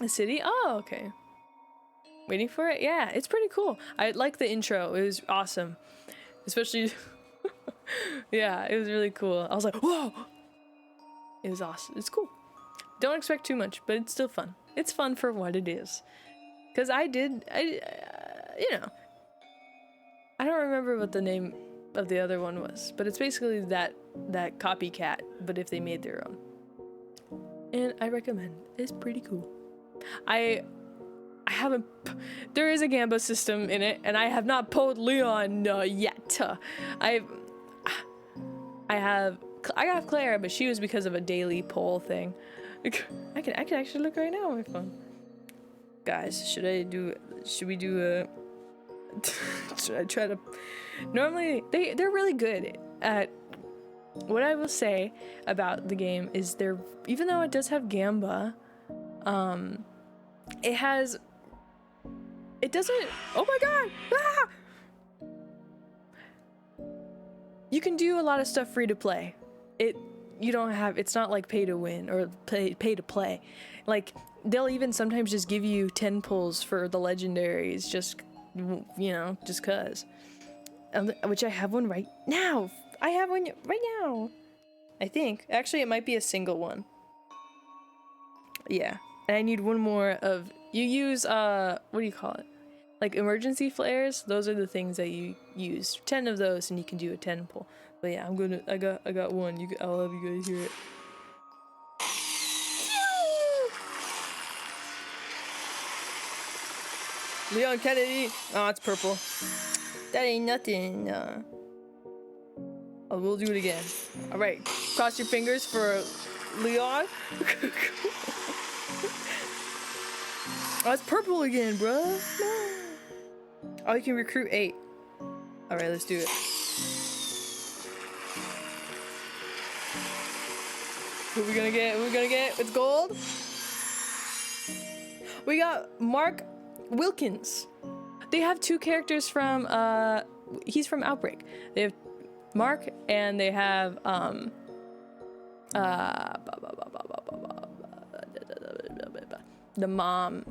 A city? Oh, okay. Waiting for it? Yeah, it's pretty cool. I like the intro. It was awesome. Especially, yeah, it was really cool. I was like, whoa! It was awesome. It's cool. Don't expect too much, but it's still fun. It's fun for what it is. Because I don't remember what the name of the other one was, but it's basically that copycat, but if they made their own. And I recommend. It's pretty cool. I haven't. There is a Gamba system in it, and I have not pulled Leon yet. I have Claire, but she was because of a daily poll thing. I can actually look right now on my phone. Guys, should we do a should I try to normally they're really good at what I will say about the game is they're even though it does have Gamba, it doesn't oh my god! Ah! You can do a lot of stuff free to play. It's not like pay to win or pay to play. Like they'll even sometimes just give you 10 pulls for the legendaries just just cuz. Which I have one right now. I have one right now. I think. Actually, it might be a single one. Yeah. And I need one more of you use what do you call it? Like emergency flares, those are the things that you use. 10 of those and you can do a 10 pull. But yeah, I got one. I'll have you guys hear it. Leon Kennedy. Oh, it's purple. That ain't nothing. Oh, we'll do it again. All right, cross your fingers for Leon. Oh, it's purple again, bruh. No. Oh, you can recruit 8. All right, let's do it. Who we gonna get? It's gold. We got Mark Wilkins. They have 2 characters from he's from Outbreak. They have Mark and they have the mom.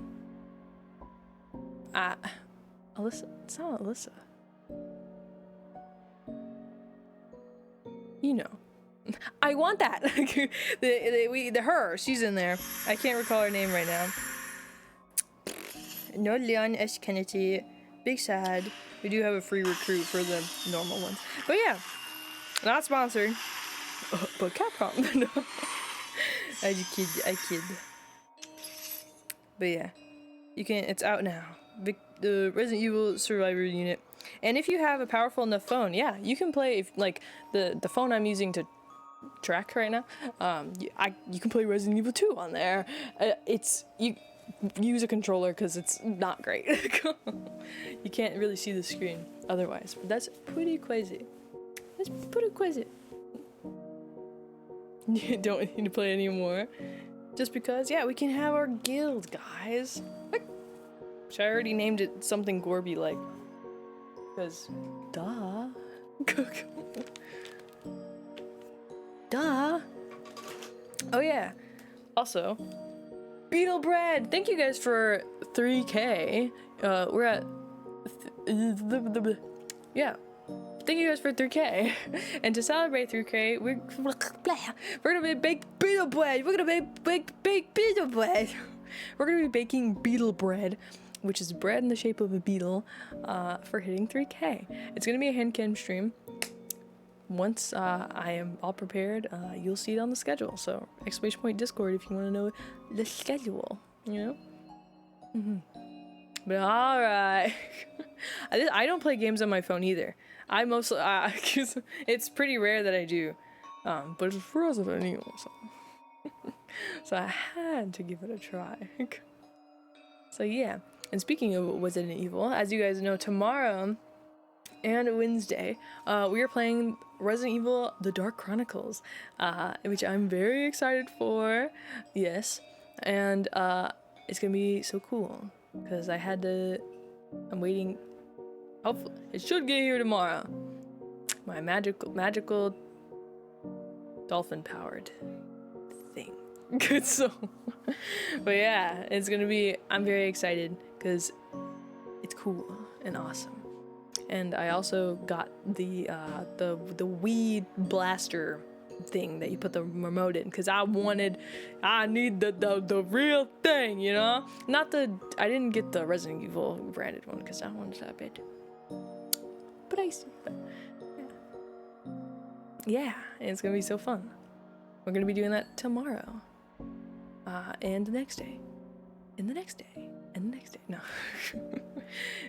Alyssa. It's not Alyssa. You know. I want that. Her. She's in there. I can't recall her name right now. No Leon S. Kennedy. Big sad. We do have a free recruit for the normal ones. But yeah. Not sponsored. But Capcom. No. I kid. But yeah. You can. It's out now. The Resident Evil Survivor unit. And if you have a powerful enough phone, yeah, you can play like the phone I'm using to track right now. You can play Resident Evil 2 on there. You use a controller because it's not great. You can't really see the screen otherwise. But that's pretty crazy. You don't need to play anymore. Just because, yeah, we can have our guild, guys. Which I already named it something Gorby like. Because, duh. Duh. Oh yeah. Also, Beetle Bread. Thank you guys for 3K. We're at yeah. Thank you guys for 3K. And to celebrate 3K, we're gonna bake Beetle Bread. We're gonna bake Beetle Bread. We're gonna be baking Beetle Bread, which is bread in the shape of a beetle, for hitting 3K. It's gonna be a hand cam stream. Once I am all prepared, you'll see it on the schedule. So !Discord if you want to know the schedule, you know? But all right. I don't play games on my phone either. I mostly, cause it's pretty rare that I do. But it's Resident Evil, so. So I had to give it a try. So yeah. And speaking of Resident Evil, as you guys know, tomorrow and Wednesday, we are playing Resident Evil: The Dark Chronicles, which I'm very excited for. Yes, and it's gonna be so cool because I'm waiting. Hopefully, it should get here tomorrow. My magical dolphin-powered thing. Good so. But yeah, it's gonna be. I'm very excited because it's cool and awesome. And I also got the weed blaster thing that you put the remote in because I need the real thing, you know? I didn't get the Resident Evil branded one because I wanted that bit. But yeah, and it's gonna be so fun. We're gonna be doing that tomorrow. And the next day. And the next day. And the next next day. No.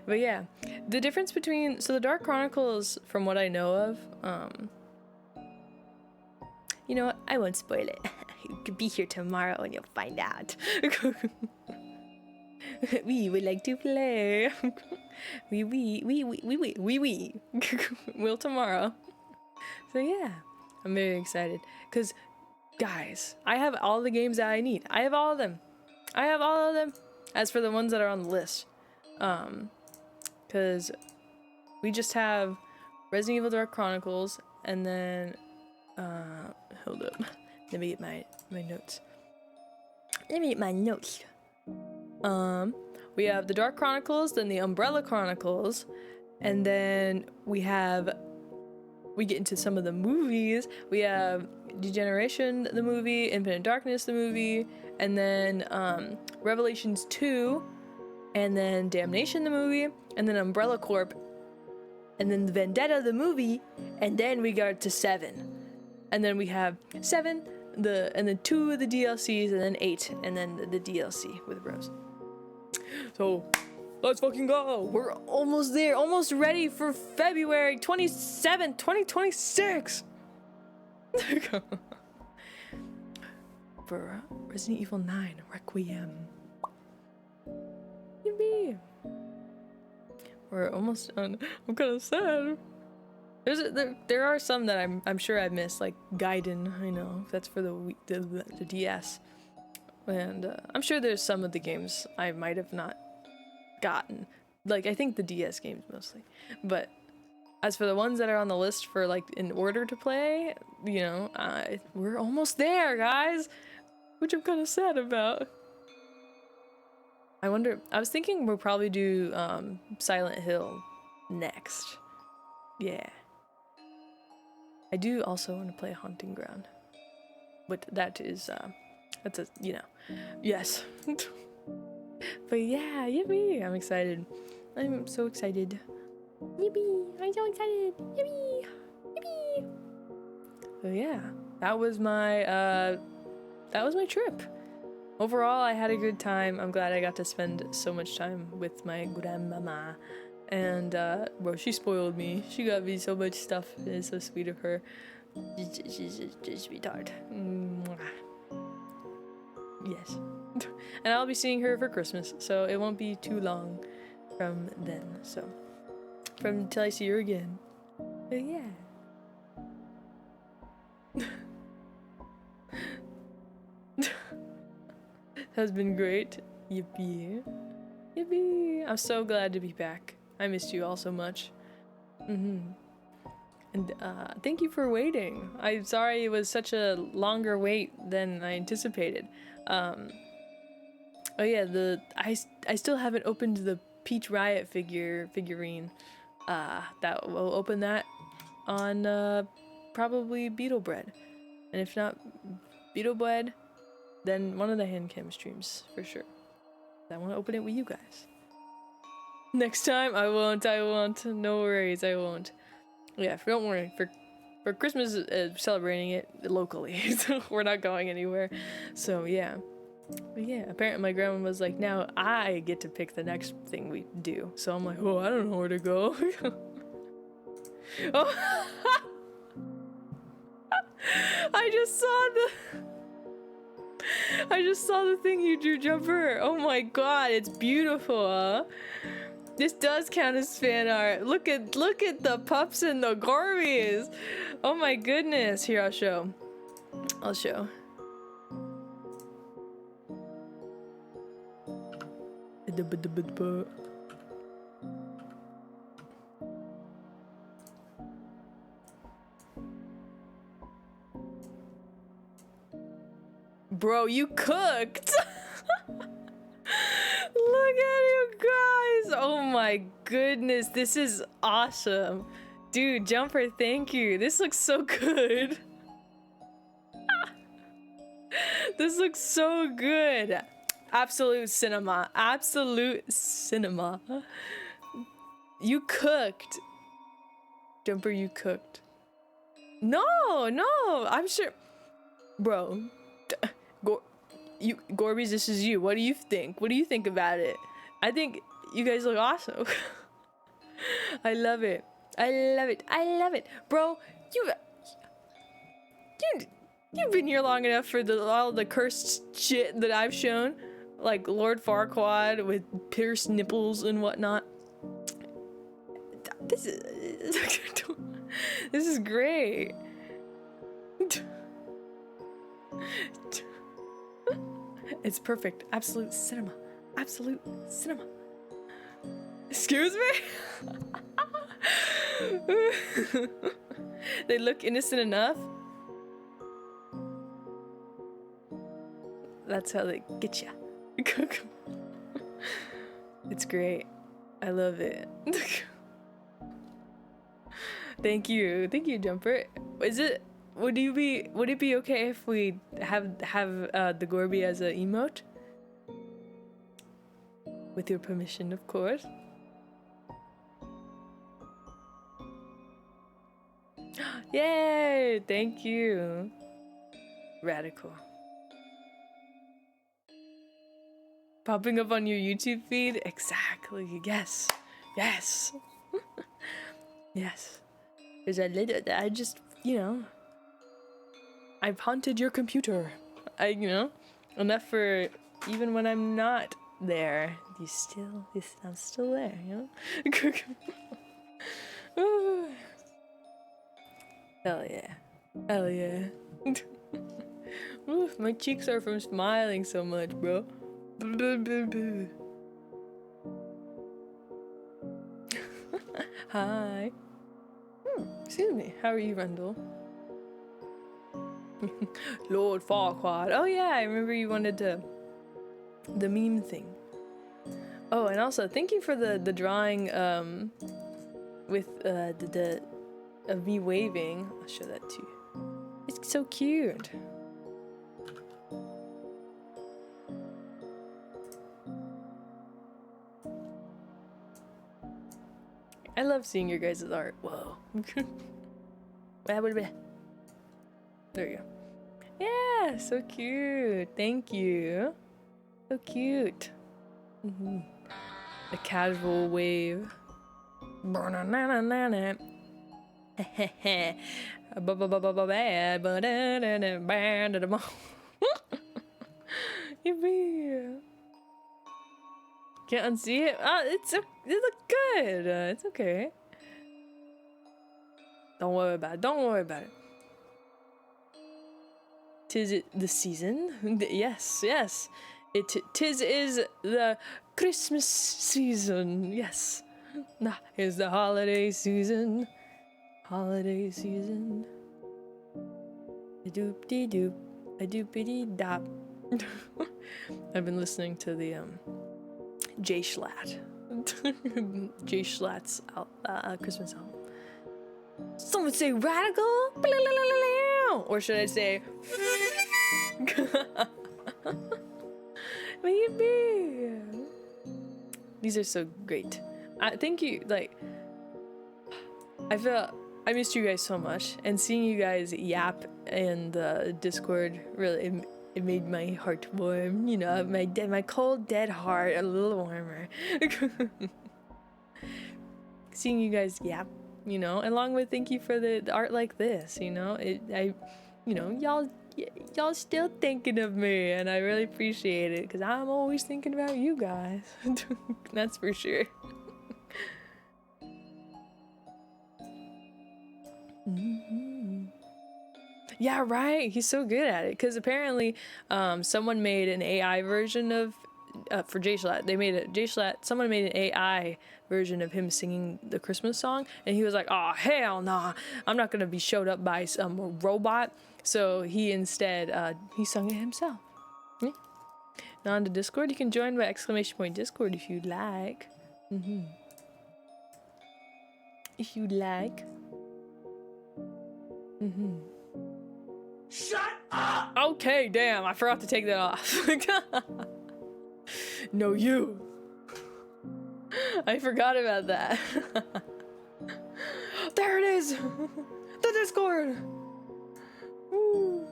But yeah, the difference between, so the Dark Chronicles, from what I know of, you know what? I won't spoil it. You could be here tomorrow and you'll find out. We would like to play. We will tomorrow. So yeah, I'm very excited. Because, guys, I have all the games that I need. I have all of them. As for the ones that are on the list. Because we just have Resident Evil Dark Chronicles, and then, hold up. Let me get my notes. We have the Dark Chronicles, then the Umbrella Chronicles, and then we get into some of the movies. We have Degeneration, the movie, Infinite Darkness, the movie, and then Revelations 2, and then Damnation, the movie, and then Umbrella Corp, and then Vendetta, the movie, and then we got to 7. And then we have 7, and then 2 of the DLCs, and then 8, and then the DLC with Rose. So, let's fucking go! We're almost there, almost ready for February 27th, 2026! For Resident Evil 9 Requiem. Yippee! We're almost done. I'm kind of sad. There are some that I'm sure I missed, like Gaiden. I know that's for the DS, and I'm sure there's some of the games I might have not gotten. Like I think the DS games mostly, but as for the ones that are on the list for like in order to play, you know, we're almost there, guys, which I'm kind of sad about. I was thinking we'll probably do Silent Hill next. Yeah. I do also want to play Haunting Ground. But that is, that's a, you know, yes. But yeah, yippee! I'm excited. I'm so excited. Yippee! I'm so excited. Yippee! Yippee! So yeah, that was my trip. Overall, I had a good time. I'm glad I got to spend so much time with my grandmama. And, bro, she spoiled me. She got me so much stuff. It's so sweet of her. She's a sweetheart. Yes. And I'll be seeing her for Christmas, so it won't be too long from then. So, from till I see her again. But yeah. Has been great. Yippee. Yippee. I'm so glad to be back. I missed you all so much. And thank you for waiting. I'm sorry it was such a longer wait than I anticipated. Oh yeah, I still haven't opened the Peach Riot figurine. That we'll open that on probably Beetle Bread. And if not Beetle Bread, then one of the hand cam streams for sure. I want to open it with you guys. Next time I won't. No worries, I won't. Yeah, don't worry. For Christmas, celebrating it locally, so we're not going anywhere. So yeah. But yeah, apparently my grandma was like, now I get to pick the next thing we do. So I'm like, oh, I don't know where to go. Oh. I just saw the thing you drew, Jumper. Oh my god, it's beautiful, huh? This does count as fan art. Look at the pups and the Gorbies. Oh my goodness. Here, I'll show. Bro, you cooked! Look at you guys! Oh my goodness, this is awesome. Dude, Jumper, thank you. This looks so good. This looks so good. Absolute cinema. Absolute cinema. You cooked. Jumper, you cooked. No, I'm sure. Bro. Gorbies, this is you. What do you think? What do you think about it? I think you guys look awesome. I love it. I love it. I love it. Bro, you've been here long enough for all the cursed shit that I've shown. Like Lord Farquaad with pierced nipples and whatnot. This is great. It's perfect. Absolute cinema. Absolute cinema. Excuse me? They look innocent enough. That's how they get ya. It's great. I love it. Thank you, Jumper. Would it be okay if we have the Gorby as an emote? With your permission, of course. Yay! Thank you. Radical. Popping up on your YouTube feed? Exactly. Yes. Yes. Yes. There's a little, I just, I've haunted your computer. Enough for even when I'm not there. I'm still there, Ooh. Hell yeah. Hell yeah. Ooh, my cheeks are from smiling so much, bro. Hi. Excuse me. How are you, Randall? Lord Farquaad. Oh yeah, I remember you wanted the meme thing. Oh, and also thank you for the drawing with the of me waving. I'll show that to you. It's so cute. I love seeing your guys' art. Whoa. There you go. Yeah, so cute. Thank you. So cute. A casual wave. Yippee. Can't unsee it? It looks good. It's okay. Don't worry about it. Don't worry about it. Tis it the season? Yes, yes. Tis is the Christmas season. Yes. Nah, here's the holiday season. Holiday season. A doop dee doop. A doopy dee dop. I've been listening to the Jay Schlatt. Jay Schlatt's Christmas album. Someone say radical? Or should I say maybe? These are so great. Thank you. I missed you guys so much, and seeing you guys yap in the Discord really it made my heart warm. My cold dead heart a little warmer. Seeing you guys yap, along with thank you for the art like this. Y'all still thinking of me, and I really appreciate it because I'm always thinking about you guys. That's for sure. Yeah, right. He's so good at it because apparently, someone made an AI version of for Jay Schlatt. Someone made an AI version of him singing the Christmas song, and he was like, "Oh hell nah, I'm not gonna be showed up by some robot." So he instead he sung it himself. Yeah. Now on the Discord, you can join by !Discord if you'd like. If you'd like. Shut up! Okay, damn, I forgot to take that off. No, you. I forgot about that. There it is! The Discord! Woo.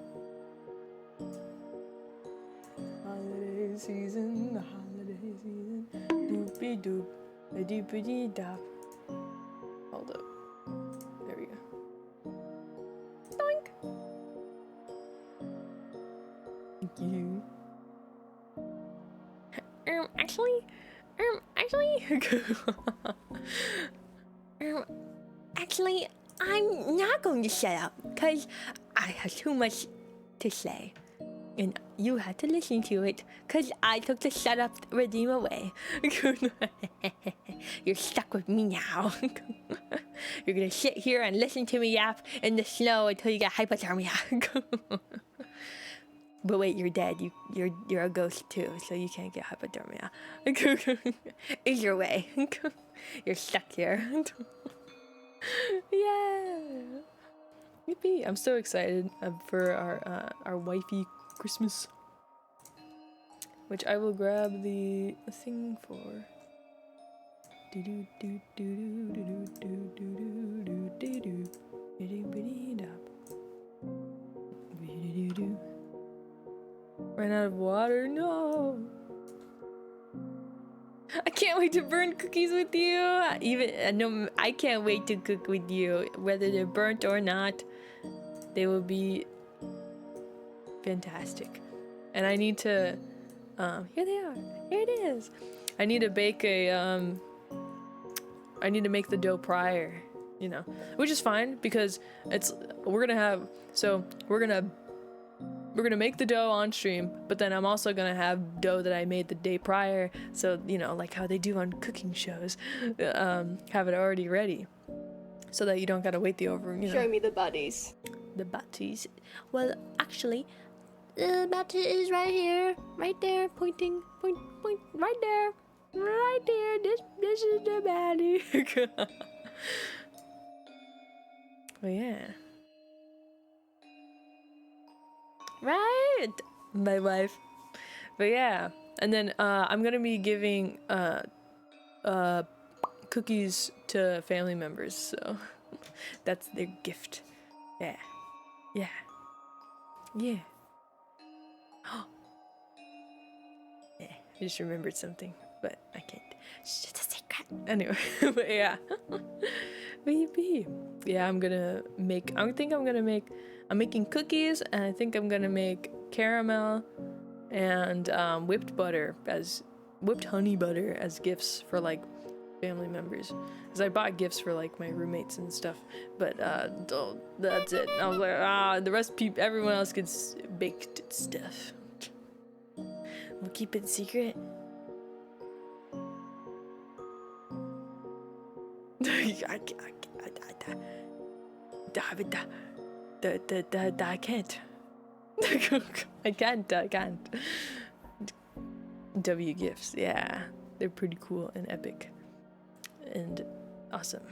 Holiday season, the holiday season. doop. Ba-dee-ba-dee-da. Hold up. There we go. Doink. Thank you. Actually, I'm not going to shut up because I have too much to say. And you have to listen to it because I took the shut up regime away. You're stuck with me now. You're going to sit here and listen to me yap in the snow until you get hypothermia. But wait, you're dead. You're a ghost too, so you can't get hypothermia. Either way, you're stuck here. Yeah. Yippee! I'm so excited for our wifey Christmas, which I will grab the thing for. Ran out of water? No. I can't wait to burn cookies with you. No, I can't wait to cook with you, whether they're burnt or not. They will be fantastic. And I need to, here they are. Here it is. I need to bake I need to make the dough prior, you know, which is fine because we're gonna make the dough on stream, but then I'm also gonna have dough that I made the day prior, so you know, like how they do on cooking shows, have it already ready, so that you don't gotta wait Show me the buddies. the butties. Well, actually, the battery is right here, right there, point, right there. Right there, this is the baddie. Oh yeah. Right, my wife. But yeah, and then I'm gonna be giving cookies to family members, so that's their gift. Yeah, yeah, yeah. Yeah, I just remembered something, but I can't. Shh, it's a secret. Anyway, but yeah. Maybe. Yeah, I'm making cookies, and I think I'm gonna make caramel and whipped honey butter as gifts for like family members. Because I bought gifts for like my roommates and stuff, but that's it. I was like, the rest everyone else gets baked stuff. We'll keep it secret. I can't. I can't. W gifts, yeah. They're pretty cool and epic. And awesome.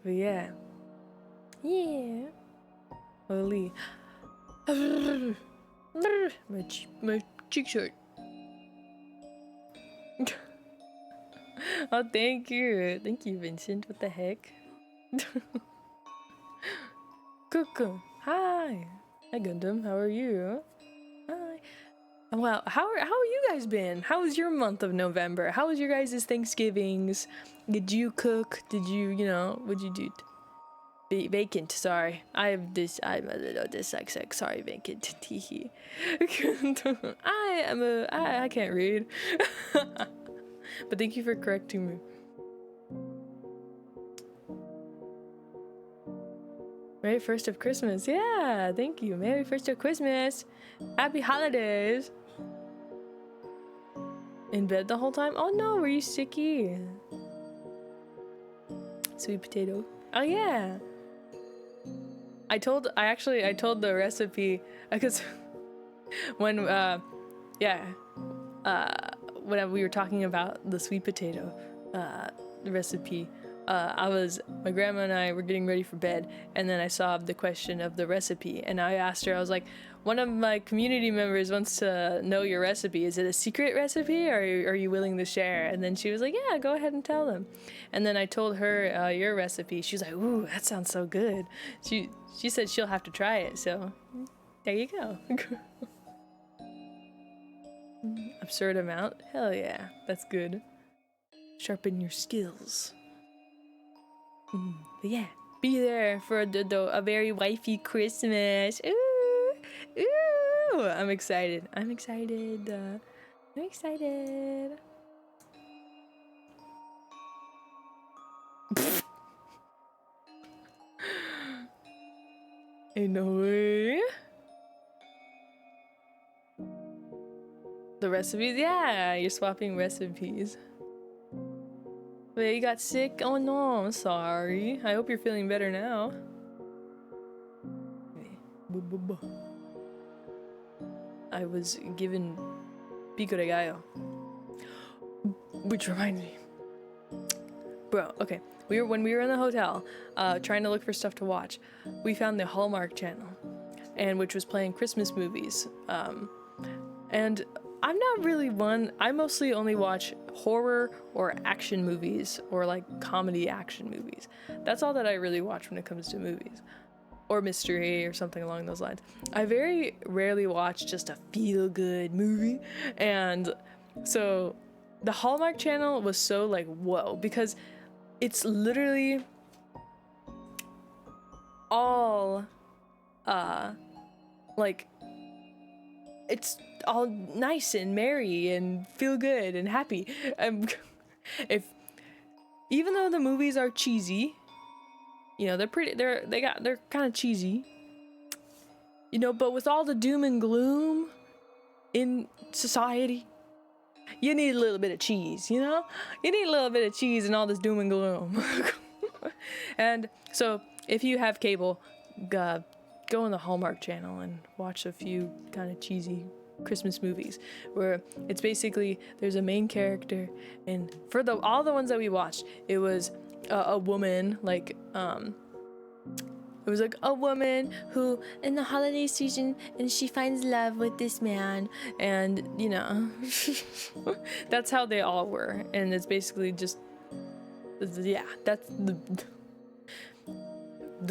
But yeah. Yeah. Holy. My cheek shirt. Oh, thank you. Thank you, Vincent. What the heck? Cuckoo. Hi. Hi, Gundam. How are you? Hi. Wow. How are you guys been? How was your month of November? How was your guys' Thanksgivings? Did you cook? Did you what'd you do? Vacant, sorry. I'm a little dyslexic. Sorry, vacant. Teehee. I can't read. But thank you for correcting me. Merry 1st of Christmas. Yeah, thank you. Merry 1st of Christmas. Happy holidays. In bed the whole time? Oh no, were you sicky? Sweet potato. Oh yeah. I told the recipe because when when we were talking about the sweet potato recipe, my grandma and I were getting ready for bed, and then I saw the question of the recipe, and I asked her, I was like, one of my community members wants to know your recipe. Is it a secret recipe, or are you willing to share? And then she was like, yeah, go ahead and tell them. And then I told her your recipe. She was like, ooh, that sounds so good. She said she'll have to try it, so there you go. absurd amount. Hell yeah, that's good. Sharpen your skills. But yeah, be there for a very wifey Christmas. Ooh, ooh! I'm excited. I'm excited. I'm excited. Ain't no way. The recipes? Yeah, you're swapping recipes. Wait, you got sick? Oh no, I'm sorry. I hope you're feeling better now. I was given pico de gallo. Which reminds me. Bro, okay. When we were in the hotel, trying to look for stuff to watch, we found the Hallmark Channel, and which was playing Christmas movies. And I'm not really one. I mostly only watch horror or action movies or like comedy action movies. That's all that I really watch when it comes to movies. Or mystery or something along those lines. I very rarely watch just a feel-good movie. And so the Hallmark Channel was so like, whoa, because it's literally all like it's all nice and merry and feel good and happy. If even though the movies are cheesy, you know, they're kind of cheesy, you know, but with all the doom and gloom in society, you need a little bit of cheese, you know? You need a little bit of cheese in all this doom and gloom. And so if you have cable, go on the Hallmark Channel and watch a few kind of cheesy Christmas movies where it's basically there's a main character, and for all the ones that we watched, it was a woman, like it was like a woman who in the holiday season, and she finds love with this man, and you know, that's how they all were. And it's basically just, yeah, that's the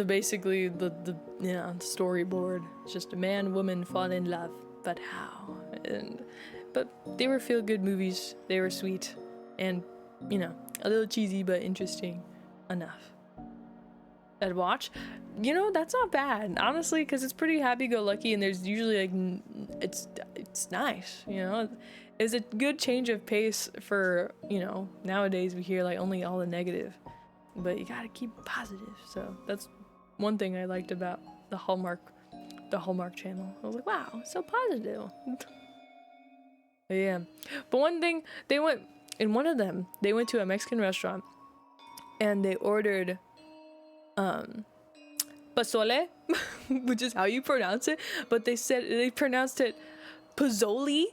basically the yeah, storyboard. It's just a man, woman fall in love, but how? But they were feel-good movies. They were sweet, and you know, a little cheesy but interesting enough. I'd watch. You know, that's not bad, honestly, because it's pretty happy-go-lucky, and there's usually like it's nice. You know, it's a good change of pace for, you know, nowadays we hear like only all the negative, but you gotta keep positive. So that's one thing I liked about the Hallmark Channel. I was like, wow, so positive. Yeah, but one thing, they went to a Mexican restaurant, and they ordered pozole, which is how you pronounce it, but they pronounced it pozzoli,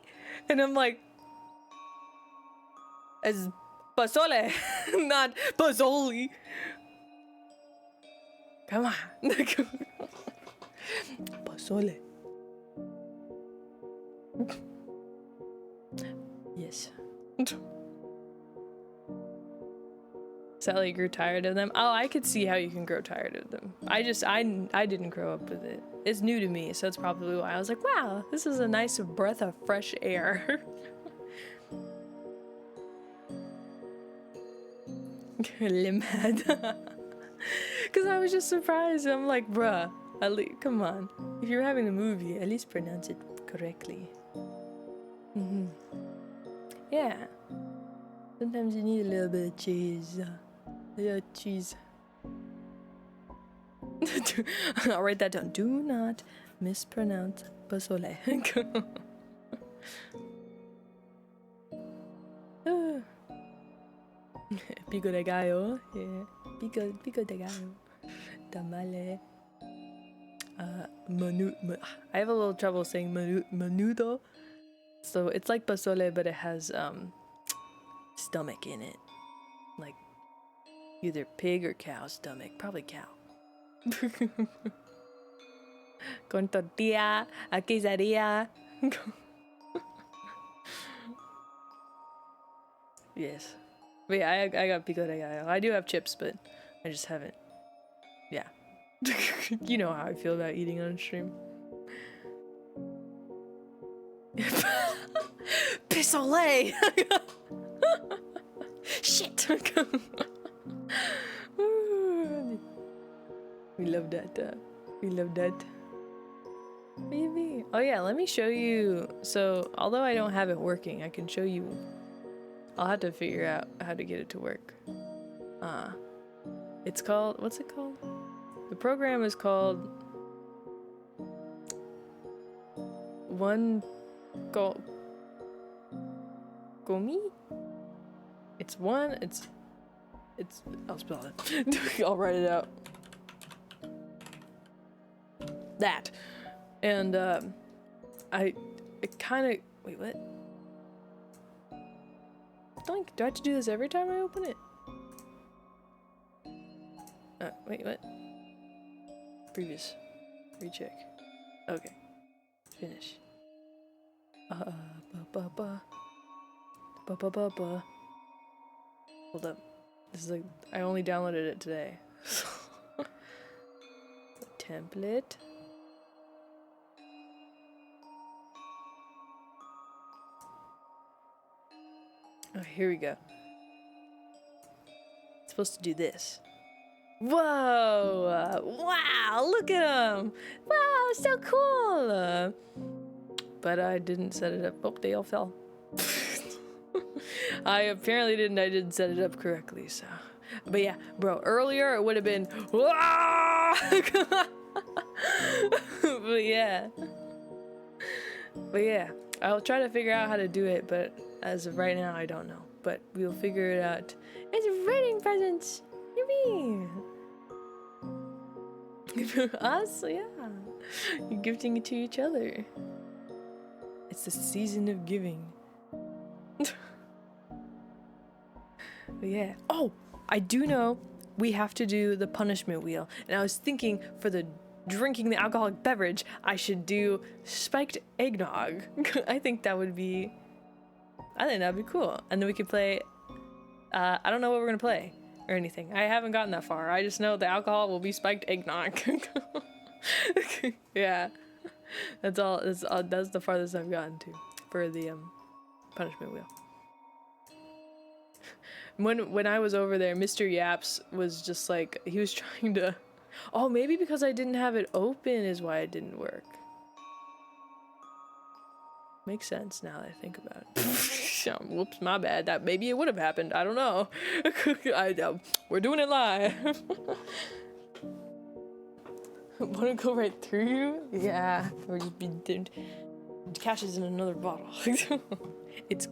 and I'm like, it's pozole, not pozzoli. Come on. Pozole. Yes. Sally grew tired of them. Oh, I could see how you can grow tired of them. I didn't grow up with it. It's new to me, so that's probably why. I was like, wow, this is a nice breath of fresh air. Limad. Because I was just surprised. I'm like, bruh, come on. If you're having a movie, at least pronounce it correctly. Yeah. Sometimes you need a little bit of cheese. A little cheese. I'll write that down. Do not mispronounce pozole. Pico de gallo. Yeah. Pico de gallo. Tamale. I have a little trouble saying menudo. So it's like pozole, but it has stomach in it. Like either pig or cow stomach. Probably cow. Con tortilla, a quesadilla. Yes. But yeah, I got pico de gallo. I do have chips, but I just haven't. Yeah. You know how I feel about eating on stream. Pissolet! Shit! We love that. We love that. Maybe. Oh yeah, let me show you. So, although I don't have it working, I can show you. I'll have to figure out how to get it to work. It's called, what's it called? The program is called Gomi? It's I'll spell it. I'll write it out. That. And it kind of, wait, what? Do I have to do this every time I open it? Wait, what? Previous. Recheck. Okay. Finish. Hold up. This is like, I only downloaded it today. Template. Oh, here we go. It's supposed to do this. Whoa! Wow, look at them! Wow, so cool! But I didn't set it up. Oh, they all fell. I apparently didn't. I didn't set it up correctly, so. But yeah, bro, earlier it would have been. But yeah, I'll try to figure out how to do it, but as of right now, I don't know. But we'll figure it out. It's writing presents! Yippee! Us? Yeah. You're gifting it to each other. It's the season of giving. But yeah. Oh! I do know we have to do the punishment wheel. And I was thinking for the drinking the alcoholic beverage, I should do spiked eggnog. I think that'd be cool. And then we could play, I don't know what we're gonna play or anything. I haven't gotten that far. I just know the alcohol will be spiked eggnog. Yeah. That's all, that's the farthest I've gotten to for the punishment wheel. When I was over there, Mr. Yaps was just like, he was trying to, oh, maybe because I didn't have it open is why it didn't work. Makes sense now that I think about it. Whoops, my bad. That maybe it would have happened. I don't know. We're doing it live. Wanna go right through you? Yeah. Or just be cash is in another bottle. It's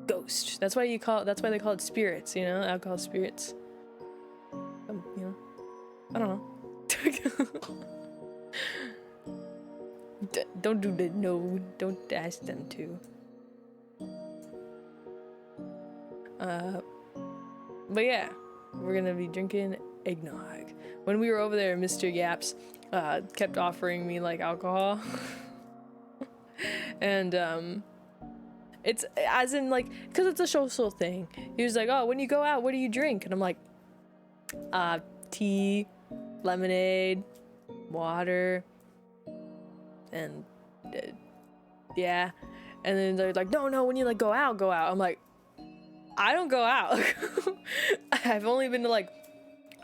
ghost. That's why they call it spirits, you know? Alcohol spirits. You know? I don't know. Don't do that. No, don't ask them to. But yeah, we're gonna be drinking eggnog. When we were over there, Mr. Yaps kept offering me like alcohol. And it's as in like, cause it's a social thing. He was like, oh, when you go out, what do you drink? And I'm like, tea, lemonade, water, and yeah. And then they're like, no, when you like go out. I'm like, I don't go out. I've only been to like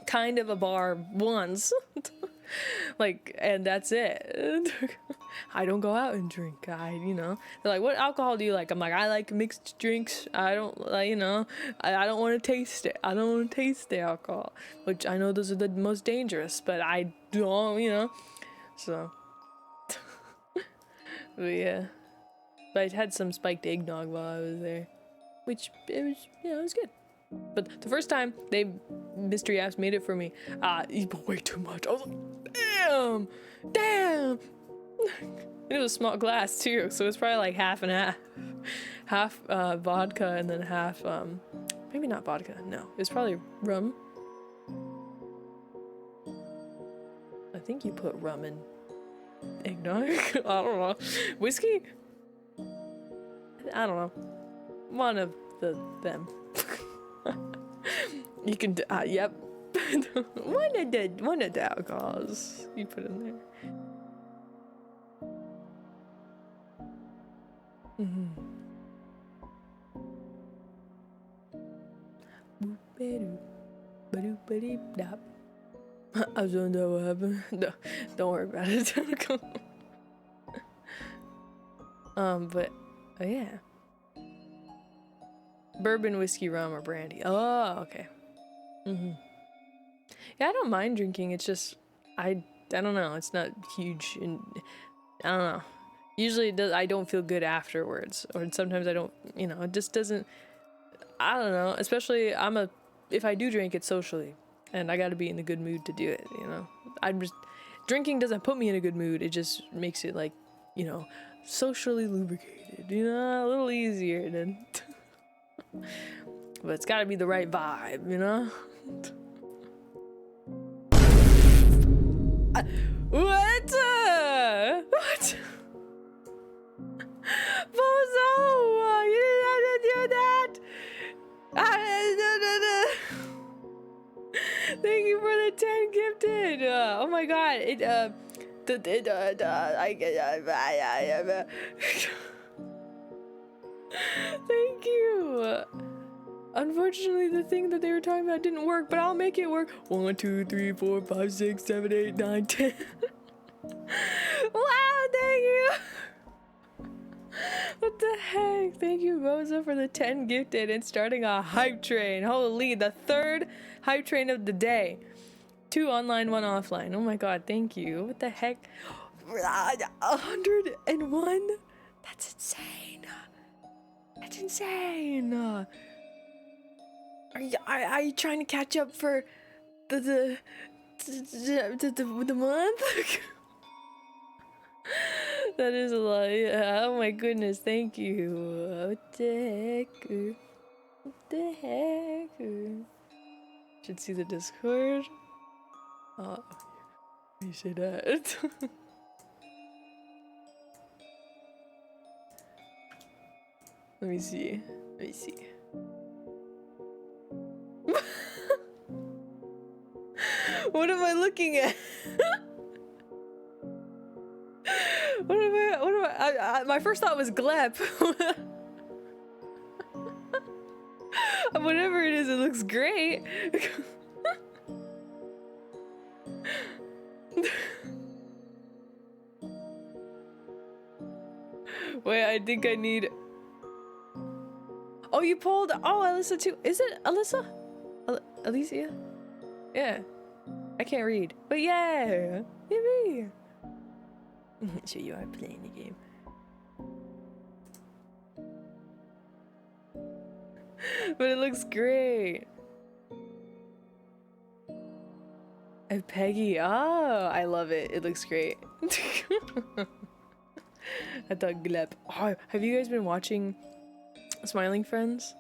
kind of a bar once. Like, and that's it. I don't go out and drink. You know, they're like, what alcohol do you like? I'm like, I like mixed drinks. I don't like, you know, I don't want to taste it. I don't want to taste the alcohol, which I know those are the most dangerous, but I don't, you know, so. But yeah, but I had some spiked eggnog while I was there, which it was, you know, it was good. But the first time Mr. Yaps made it for me, he put way too much. I was like, damn. It was a small glass too, so it's probably like half and half vodka and then half maybe not vodka. No, it's probably rum. I think you put rum in eggnog. I don't know. Whiskey? I don't know. One of them. You can yep. one of the alcohols you put in there. I don't know what happened. No, don't worry about it. But oh yeah. Bourbon, whiskey, rum, or brandy. Oh, okay. Yeah, I don't mind drinking. It's just I don't know. It's not huge, and I don't know. Usually, I don't feel good afterwards, or sometimes I don't. You know, it just doesn't. I don't know. Especially, if I do drink, it's socially, and I got to be in a good mood to do it. You know, drinking doesn't put me in a good mood. It just makes it like, you know, socially lubricated. You know, a little easier than. But it's got to be the right vibe. You know. What? What? Bozo! You didn't have to do that! Thank you for the 10 gifted! Oh my god, Thank you! Unfortunately, the thing that they were talking about didn't work, but I'll make it work. 1, 2, 3, 4, 5, 6, 7, 8, 9, 10. Wow, thank you! What the heck? Thank you, Rosa, for the 10 gifted and starting a hype train. Holy, the 3rd hype train of the day. 2 online, 1 offline. Oh my god, thank you. What the heck? 101? That's insane. That's insane. Are you trying to catch up for the month? That is a lot. Yeah. Oh my goodness, thank you. What the heck? What the heck? Should see the Discord. Oh, you say that. Let me see. Let me see. What am I looking at? What am I, my first thought was Glep. Whatever it is, it looks great. Wait, I think I need... Oh, you pulled... Oh, Alyssa too. Is it Alyssa? Alicia? Yeah. I can't read. But yeah! Yippee! So you are playing the game. But it looks great. And Peggy. Oh, I love it. It looks great. I thought Glep. Oh, have you guys been watching Smiling Friends?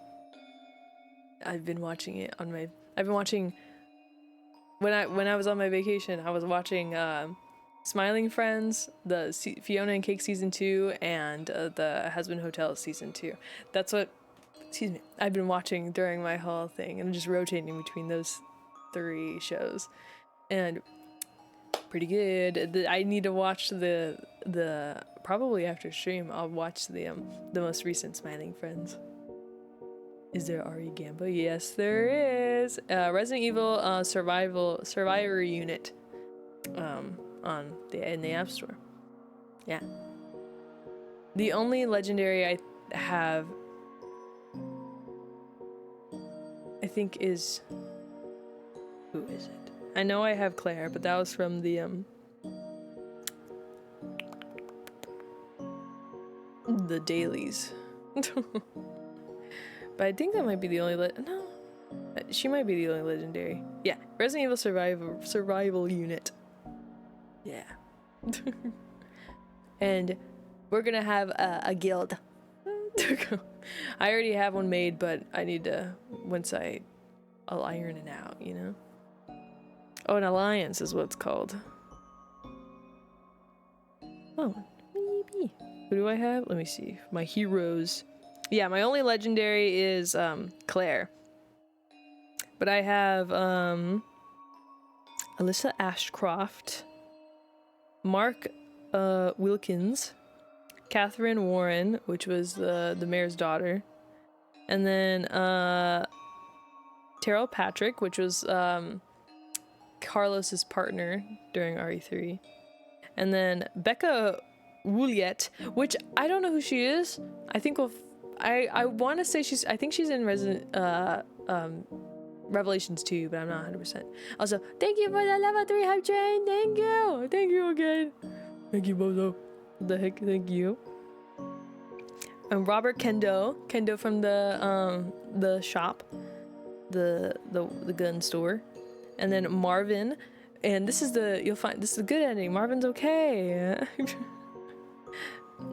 I've been watching it on my... I've been watching... When I was on my vacation, I was watching Smiling Friends, the Fiona and Cake season 2, and the Husband Hotel season 2. That's what, excuse me, I've been watching during my whole thing, and I'm just rotating between those 3 shows, and pretty good. I need to watch the probably after stream. I'll watch the most recent Smiling Friends. Is there Ari Gamba? Yes, there is. Resident Evil Survivor Unit. In the App Store. Yeah. The only legendary I have, I think, is... Who is it? I know I have Claire, but that was from the dailies. But I think that might be the only no. She might be the only legendary. Yeah, Resident Evil Survival Unit. Yeah. And we're gonna have a guild. I already have one made, but I need to, I'll iron it out, you know? Oh, an alliance is what it's called. Oh, maybe. Who do I have? Let me see. My heroes. Yeah, my only legendary is Claire. But I have Alyssa Ashcroft, Mark Wilkins, Catherine Warren, which was the mayor's daughter, and then Terrell Patrick, which was Carlos's partner during RE3. And then Becca Wouliet, which I don't know who she is. I think I want to say I think she's in Revelations 2, but I'm not 100%. Also, thank you for the level 3 hype train. Thank you. Thank you again. Thank you, Bozo. The heck, thank you. And Robert Kendo from the shop, the gun store, and then Marvin, and this is the good ending. Marvin's okay.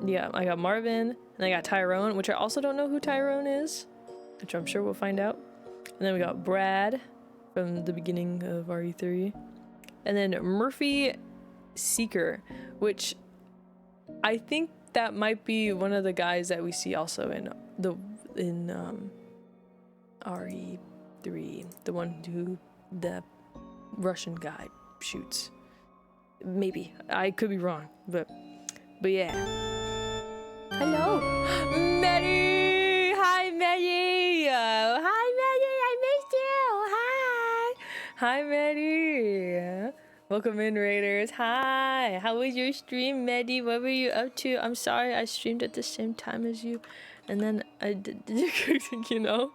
Yeah, I got Marvin, and I got Tyrone, which I also don't know who Tyrone is, which I'm sure we'll find out. And then we got Brad from the beginning of RE3, and then Murphy Seeker, which I think that might be one of the guys that we see also in RE3, the one who the Russian guy shoots. Maybe I could be wrong, but yeah. Hello, Maddie. Hi, Maddie. Hi, Maddie. I missed you. Hi, Maddie. Welcome in, Raiders. Hi. How was your stream, Maddie? What were you up to? I'm sorry I streamed at the same time as you, and then I did, you know.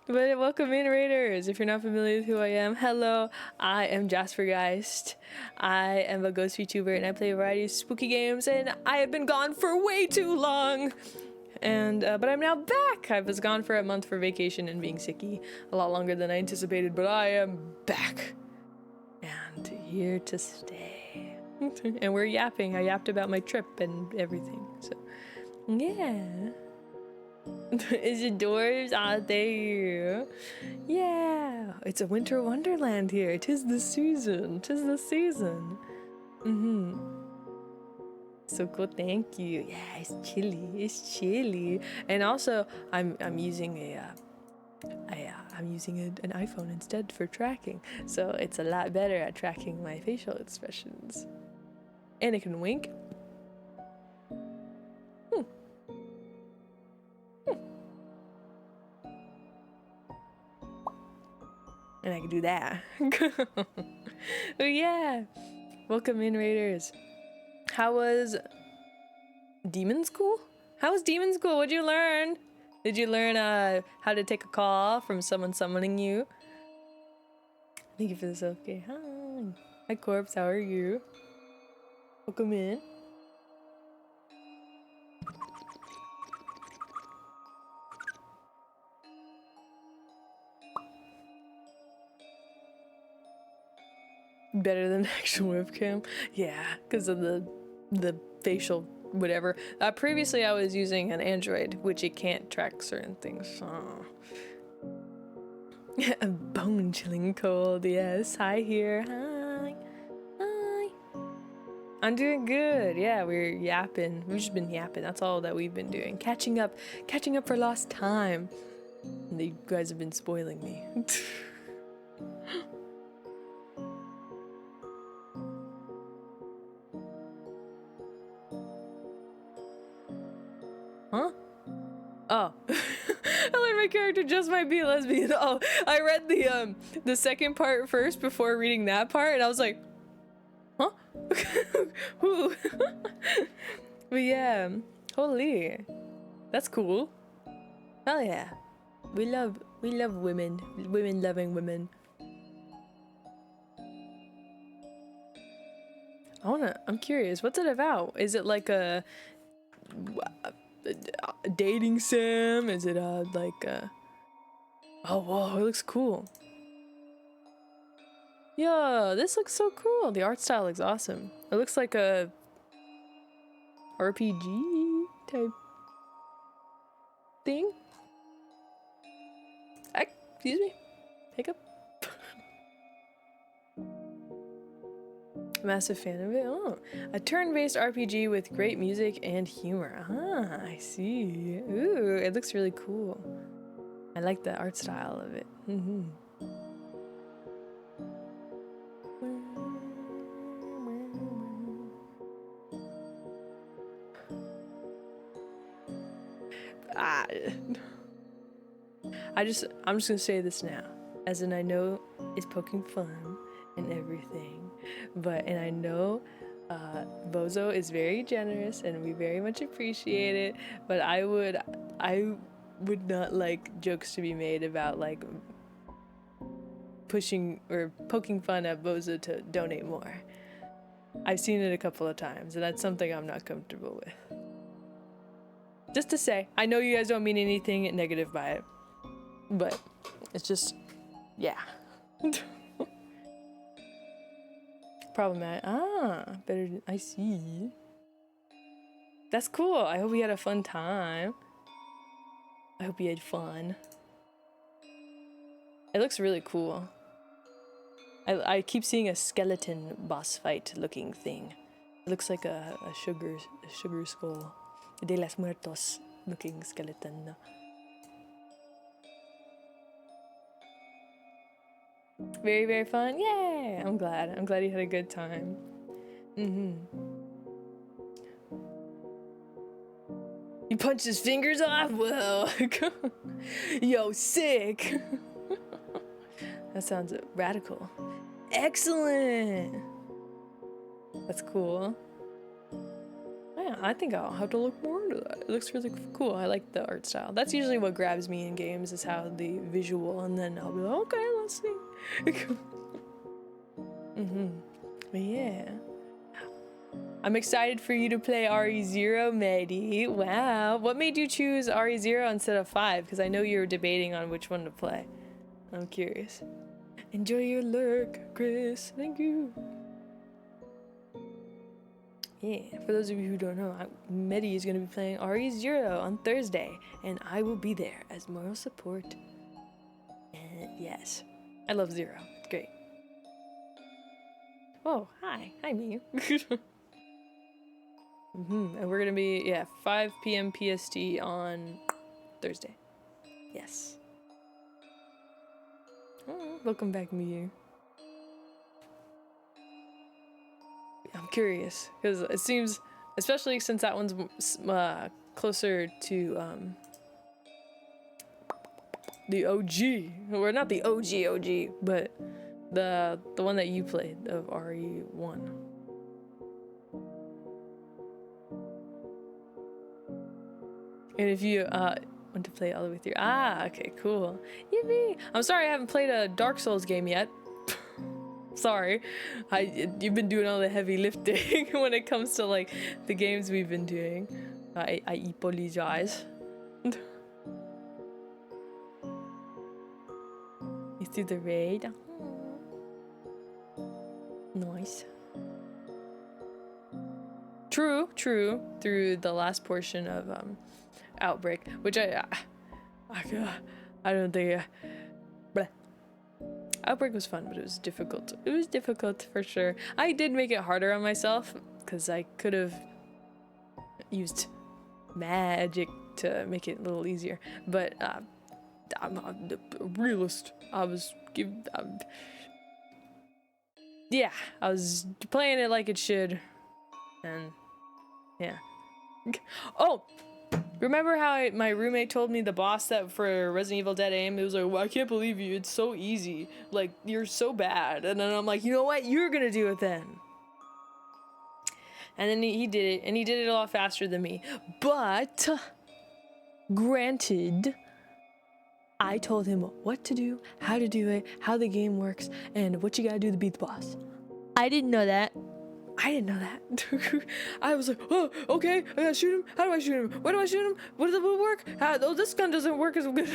But welcome in, Raiders. If you're not familiar with who I am, hello. I am Jasper Geist. I am a ghost VTuber, and I play a variety of spooky games, and I have been gone for way too long. And but I'm now back. I was gone for a month for vacation and being sicky, a lot longer than I anticipated, but I am back and here to stay. And we're yapping. I yapped about my trip and everything. So yeah. Is it dwarves out there? Yeah, it's a winter wonderland here. 'Tis the season. 'Tis the season. So cool. Thank you. Yeah, it's chilly. It's chilly. And also, I'm using an iPhone instead for tracking, so it's a lot better at tracking my facial expressions. And it can wink. And I can do that. But yeah, welcome in, Raiders. How was Demon School? How was Demon School? What'd you learn? Did you learn how to take a call from someone summoning you? Thank you for this. Okay. Hi. Hi, Corpse. How are you? Welcome in. Better than actual webcam. Yeah, because of the facial whatever. Previously I was using an Android, which it can't track certain things. So. A bone chilling cold. Yes. Hi here. Hi. Hi. I'm doing good. Yeah, we're yapping. We've just been yapping. That's all that we've been doing. Catching up for lost time. And you guys have been spoiling me. Huh? Oh. I like my character just might be a lesbian. Oh, I read the second part first before reading that part, and I was like, huh? Who? But yeah, holy. That's cool. Hell yeah. We love women. Women loving women. I'm curious, what's it about? Is it like a dating sim? Is it like oh whoa, it looks cool. Yeah, this looks so cool. The art style looks awesome. It looks like a RPG type thing. Excuse me. Hiccup. Massive fan of it. Oh, a turn-based RPG with great music and humor. Ah, I see. Ooh, it looks really cool. I like the art style of it. I'm just gonna say this now, as in I know it's poking fun and everything, and I know Bozo is very generous and we very much appreciate it, but I would not like jokes to be made about like pushing or poking fun at Bozo to donate more. I've seen it a couple of times and that's something I'm not comfortable with. Just to say, I know you guys don't mean anything negative by it, but it's just, yeah. Problematic. Better. I see. That's cool. I hope you had a fun time. I hope you had fun. It looks really cool. I keep seeing a skeleton boss fight looking thing. It looks like a sugar skull. De los Muertos looking skeleton. Very, very fun. Yay! I'm glad you had a good time. You punched his fingers off? Whoa. Yo, sick. That sounds radical. Excellent. That's cool. Yeah, I think I'll have to look more into that. It looks really cool. I like the art style. That's usually what grabs me in games, is how the visual, and then I'll be like, okay, let's see. But yeah. I'm excited for you to play RE0, Medi. Wow. What made you choose RE0 instead of 5? Because I know you were debating on which one to play. I'm curious. Enjoy your lurk, Chris. Thank you. Yeah, for those of you who don't know, Medi is going to be playing RE0 on Thursday, and I will be there as moral support. And yes, I love Zero. It's great. Oh, hi. Hi, Miyu. And we're going to be, 5 p.m. PST on Thursday. Yes. Oh, welcome back, Miyu. I'm curious, because it seems, especially since that one's closer to the OG, or not the OG, but the one that you played of RE1. And if you want to play it all the way through, okay, cool. Yippee! I'm sorry I haven't played a Dark Souls game yet. Sorry, you've been doing all the heavy lifting when it comes to like the games we've been doing. I apologize. You through the raid? Nice. True. Through the last portion of Outbreak, which I don't think. Outbreak was fun, but it was difficult. It was difficult for sure. I did make it harder on myself because I could have used magic to make it a little easier. But I'm a realist. I was playing it like it should, and yeah. Oh. Remember how my roommate told me the boss that for Resident Evil Dead Aim, it was like, well, I can't believe you, it's so easy. Like, you're so bad. And then I'm like, you know what? You're gonna do it then. And then he did it, and he did it a lot faster than me. But, granted, I told him what to do, how to do it, how the game works, and what you gotta do to beat the boss. I didn't know that. I was like, oh, okay, I gotta shoot him. How do I shoot him? Where do I shoot him? What does it work? Oh, this gun doesn't work as good.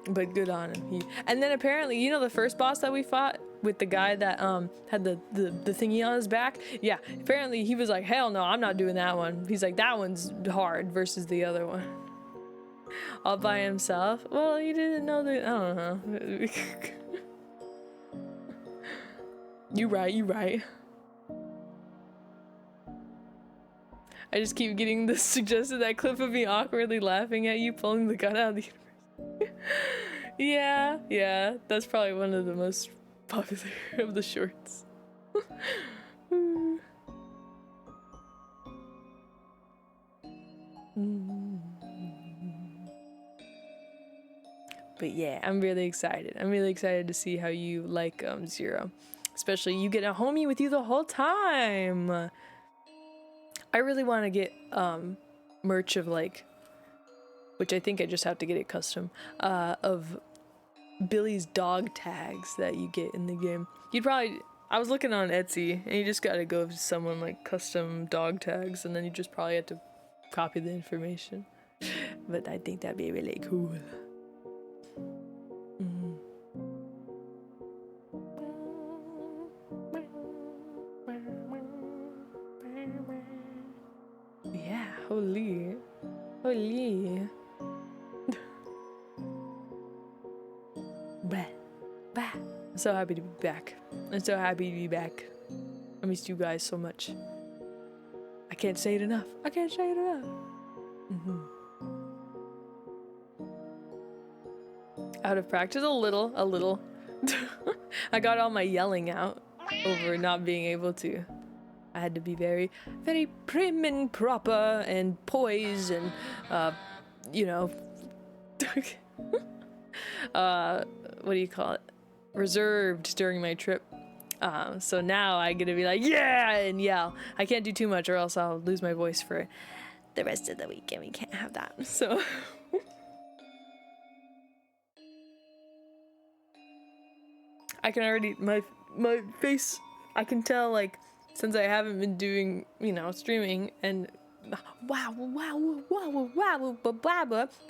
But good on him. And then apparently, you know the first boss that we fought with the guy that had the thingy on his back? Yeah, apparently he was like, hell no, I'm not doing that one. He's like, that one's hard versus the other one. All by himself? Well, you didn't know that. I don't know. You right. I just keep getting this suggested that clip of me awkwardly laughing at you pulling the gun out of the universe. Yeah, that's probably one of the most popular of the shorts. But yeah, I'm really excited. I'm really excited to see how you like Zero. Especially you get a homie with you the whole time. I really want to get merch of like, which I think I just have to get it custom, of Billy's dog tags that you get in the game. I was looking on Etsy, and you just gotta go to someone like custom dog tags, and then you just probably have to copy the information. But I think that'd be really cool. Yeah, holy. Bah, bah. I'm so happy to be back. I missed you guys so much. I can't say it enough. Out of practice a little. I got all my yelling out over not being able to. I had to be very, very prim and proper and poised and, what do you call it? Reserved during my trip. So now I get to be like, yeah, and yell. I can't do too much or else I'll lose my voice for the rest of the week, and we can't have that. So I can already, my face, I can tell, like, since I haven't been doing, streaming and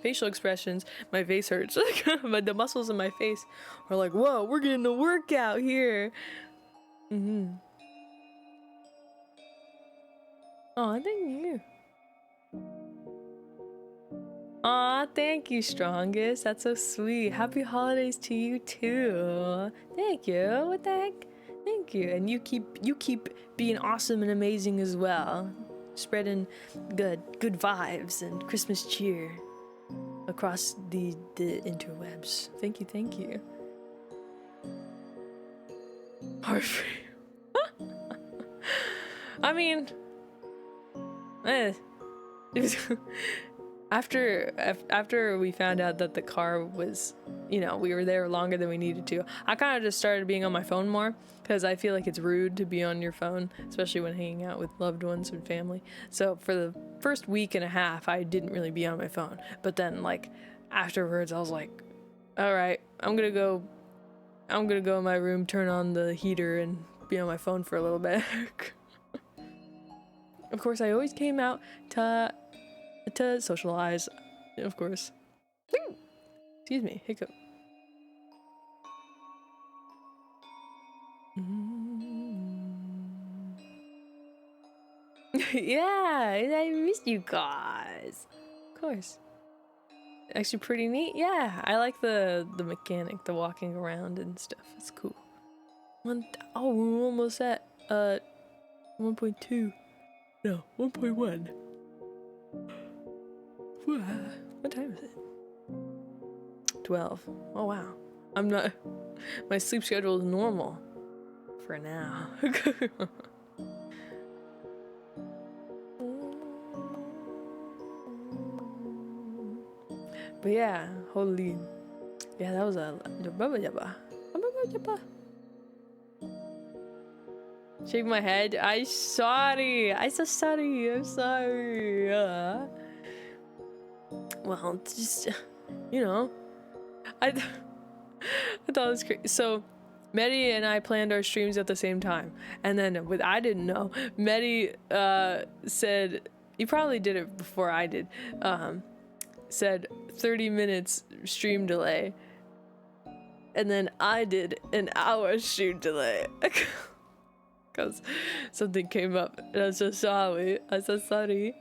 facial expressions, my face hurts. But the muscles in my face are like, whoa, we're getting a workout here. Oh, thank you. Aw, thank you, Strongest. That's so sweet. Happy holidays to you too. Thank you. What the heck? Thank you. And you keep being awesome and amazing as well. Spreading good vibes and Christmas cheer across the interwebs. Thank you. Harvey. I mean, after we found out that the car was, we were there longer than we needed to, I kind of just started being on my phone more, because I feel like it's rude to be on your phone, especially when hanging out with loved ones and family. So for the first week and a half, I didn't really be on my phone. But then, like, afterwards, I was like, all right, I'm gonna go in my room, turn on the heater, and be on my phone for a little bit. Of course, I always came out to socialize, of course. Excuse me, hiccup. Yeah, I missed you guys. Of course. Actually pretty neat. Yeah, I like the mechanic, the walking around and stuff. It's cool. We're almost at 1.2. No, 1.1. What time is it? 12. Oh wow. My sleep schedule is normal for now. But yeah, holy. Yeah, that was a shake my head. I'm sorry. I'm sorry. Well, just, I thought it was crazy. So, Medi and I planned our streams at the same time. And then, what I didn't know, Medi said, he probably did it before I did, said 30 minutes stream delay. And then I did an hour stream delay. Because something came up. And I'm so sorry. I'm so sorry.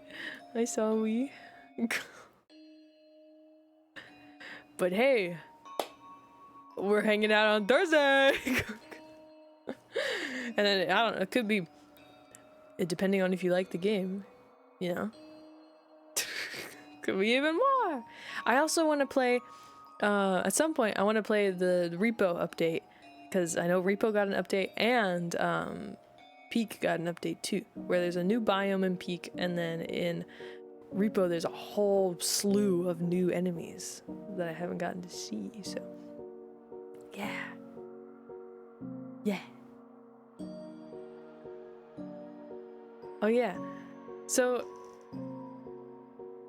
I'm sorry. But hey, we're hanging out on Thursday. And then, I don't know, it could be, depending on if you like the game, could be even more. I also want to play, at some point, I want to play the Repo update, because I know Repo got an update, and Peak got an update too, where there's a new biome in Peak, and then in Repo, there's a whole slew of new enemies that I haven't gotten to see, so yeah. Yeah. Oh yeah. So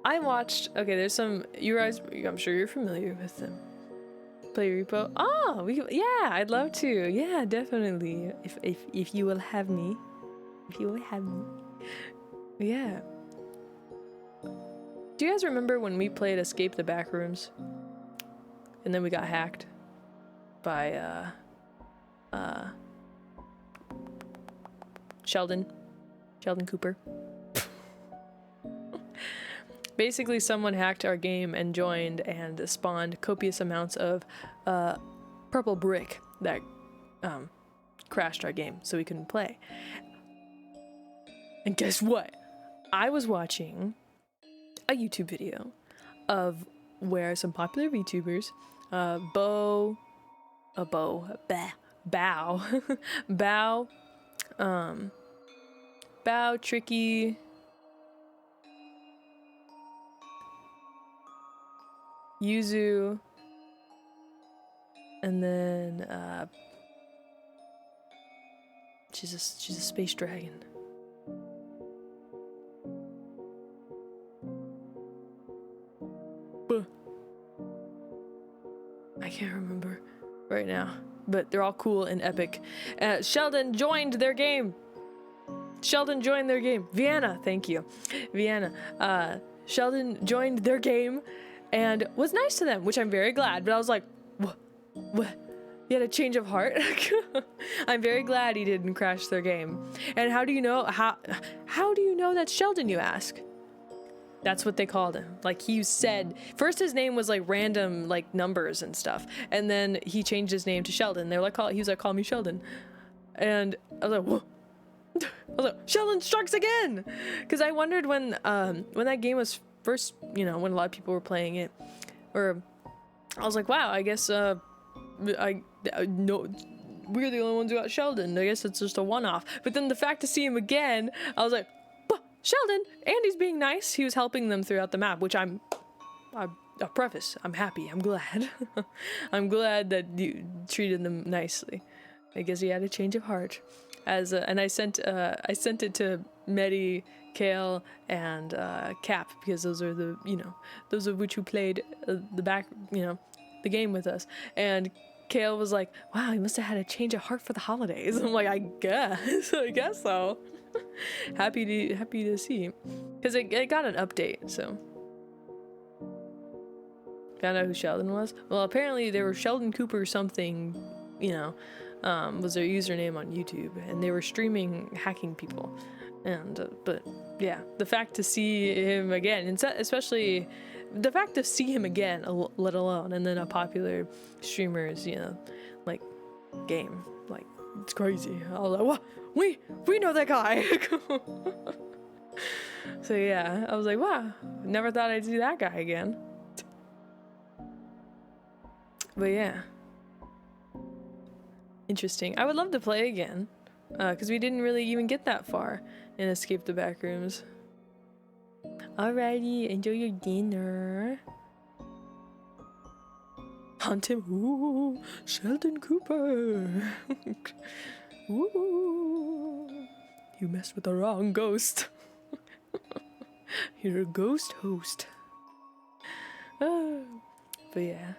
I watched, okay, there's some, you guys, I'm sure you're familiar with them. Play Repo. Oh, yeah, I'd love to. Yeah, definitely. If you will have me. If you will have me. Yeah. Do you guys remember when we played Escape the Backrooms? And then we got hacked by Sheldon Cooper. Basically, someone hacked our game and joined and spawned copious amounts of purple brick that crashed our game, so we couldn't play. And guess what? I was watching a YouTube video of where some popular VTubers, Bow, Tricky, Yuzu, and then she's a space dragon. I can't remember right now, but they're all cool and epic. Sheldon joined their game. Vienna, thank you. Vienna. Sheldon joined their game and was nice to them, which I'm very glad. But I was like, what? He had a change of heart? I'm very glad he didn't crash their game. And how do you know? How do you know that's Sheldon, you ask? That's what they called him. Like, he said, first his name was like random like numbers and stuff, and then he changed his name to Sheldon. They were like, he was like, call me Sheldon. And I was like, whoa. I was like, Sheldon strikes again! Because I wondered when that game was first, you know, when a lot of people were playing it, or I was like, wow, I guess no, we're the only ones who got Sheldon. I guess it's just a one-off. But then the fact to see him again, I was like, Sheldon, Andy's being nice. He was helping them throughout the map, which I preface, I'm happy, I'm glad. I'm glad that you treated them nicely. I guess he had a change of heart. And I sent it to Medi, Kale, and Cap, because those are the, you know, those of which who played the game with us. And Kale was like, wow, he must have had a change of heart for the holidays. I'm like, I guess so. happy to see, because it got an update, so found out who Sheldon was. Well, apparently they were Sheldon Cooper something, you know, was their username on YouTube, and they were streaming hacking people. And but yeah, the fact to see him again, and especially the fact to see him again, let alone, and then a popular streamer's, you know, like game, like, it's crazy. I was like, what? We know that guy. So yeah, I was like, wow, never thought I'd see that guy again. But yeah, interesting. I would love to play again, because we didn't really even get that far in Escape the Backrooms. Alrighty, enjoy your dinner. Hunt him. Ooh, Sheldon Cooper. Ooh, you messed with the wrong ghost. You're a ghost host. But yeah,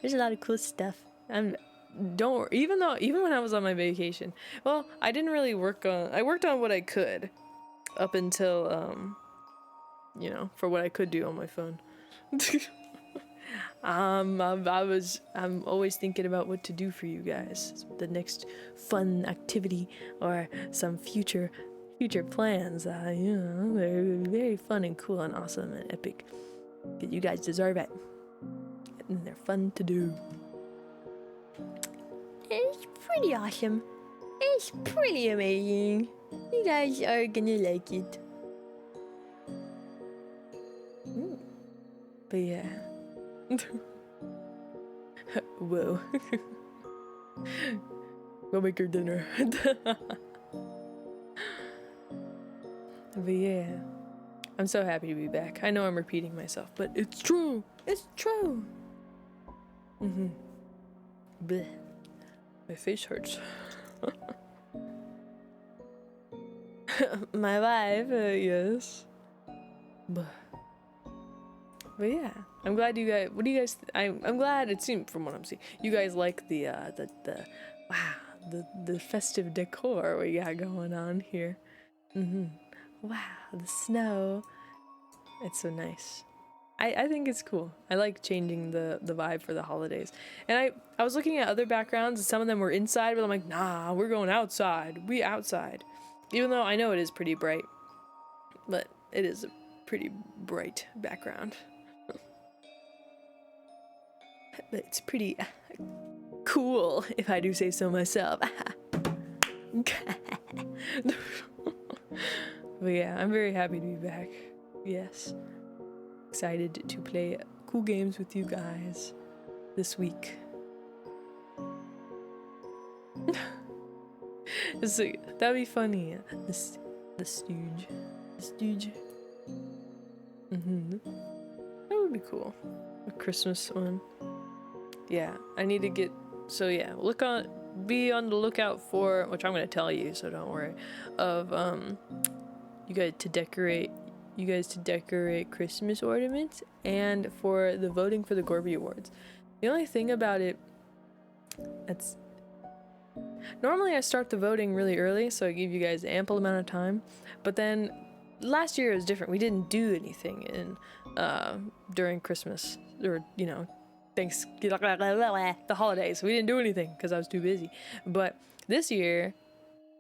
there's a lot of cool stuff. Even when I was on my vacation, well, I didn't really work on. I worked on what I could, up until you know, for what I could do on my phone. I'm always thinking about what to do for you guys, the next fun activity or some future plans. You know, they're very fun and cool and awesome and epic. You guys deserve it, and they're fun to do. It's pretty awesome. It's pretty amazing. You guys are gonna like it. But yeah. Whoa. Go make your dinner. But yeah. I'm so happy to be back. I know I'm repeating myself, but it's true. It's true. Bleh. My face hurts. My wife, yes. But yeah, I'm glad you guys. What do you guys? I'm glad it seemed from what I'm seeing, you guys like the wow, the festive decor we got going on here. Wow, the snow. It's so nice. I think it's cool. I like changing the vibe for the holidays. And I was looking at other backgrounds and some of them were inside, but I'm like, nah, we're going outside. We outside. Even though I know it is pretty bright. But it is a pretty bright background. But it's pretty cool, if I do say so myself. But yeah, I'm very happy to be back. Yes. Excited to play cool games with you guys this week. That'd be funny. The stooge. The stooge. That would be cool. A Christmas one. Yeah, I need to get. So yeah, be on the lookout for, which I'm gonna tell you, so don't worry. Of you guys to decorate Christmas ornaments, and for the voting for the Gorby Awards. The only thing about it, that's normally I start the voting really early, so I give you guys ample amount of time. But then last year it was different. We didn't do anything during Christmas, or Thanksgiving, the holidays. We didn't do anything because I was too busy. But this year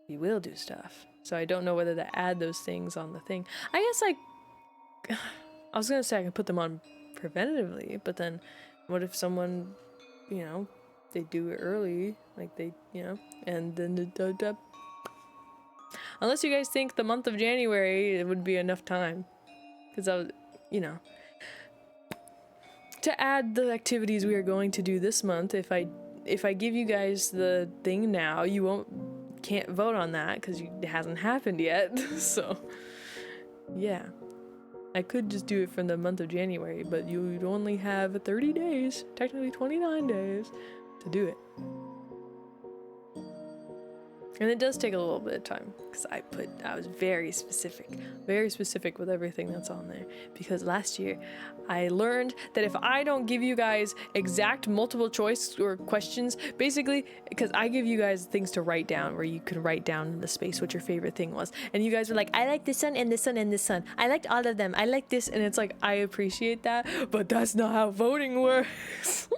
we will do stuff. So I don't know whether to add those things on the thing. I guess I was gonna say I could put them on preventatively, but then what if someone, they do it early, like they, and then unless you guys think the month of January it would be enough time, because I was, to add the activities we are going to do this month. If I give you guys the thing now, you can't vote on that because it hasn't happened yet. So yeah, I could just do it from the month of January, but you'd only have 30 days, technically 29 days, to do it. And it does take a little bit of time, because I was very specific with everything that's on there. Because last year, I learned that if I don't give you guys exact multiple choice or questions, basically, because I give you guys things to write down, where you can write down in the space what your favorite thing was. And you guys were like, I like this one and this one and this one. I liked all of them. I like this. And it's like, I appreciate that, but that's not how voting works.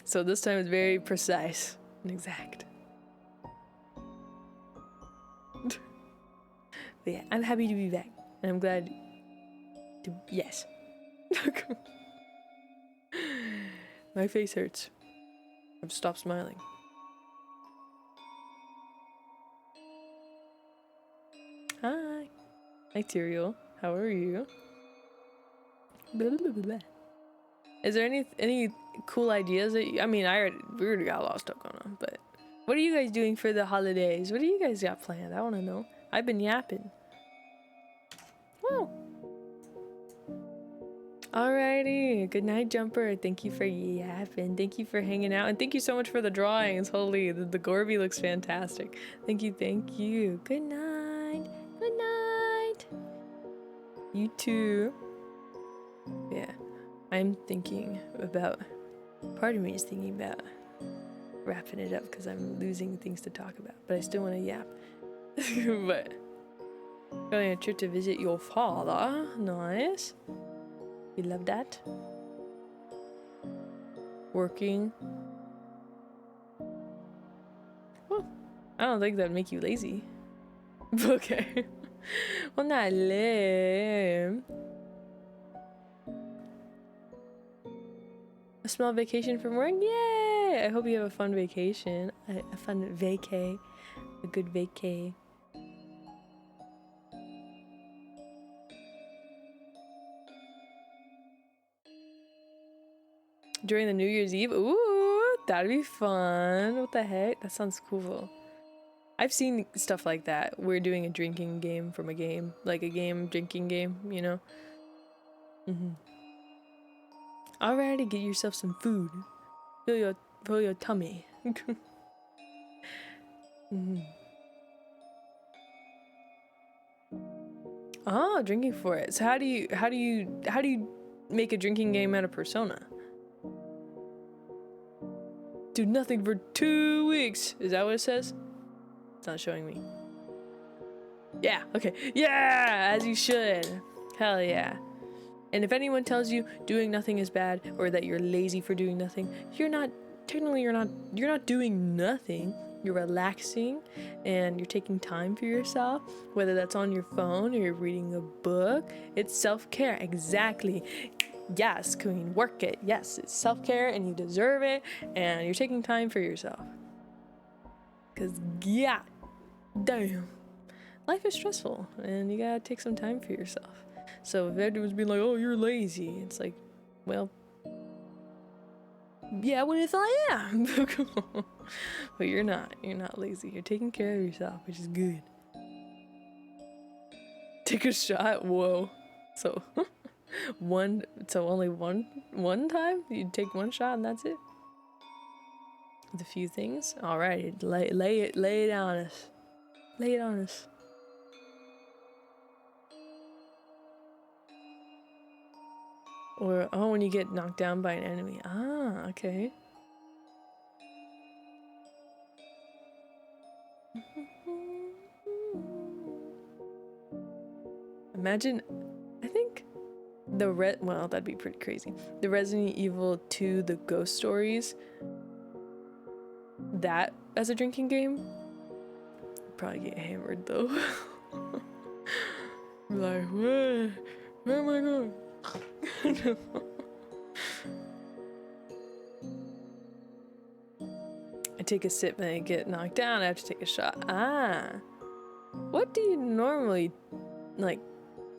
So this time it's very precise and exact. But yeah, I'm happy to be back. And I'm glad to, yes. My face hurts. I've stopped smiling. Hi. Hi, Tyrael. How are you? Blah, blah, blah, blah. Is there any cool ideas that we already got a lot of stuff going on, but what are you guys doing for the holidays? What do you guys got planned? I want to know. I've been yapping. Whoa. Alrighty. Good night, Jumper. Thank you for yapping. Thank you for hanging out. And thank you so much for the drawings. Holy, the Gorby looks fantastic. Thank you. Thank you. Good night. Good night. You too. Yeah. I'm thinking about, part of me is thinking about wrapping it up because I'm losing things to talk about, but I still want to yap. But going on a trip to visit your father, nice. You love that? Working. Well, I don't think that'd make you lazy. Okay. Well, not lame. A small vacation from work? Yay! I hope you have a fun vacation. A fun vacay. A good vacay. During the New Year's Eve? Ooh, that'd be fun. What the heck? That sounds cool. I've seen stuff like that. We're doing a drinking game from a game, like a game drinking game, you know. Alrighty, get yourself some food. Fill your tummy. Oh, drinking for it. So how do you make a drinking game out of Persona? Do nothing for 2 weeks. Is that what it says? It's not showing me. Yeah, okay. Yeah, as you should. Hell yeah. And if anyone tells you doing nothing is bad or that you're lazy for doing nothing, you're not doing nothing. You're relaxing and you're taking time for yourself, whether that's on your phone or you're reading a book. It's self-care. Exactly. Yes, queen, work it. Yes, it's self-care and you deserve it and you're taking time for yourself. Cause yeah, damn, life is stressful and you gotta take some time for yourself. So if everyone's being like, oh, you're lazy, it's like, well, yeah, what if I am? But you're not lazy. You're taking care of yourself, which is good. Take a shot? Whoa. So only one time? You take one shot and that's it? With a few things? Alright, lay it on us. Lay it on us. Or, oh, when you get knocked down by an enemy. Ah, okay. Imagine, I think well, that'd be pretty crazy. The Resident Evil 2, the ghost stories, that as a drinking game, probably get hammered though. Like, where am I going? I take a sip and I get knocked down. I have to take a shot. Ah, what do you normally like?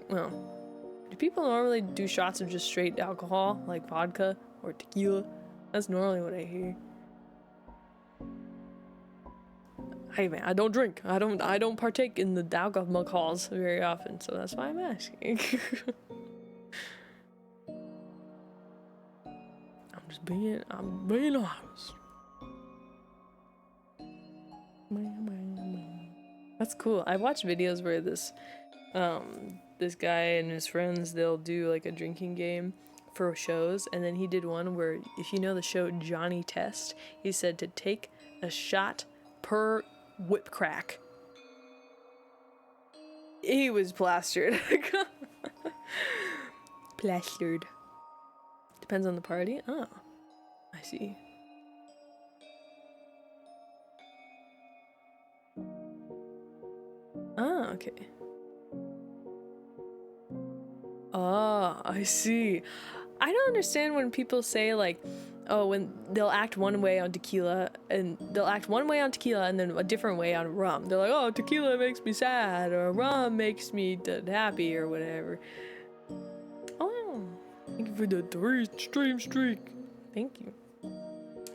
Well, do people normally do shots of just straight alcohol, like vodka or tequila? That's normally what I hear. Hey man, I don't drink. I don't partake in the alcohols very often, so that's why I'm asking. I'm being honest. That's cool. I watched videos where this guy and his friends, they'll do like a drinking game for shows, and then he did one where, if you know the show Johnny Test, he said to take a shot per whip crack. He was plastered. Plastered. Depends on the party. Oh, I see. Ah, okay. Ah, I see. I don't understand when people say like, oh, when they'll act one way on tequila and then a different way on rum. They're like, oh, tequila makes me sad or rum makes me happy or whatever. Oh, thank you for the 3-stream streak. Thank you.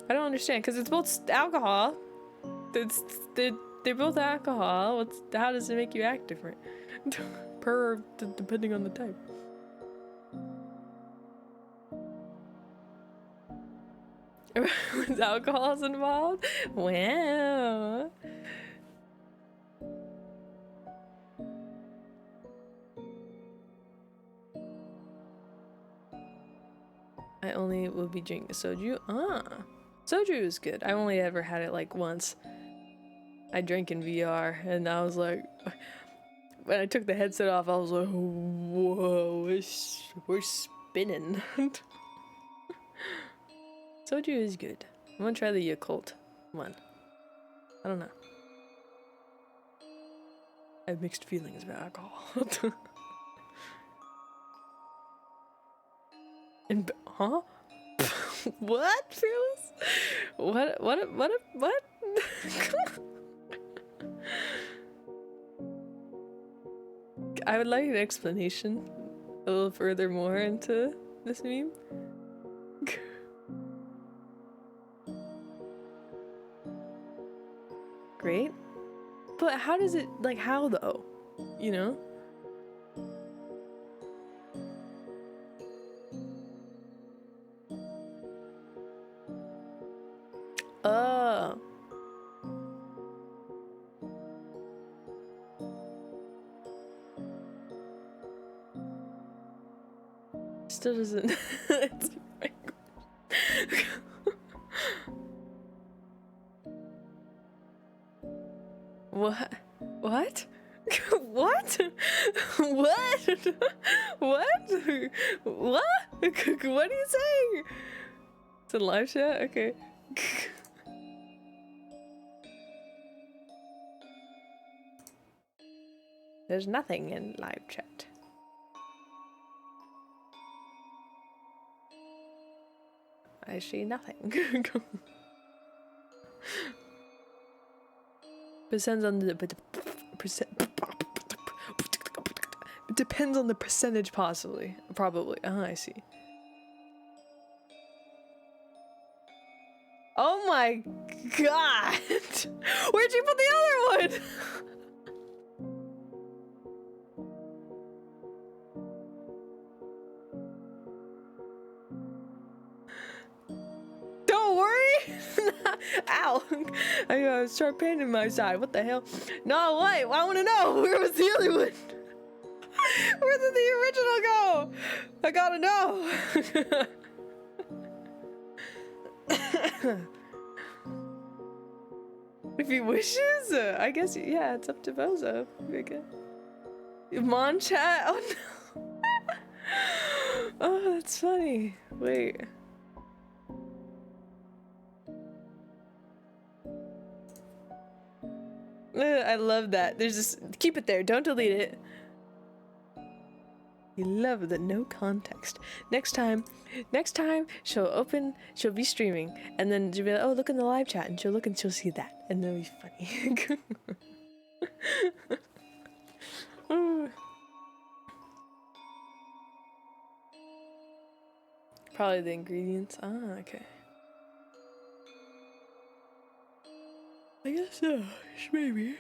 I don't understand because it's both alcohol. They're both alcohol. How does it make you act different? Depending on the type. With alcohol's involved? Wow. I only will be drinking soju. Ah. Soju is good. I only ever had it like once. I drank in VR and I was like, when I took the headset off, I was like, whoa, we're spinning. Soju is good. I'm gonna try the Yakult one. I don't know. I have mixed feelings about alcohol. And huh? What, Fearless? What? I would like an explanation a little further more into this meme. Great. But how does it, like, how though? You know? Oh. Still doesn't. It's what? What? What? What? What? What? What are you saying? It's a live chat? Okay. There's nothing in live chat. I see nothing. Depends on the it depends on the percentage, possibly, probably. I see. Oh my god! Where'd you put the other one? Don't worry! Ow! I start painting my side. What the hell? No, wait! I want to know! Where was the other one? Where did the original go? I gotta know! If he wishes? I guess, yeah, it's up to Bozo. Mon chat? Oh no! Oh, that's funny. Wait. I love that. There's just keep it there. Don't delete it. You love the no context. Next time she'll be streaming, and then she'll be like, oh, look in the live chat, and she'll look and she'll see that, and that'll be funny. Probably the ingredients. Ah, okay. I guess so. Maybe.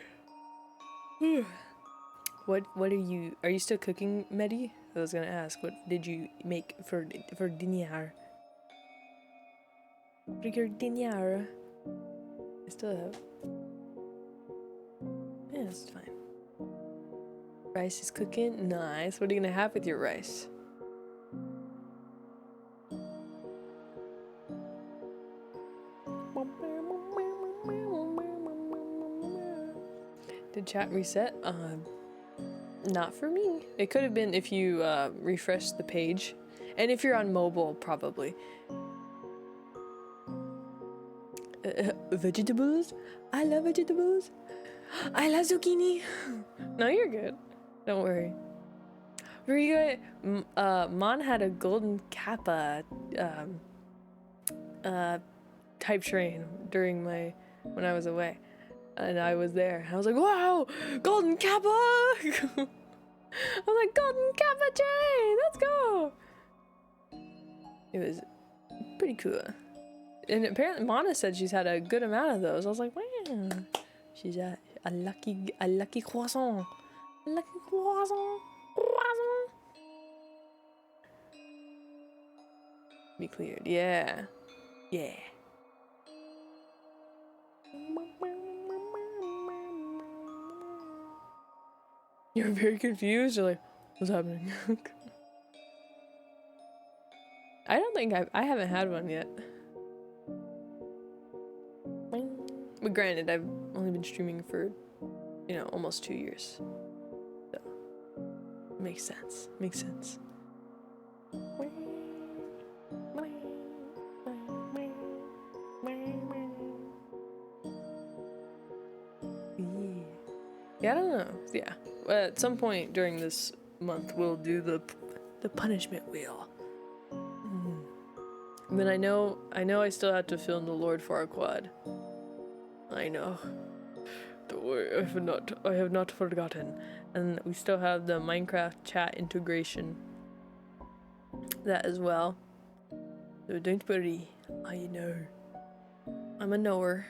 What are you still cooking, Medi? I was gonna ask, what did you make for dinner? For your dinner? I still have. Yeah, it's fine. Rice is cooking? Nice. What are you gonna have with your rice? Did chat reset? Not for me. It could have been if you refresh the page. And if you're on mobile, probably. Vegetables? I love vegetables. I love zucchini. No, you're good. Don't worry. Mon had a golden kappa type train during when I was away. And I was there. I was like, wow, golden kappa! I was like, golden kappa train, let's go! It was pretty cool. And apparently Mana said she's had a good amount of those. I was like, wow, she's a lucky croissant. A lucky croissant. Be cleared, yeah. Yeah. You're very confused. You're like, what's happening? I don't think I haven't had one yet. But granted, I've only been streaming for, almost 2 years. So, makes sense. Makes sense. Yeah, I don't know. Yeah. At some point during this month, we'll do the punishment wheel. But I know I still have to film the Lord Farquaad. I know. Don't worry, I have not forgotten. And we still have the Minecraft chat integration. That as well. So don't worry, I know. I'm a knower.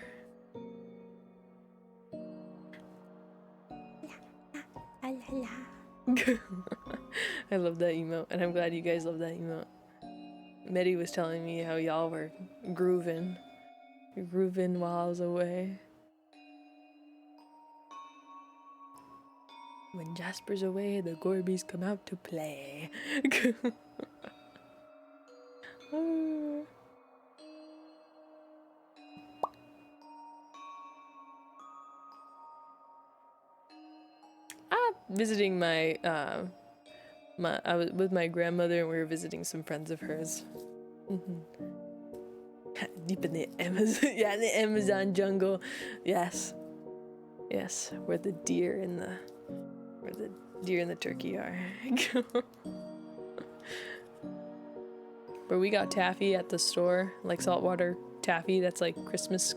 I love that emote, and I'm glad you guys love that emote. Medi was telling me how y'all were grooving while I was away. When Jasper's away, the Gorbies come out to play. Visiting I was with my grandmother and we were visiting some friends of hers. Deep in the Amazon, yeah, in the Amazon jungle. Yes, where the deer and the turkey are. Where we got taffy at the store, like saltwater taffy that's like Christmas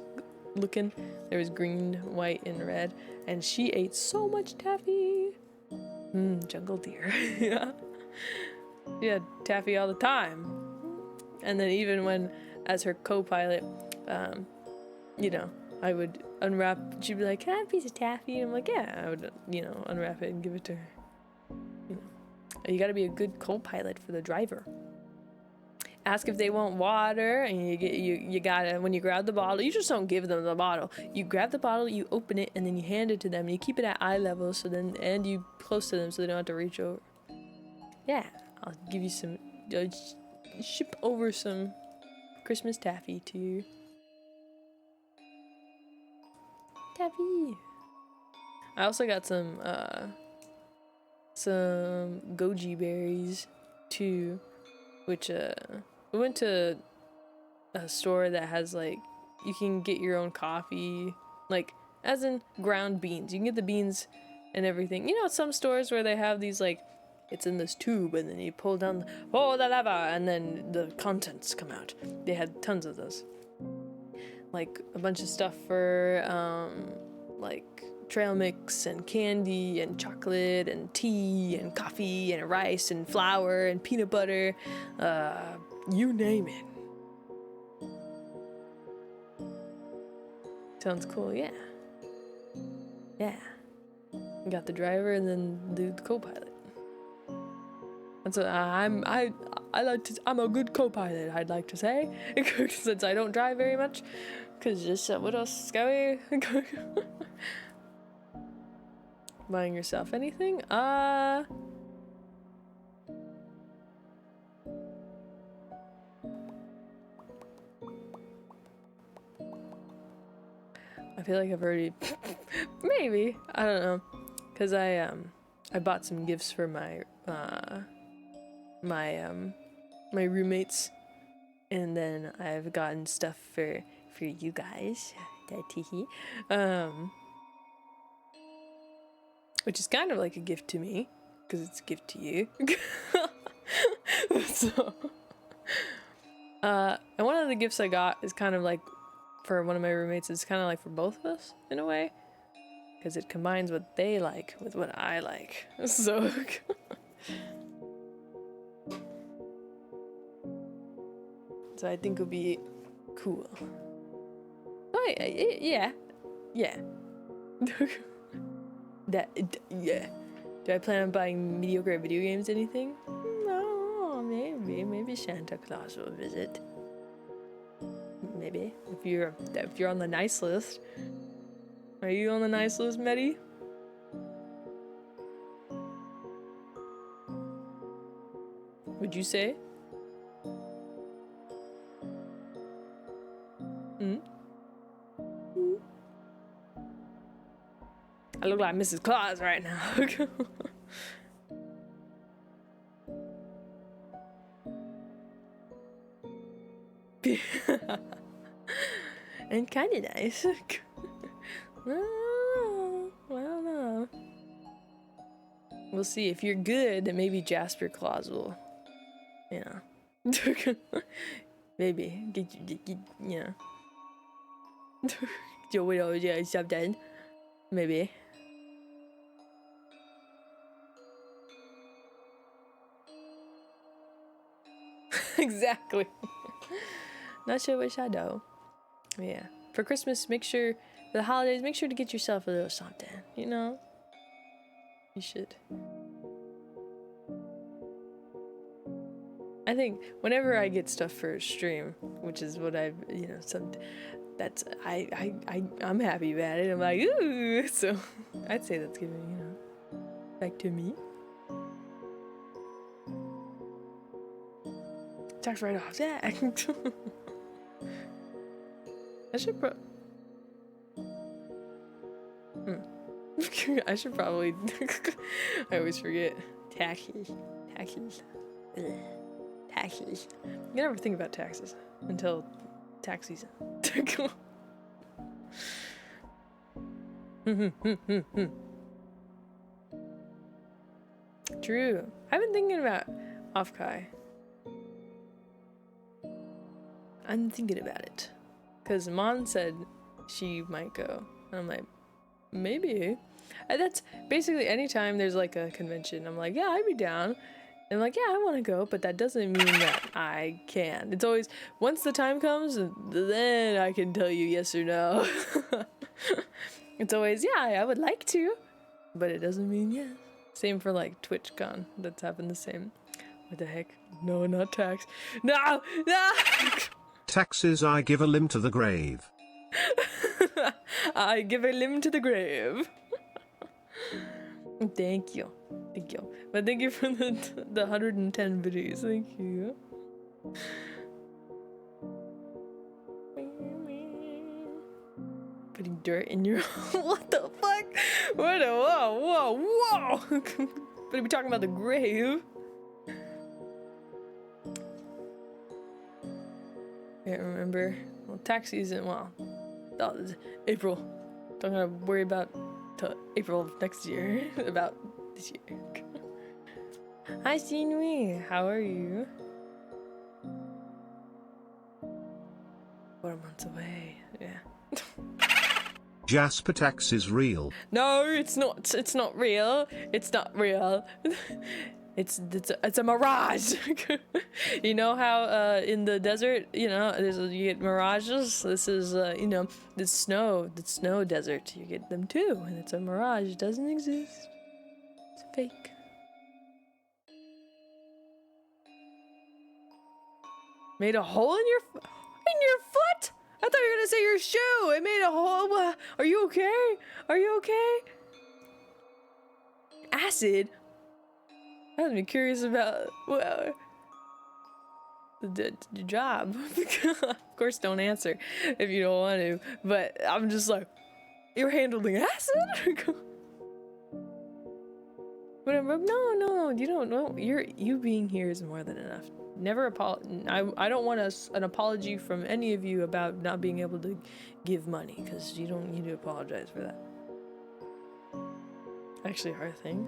looking. There was green, white, and red, and she ate so much taffy. Jungle deer. Yeah. She had taffy all the time. And then even when, as her co-pilot, I would unwrap, she'd be like, "Can I have a piece of taffy?" And I'm like, "Yeah." I would, unwrap it and give it to her. You gotta be a good co-pilot for the driver. Ask if they want water, and you gotta, when you grab the bottle, you just don't give them the bottle. You grab the bottle, you open it, and then you hand it to them, and you keep it at eye level, and you close to them so they don't have to reach over. Yeah, I'll give you some, ship over some Christmas taffy to you. Taffy. I also got some goji berries too, which we went to a store that has like, you can get your own coffee, like as in ground beans. You can get the beans and everything. Some stores where they have these like, it's in this tube and then you pull down the lava and then the contents come out. They had tons of those. Like a bunch of stuff for like trail mix and candy and chocolate and tea and coffee and rice and flour and peanut butter, you name it. Sounds cool, yeah. You got the driver and then the co-pilot. That's what I'm a good co-pilot, I'd like to say, since I don't drive very much. Cause just what else, Scowy? Buying yourself anything? I feel like I've already maybe, I don't know, cause I bought some gifts for my my roommates, and then I've gotten stuff for you guys, which is kind of like a gift to me, because it's a gift to you. So, and one of the gifts I got is kind of like for one of my roommates. It's kind of like for both of us in a way, because it combines what they like with what I like. So, so I think it'll be cool. Oh yeah. Yeah. Do I plan on buying mediocre video games? Anything? No, maybe Santa Claus will visit. Maybe if you're on the nice list. Are you on the nice list, Medi? Would you say? I look like Mrs. Claus right now. And kind of nice. I don't know. We'll see. If you're good, then maybe Jasper Claus will, maybe get something. Maybe. Exactly. Not sure which I do. Yeah. For Christmas, for the holidays, make sure to get yourself a little something, You should. I think whenever I get stuff for a stream, which is what I've, you know, I'm happy about it. I'm like, ooh, so I'd say that's giving, you know, back to me. Tax write-offs, yeah. I should I should probably. I always forget taxes. Ugh. Taxes. You never think about taxes until tax season. True. I've been thinking about Offkai. I'm thinking about it. Because Mon said she might go. And I'm like, maybe. And that's basically anytime there's like a convention, I'm like, yeah, I'd be down. And I'm like, yeah, I want to go, but that doesn't mean that I can. It's always, once the time comes, then I can tell you yes or no. It's always, yeah, I would like to, but it doesn't mean yes. Same for like TwitchCon. That's happened the same. What the heck? No, not tax. No! No! Taxes, I give a limb to the grave. I give a limb to the grave. Thank you. Thank you. But thank you for the 110 videos. Thank you. Putting dirt in your... What the fuck? What a... Whoa. But we talking about the grave. Can't remember. Well, tax season, well, April. Don't gotta worry about till April of next year. About this year. Hi, Shinui. How are you? 4 months away. Yeah. Jasper tax is real. No, it's not. It's not real. It's not real. It's a mirage. You know how in the desert, you know, you get mirages. This is you know, the snow desert. You get them too, and it's a mirage. It doesn't exist. It's fake. Made a hole in your foot? I thought you were gonna say your shoe. It made a hole. Are you okay? Are you okay? Acid? I'm curious about the job. Of course, don't answer if you don't want to. But I'm just like, you're handling acid. But I'm like, no, you don't know. You being here is more than enough. Never I don't want an apology from any of you about not being able to give money, because you don't need to apologize for that. Actually, our thing.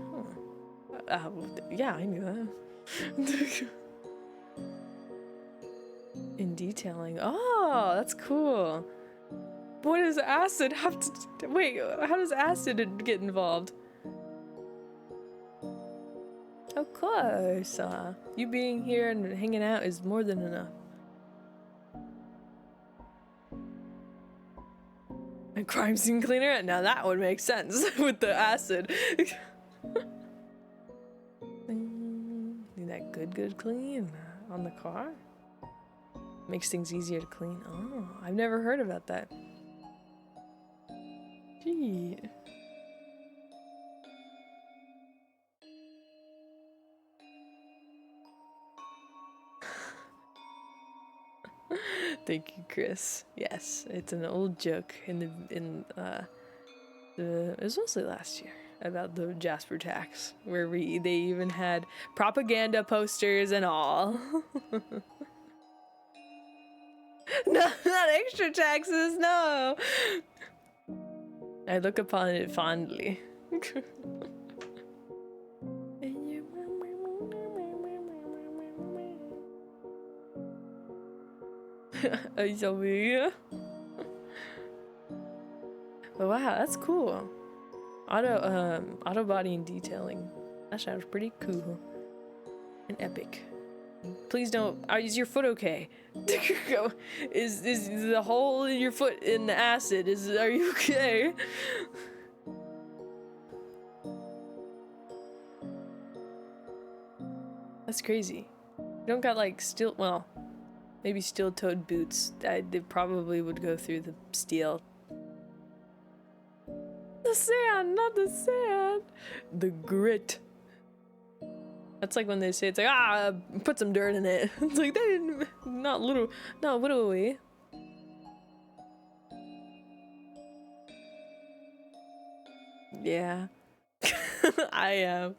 Yeah, I knew that. In detailing. Oh, that's cool. What does acid have to... Wait, how does acid get involved? Of course. You being here and hanging out is more than enough. A crime scene cleaner? Now that would make sense with the acid. Need that good clean on the car. Makes things easier to clean. Oh, I've never heard about that. Gee. Thank you, Chris. Yes, it's an old joke it was mostly last year about the Jasper tax, where they even had propaganda posters and all. No, not extra taxes, no. I look upon it fondly. Oh, wow, that's cool. Auto body and detailing. That sounds pretty cool and epic. Please don't. Is your foot okay? Is the hole in your foot in the acid? Are you okay? That's crazy. You don't got like steel, well, maybe steel-toed boots. They probably would go through the steel. The sand, not the sand. The grit. That's like when they say, it's like, put some dirt in it. It's like, they didn't, not literally. Yeah. I am.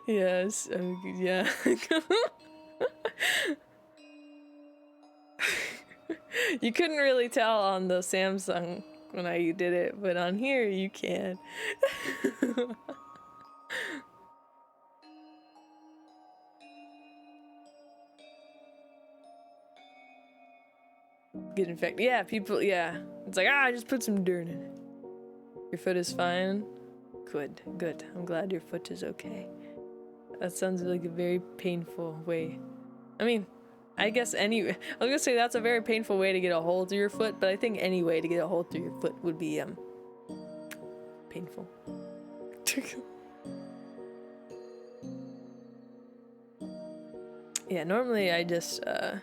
Yes, yeah. You couldn't really tell on the Samsung when I did it, but on here you can. Get infected. Yeah, people, yeah. It's like, just put some dirt in it. Your foot is fine? Good, good. I'm glad your foot is okay. That sounds like a very painful way. I mean, I guess I was gonna say that's a very painful way to get a hole through your foot, but I think any way to get a hole through your foot would be, painful. Yeah, normally I just, I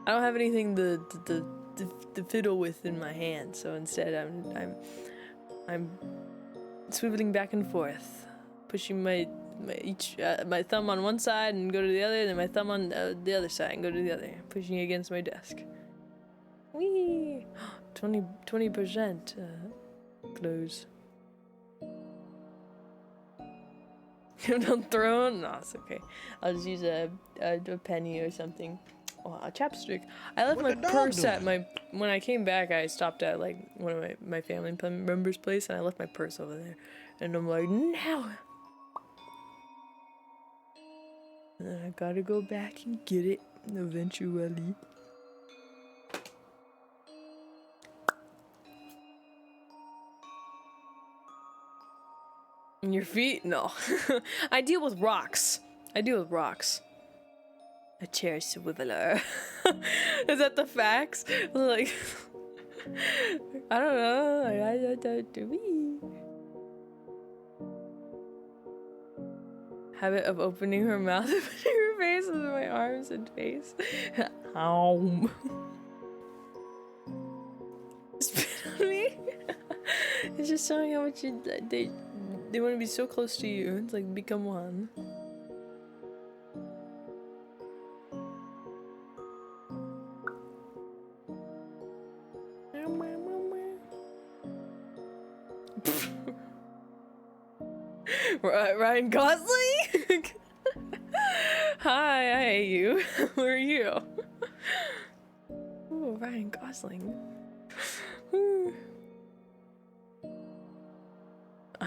don't have anything to fiddle with in my hand, so instead I'm swiveling back and forth, pushing my thumb on one side and go to the other, then my thumb on the other side and go to the other, pushing against my desk. Whee! 20% close. Don't throw it? No, it's okay. I'll just use a penny or something. Oh, a chapstick. I left my purse at when I came back, I stopped at like one of my family members' place and I left my purse over there. And I'm like, no! And then I gotta go back and get it eventually. And your feet? No. I deal with rocks. A chair swiveler. Is that the facts? Like, I don't know. I habit of opening her mouth and putting her face with my arms and face. Ow. Spit on me. It's just showing how much they want to be so close to you. It's like become one. Ryan Gosling? Hi, I hate you. Who are you? Ooh, Ryan Gosling.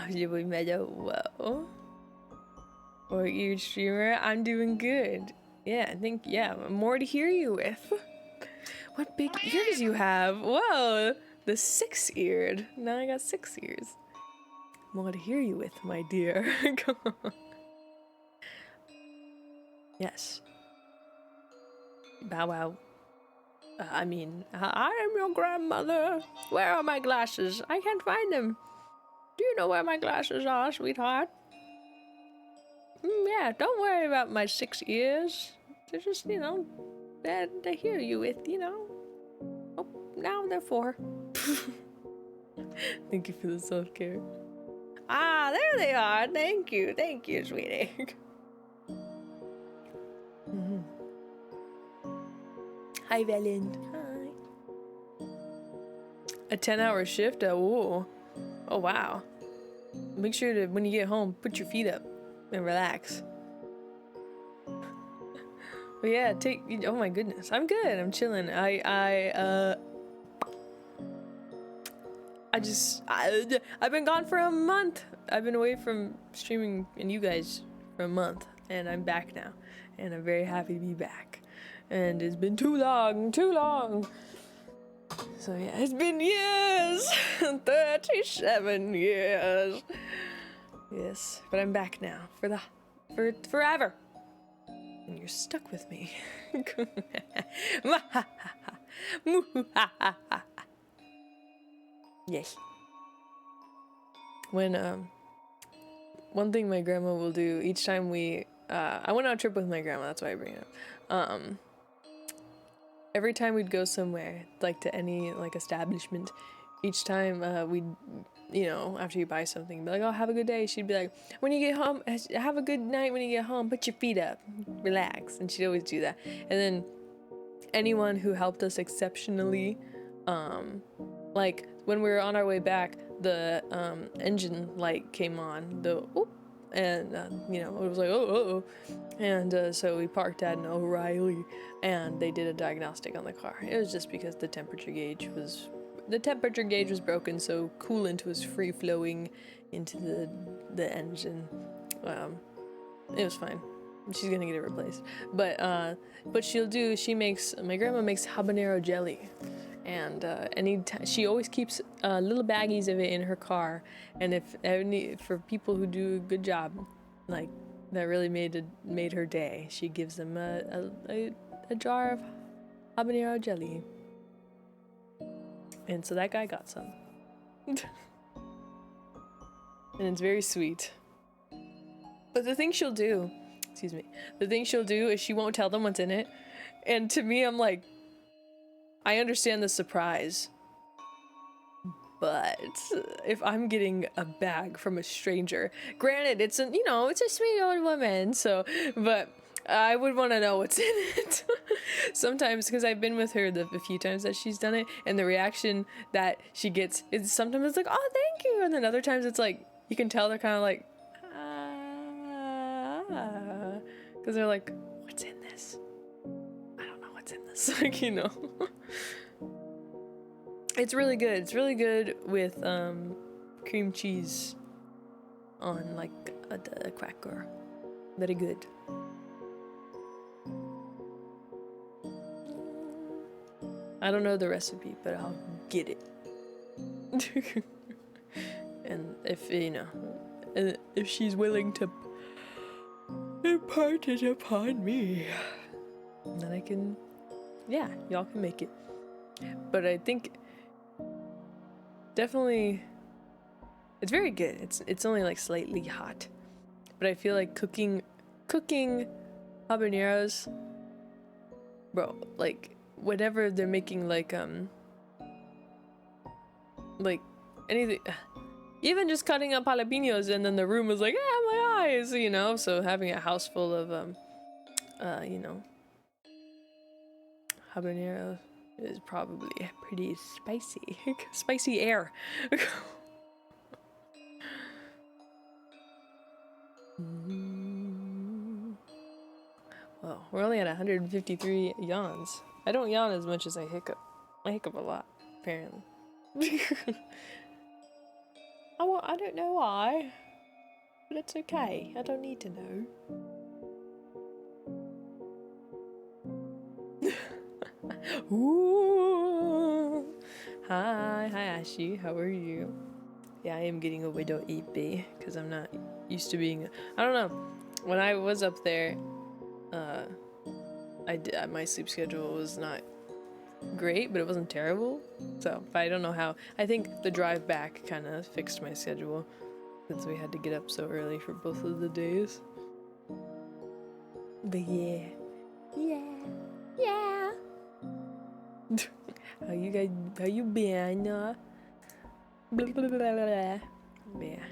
We met a well. Or you streamer? I'm doing good. Yeah, I think, more to hear you with. What big ears you have. Whoa, the 6-eared. Now I got 6 ears. More to hear you with, my dear. Come on. Yes. Bow wow. I mean, I am your grandmother. Where are my glasses? I can't find them. Do you know where my glasses are, sweetheart? Yeah, don't worry about my 6 ears. They're just, bad to hear you with, Oh, now they're 4. Thank you for the self-care. Ah, there they are. Thank you, sweetie. Hi, Valen. Hi. A 10-hour shift? Oh, wow. Make sure to, when you get home, put your feet up and relax. But yeah, oh my goodness. I'm good. I'm chilling. I've been gone for a month. I've been away from streaming and you guys for a month, and I'm back now, and I'm very happy to be back. And it's been too long. So yeah, it's been years, 37 years. Yes, but I'm back now for forever. And you're stuck with me. Yes. When one thing my grandma will do each time I went on a trip with my grandma, that's why I bring it up. Every time we'd go somewhere, like to any like establishment, each time we'd, you know, after you buy something, be like, oh, have a good day. She'd be like, when you get home, have a good night when you get home, put your feet up, relax. And she'd always do that. And then anyone who helped us exceptionally, like when we were on our way back, the engine light came on, the whoop, and you know, it was like, oh, and so we parked at an O'Reilly, and they did a diagnostic on the car. It was just because the temperature gauge was broken, so coolant was free flowing into the engine. It was fine. She's gonna get it replaced, but my grandma makes habanero jelly, and she always keeps little baggies of it in her car, and for people who do a good job, like that really made her day, she gives them a jar of habanero jelly, and so that guy got some, and it's very sweet. But the thing she'll do is she won't tell them what's in it. And to me, I'm like, I understand the surprise. But if I'm getting a bag from a stranger, granted, it's a sweet old woman, so, but I would want to know what's in it. Sometimes, because I've been with her the few times that she's done it, and the reaction that she gets is sometimes it's like, oh, thank you. And then other times it's like, you can tell they're kind of like, because they're like, what's in this? I don't know what's in this. Like, you know. It's really good. It's really good with cream cheese on like a cracker. Very good. I don't know the recipe, but I'll get it. And if she's willing to impart it upon me, then I can, yeah, y'all can make it. But I think definitely it's very good. It's only like slightly hot, but I feel like cooking habaneros, bro, like whenever they're making like anything, even just cutting up jalapenos, and then the room was like, ah, my eyes, you know. So having a house full of habaneros is probably pretty spicy. Spicy air. Well, we're only at 153 yawns. I don't yawn as much as I hiccup. I hiccup a lot, apparently. I don't know why, but it's okay. I don't need to know. Ooh. Hi Ashy, how are you? Yeah, I am getting a widow EP because I'm not used to being. I don't know. When I was up there, my sleep schedule was not great, but it wasn't terrible. So, but I don't know how. I think the drive back kind of fixed my schedule since we had to get up so early for both of the days. But yeah. How you been? Blah, blah, blah, blah, blah. Yeah.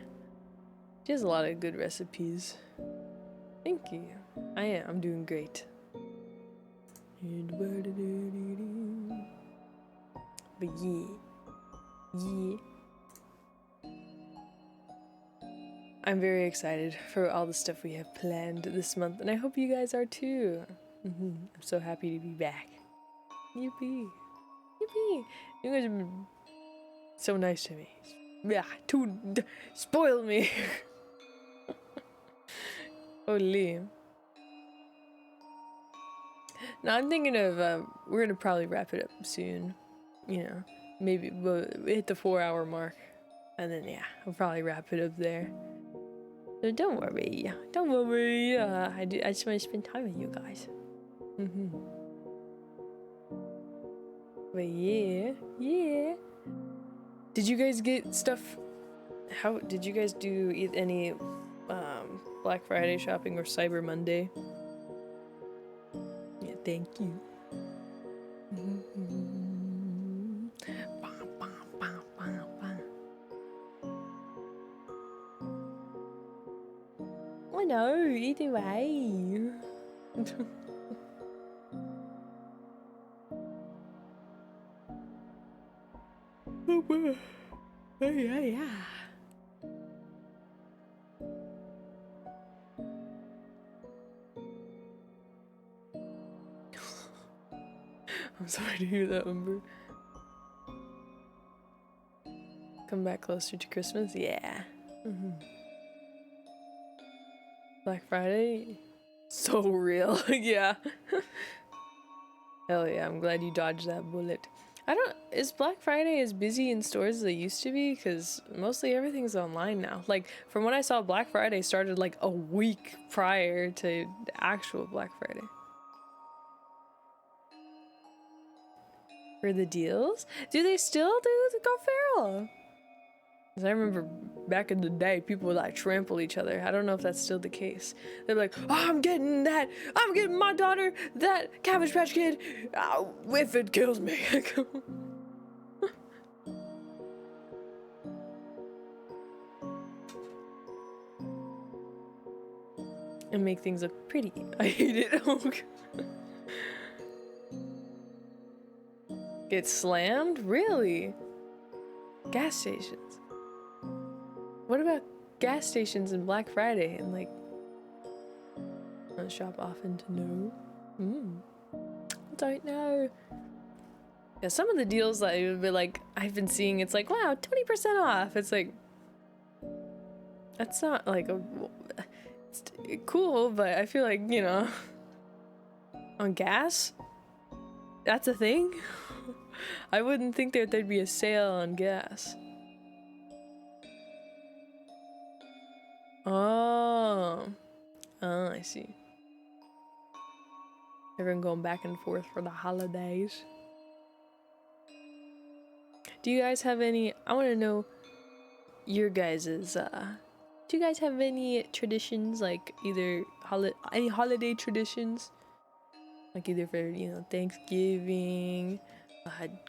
She has a lot of good recipes. Thank you. I'm doing great. But yeah. I'm very excited for all the stuff we have planned this month, and I hope you guys are too. I'm so happy to be back. Yippee. You guys have been so nice to me. Yeah, spoiled me. Holy. Now I'm thinking of, we're gonna probably wrap it up soon. You know, maybe we'll hit the 4-hour mark. And then, yeah, we'll probably wrap it up there. So don't worry. I just want to spend time with you guys. But yeah. Did you guys get stuff? How did you guys do any Black Friday shopping or Cyber Monday. Yeah, thank you. Oh no, either way. Yeah. I'm sorry to hear that, Umber. Come back closer to Christmas? Yeah. Black Friday? So real. Yeah. Hell yeah, I'm glad you dodged that bullet. Is Black Friday as busy in stores as they used to be? Because mostly everything's online now. Like, from what I saw, Black Friday started like a week prior to the actual Black Friday. For the deals? Do they still do the Go Feral? Because I remember back in the day, people would like trample each other. I don't know if that's still the case. They're like, oh, I'm getting my daughter that Cabbage Patch Kid, if it kills me. And make things look pretty. I hate it. Get slammed? Really? Gas stations. What about gas stations and Black Friday and like don't shop often to know? Don't know. Yeah, some of the deals that I would be like I've been seeing, it's like, wow, 20% off. It's like that's not like it's cool, but I feel like, you know, on gas, that's a thing. I wouldn't think that there'd be a sale on gas. Oh, I see. Everyone going back and forth for the holidays. Do you guys have any? I want to know your guys's. Do you guys have any traditions, like either any holiday traditions, like either for, you know, Thanksgiving,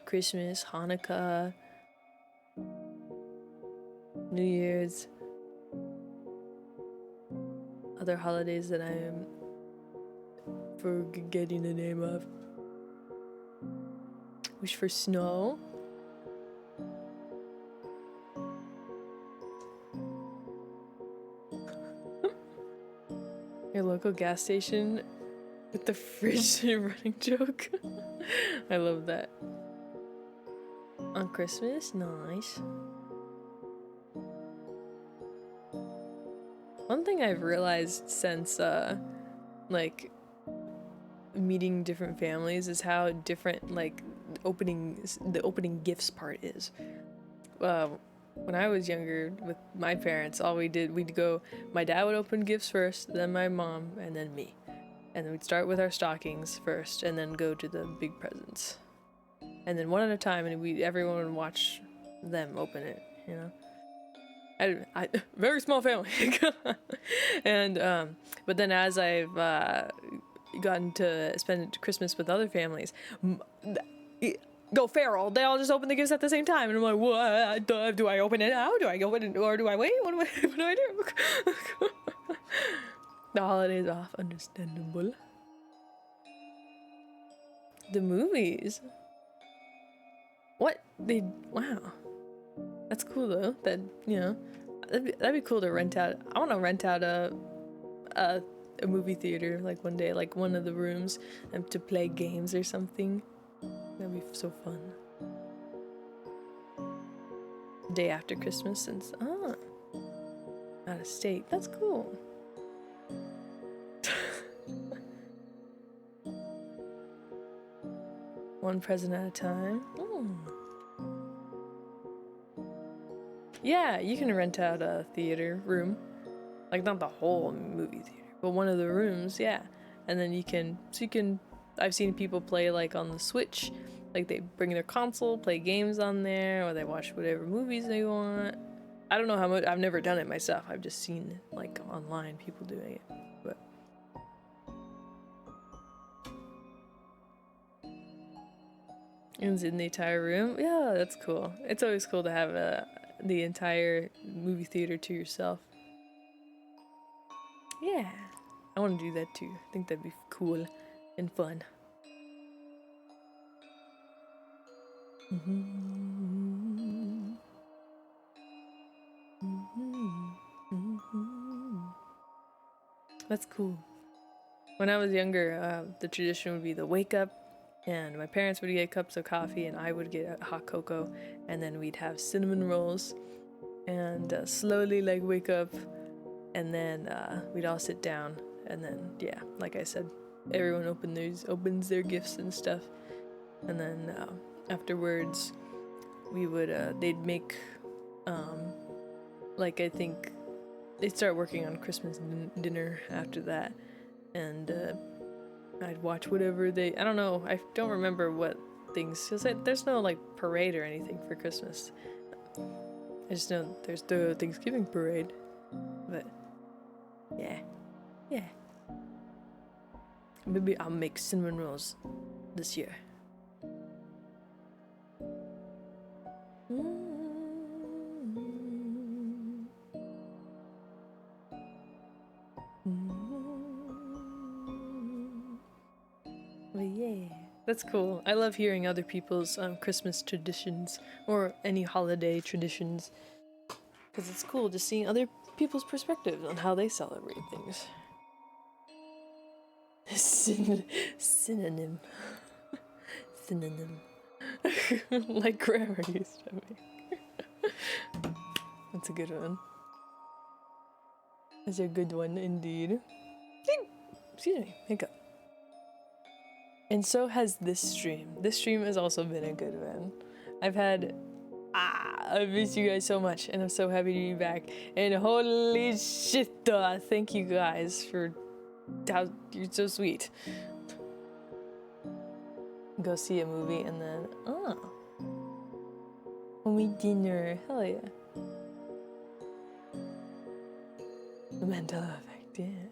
Christmas, Hanukkah, New Year's, other holidays that I am forgetting the name of. Wish for snow. Your local gas station with the fridge running joke. I love that. On Christmas? Nice. One thing I've realized since like meeting different families is how different like the opening gifts part is. When I was younger with my parents, all we'd go, my dad would open gifts first, then my mom, and then me. And then we'd start with our stockings first, and then go to the big presents. And then one at a time, and everyone would watch them open it, you know? I very small family. And, but then as I've gotten to spend Christmas with other families, go feral. They all just open the gifts at the same time, and I'm like, what? Do I open it now? Do I go in, or do I wait? What do I do? The holidays off, understandable. The movies. What? Wow. That's cool though. That, you know, that'd be cool to rent out. I want to rent out a movie theater like one day, like one of the rooms, and to play games or something. That'd be so fun. Day after Christmas, since out of state. That's cool. One present at a time. Yeah, you can rent out a theater room. Like, not the whole movie theater, but one of the rooms, yeah. And then you can, I've seen people play like on the Switch, like they bring their console, play games on there, or they watch whatever movies they want. I don't know how much. I've never done it myself. I've just seen like online people doing it. But it's in the entire room. Yeah, that's cool. It's always cool to have the entire movie theater to yourself. Yeah, I want to do that too. I think that'd be cool and fun. That's cool. When I was younger, the tradition would be the wake up, and my parents would get cups of coffee, and I would get a hot cocoa, and then we'd have cinnamon rolls, and slowly like wake up, and then we'd all sit down, and then yeah, like I said, everyone opens their gifts and stuff, and then afterwards, we would they'd make like I think they'd start working on Christmas dinner after that, and I'd watch whatever I don't know, I don't remember what things, because there's no like parade or anything for Christmas. I just know there's the Thanksgiving parade, but yeah. Maybe I'll make cinnamon rolls this year. But yeah, that's cool. I love hearing other people's Christmas traditions or any holiday traditions, because it's cool just seeing other people's perspectives on how they celebrate things. Synonym. Like grammar used to be. That's a good one. That's a good one indeed. Excuse me, hiccup. And so has this stream. This stream has also been a good one. I miss you guys so much, and I'm so happy to be back. And holy shit, thank you guys for how you're so sweet. Go see a movie and then, homie dinner. Hell yeah. The Mandela effect, yeah.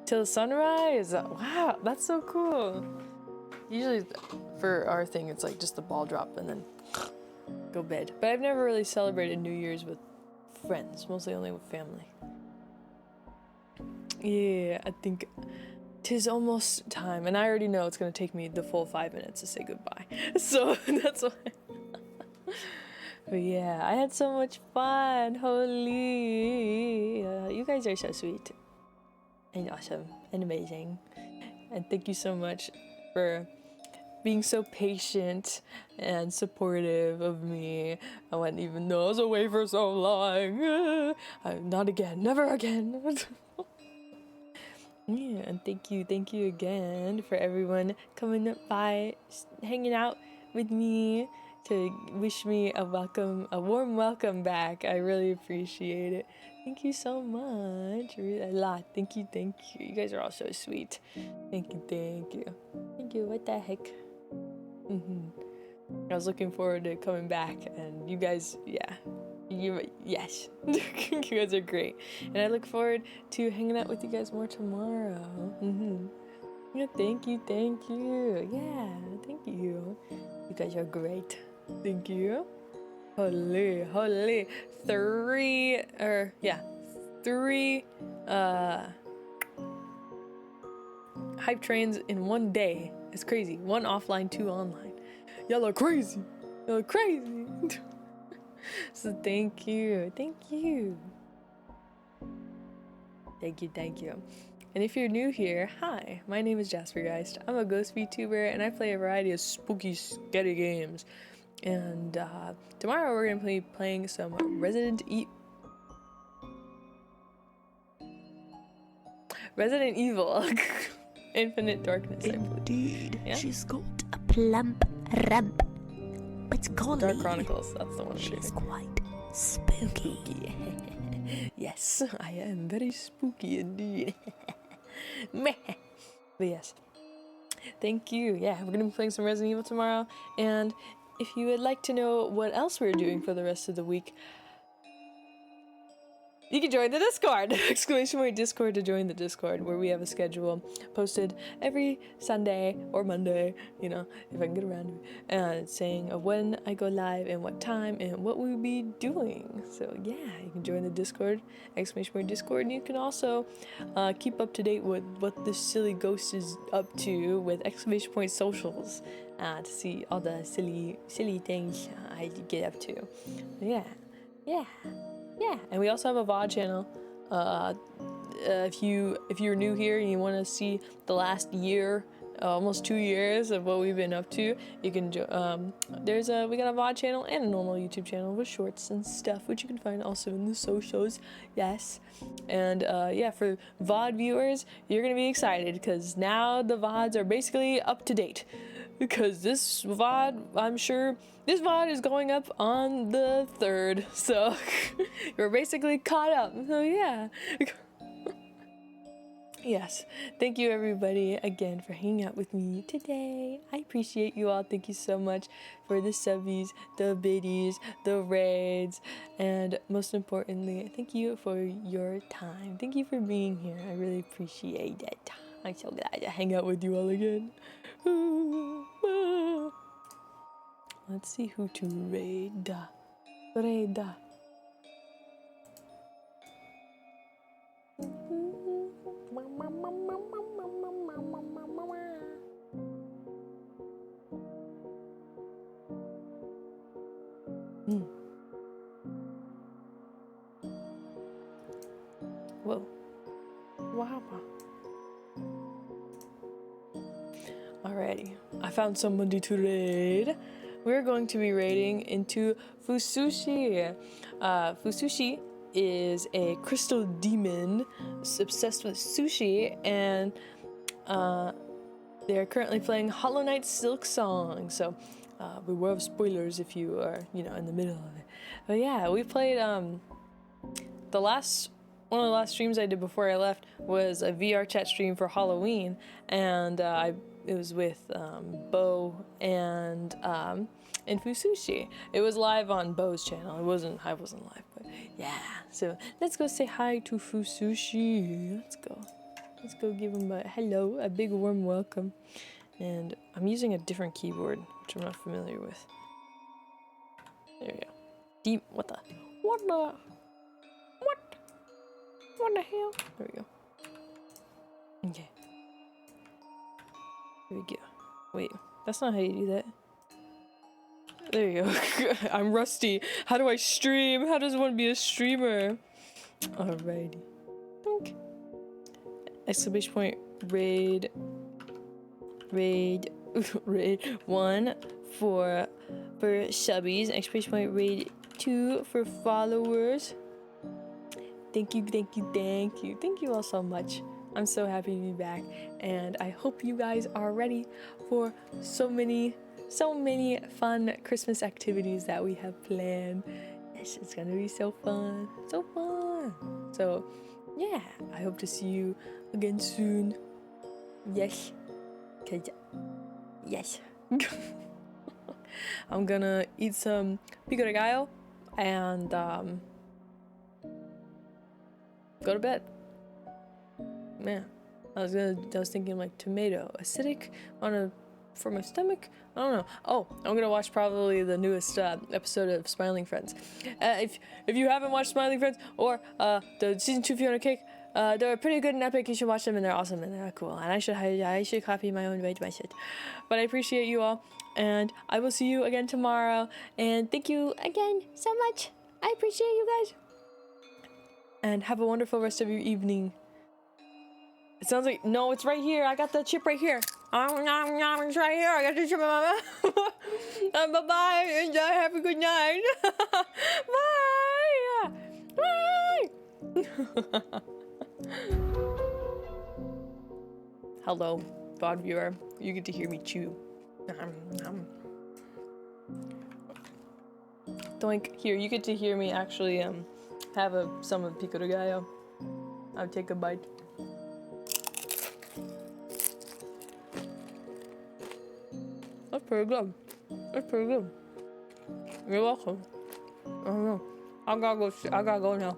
Till sunrise. Wow, that's so cool. Usually for our thing, it's like just the ball drop and then go bed. But I've never really celebrated New Year's with friends, mostly only with family. Yeah, I think 'tis almost time, and I already know it's gonna take me the full 5 minutes to say goodbye. So that's why. But yeah, I had so much fun. Holy, you guys are so sweet and awesome and amazing. And thank you so much for being so patient and supportive of me. I wouldn't even know I was away for so long. Not again, never again. Yeah, and thank you again for everyone coming by, hanging out with me to wish me a warm welcome back. I really appreciate it. Thank you so much, really a lot. Thank you. You guys are all so sweet. Thank you. What the heck? I was looking forward to coming back, and you guys, yes. You guys are great, and I look forward to hanging out with you guys more tomorrow. Yeah, thank you. Yeah, thank you. You guys are great. Thank you. Holy. Three hype trains in one day. It's crazy. 1 offline, 2 online. Y'all are crazy. So thank you. Thank you. And if you're new here, hi, my name is Jasper Geist. I'm a ghost VTuber, and I play a variety of spooky, scary games. And tomorrow we're gonna be playing some Resident Evil Infinite Darkness, I believe. Indeed, Yeah? she's got a plump rump. It's called Dark Chronicles, that's the one. She's quite spooky. Yes, I am very spooky indeed. Meh. But yes, thank you. Yeah, we're gonna be playing some Resident Evil tomorrow, and if you would like to know what else we're doing for the rest of the week, you can join the Discord! Exclamation point Discord to join the Discord, where we have a schedule posted every Sunday or Monday, you know, if I can get around to it, saying when I go live and what time and what we'll be doing. So yeah, you can join the Discord, exclamation point Discord, and you can also keep up to date with what the silly ghost is up to with exclamation point socials to see all the silly things I get up to. Yeah. Yeah, and we also have a VOD channel. If you're new here and you want to see the last year, almost 2 years of what we've been up to, you can we got a VOD channel and a normal YouTube channel with shorts and stuff, which you can find also in the socials. Yes, and yeah, for VOD viewers, you're gonna be excited because now the VODs are basically up to date. Because this VOD, I'm sure, this VOD is going up on the 3rd, so you're basically caught up, so yeah. Yes, thank you everybody again for hanging out with me today. I appreciate you all. Thank you so much for the subbies, the biddies, the raids, and most importantly, thank you for your time. Thank you for being here. I really appreciate it. I'm so glad to hang out with you all again. Let's see who to raid. Whoa. Wow. Alrighty, I found somebody to raid. We're going to be raiding into Fusushi. Fusushi is a crystal demon obsessed with sushi, and they're currently playing Hollow Knight Silk Song. So beware of spoilers if you are, you know, in the middle of it. But yeah, we played one of the last streams I did before I left was a VR chat stream for Halloween, and it was with Bo and Fusushi. It was live on Bo's channel. I wasn't live, but yeah. So let's go say hi to Fusushi. Let's go give him a hello, a big warm welcome. And I'm using a different keyboard, which I'm not familiar with. There we go. What the hell? There we go. Okay. Here we go. Wait, that's not how you do that. There you go. I'm rusty. How do I stream? How does one be a streamer? Alrighty. Dunk. Exclamation point raid 1 for subbies. Exclamation point raid 2 for followers. Thank you. Thank you all so much. I'm so happy to be back, and I hope you guys are ready for so many fun Christmas activities that we have planned. Yes, it's gonna be so fun. So yeah, I hope to see you again soon. Yes. I'm gonna eat some pico de gallo and go to bed. Man, I was thinking like tomato, acidic for my stomach. I don't know. Oh, I'm gonna watch probably the newest episode of Smiling Friends. If you haven't watched Smiling Friends or the season 2 Fiona Cake, they're pretty good and epic. You should watch them, and they're awesome and they're cool. And I should copy my own my shit. But I appreciate you all, and I will see you again tomorrow. And thank you again so much. I appreciate you guys. And have a wonderful rest of your evening. It sounds like, no, it's right here. I got the chip right here. It's right here. I got the chip in my mouth. Bye-bye. Enjoy. Have a good night. Bye. Hello, VOD viewer. You get to hear me chew. Doink. Here, you get to hear me actually have some of pico de gallo. I'll take a bite. That's pretty good. You're welcome. I don't know. I gotta go now.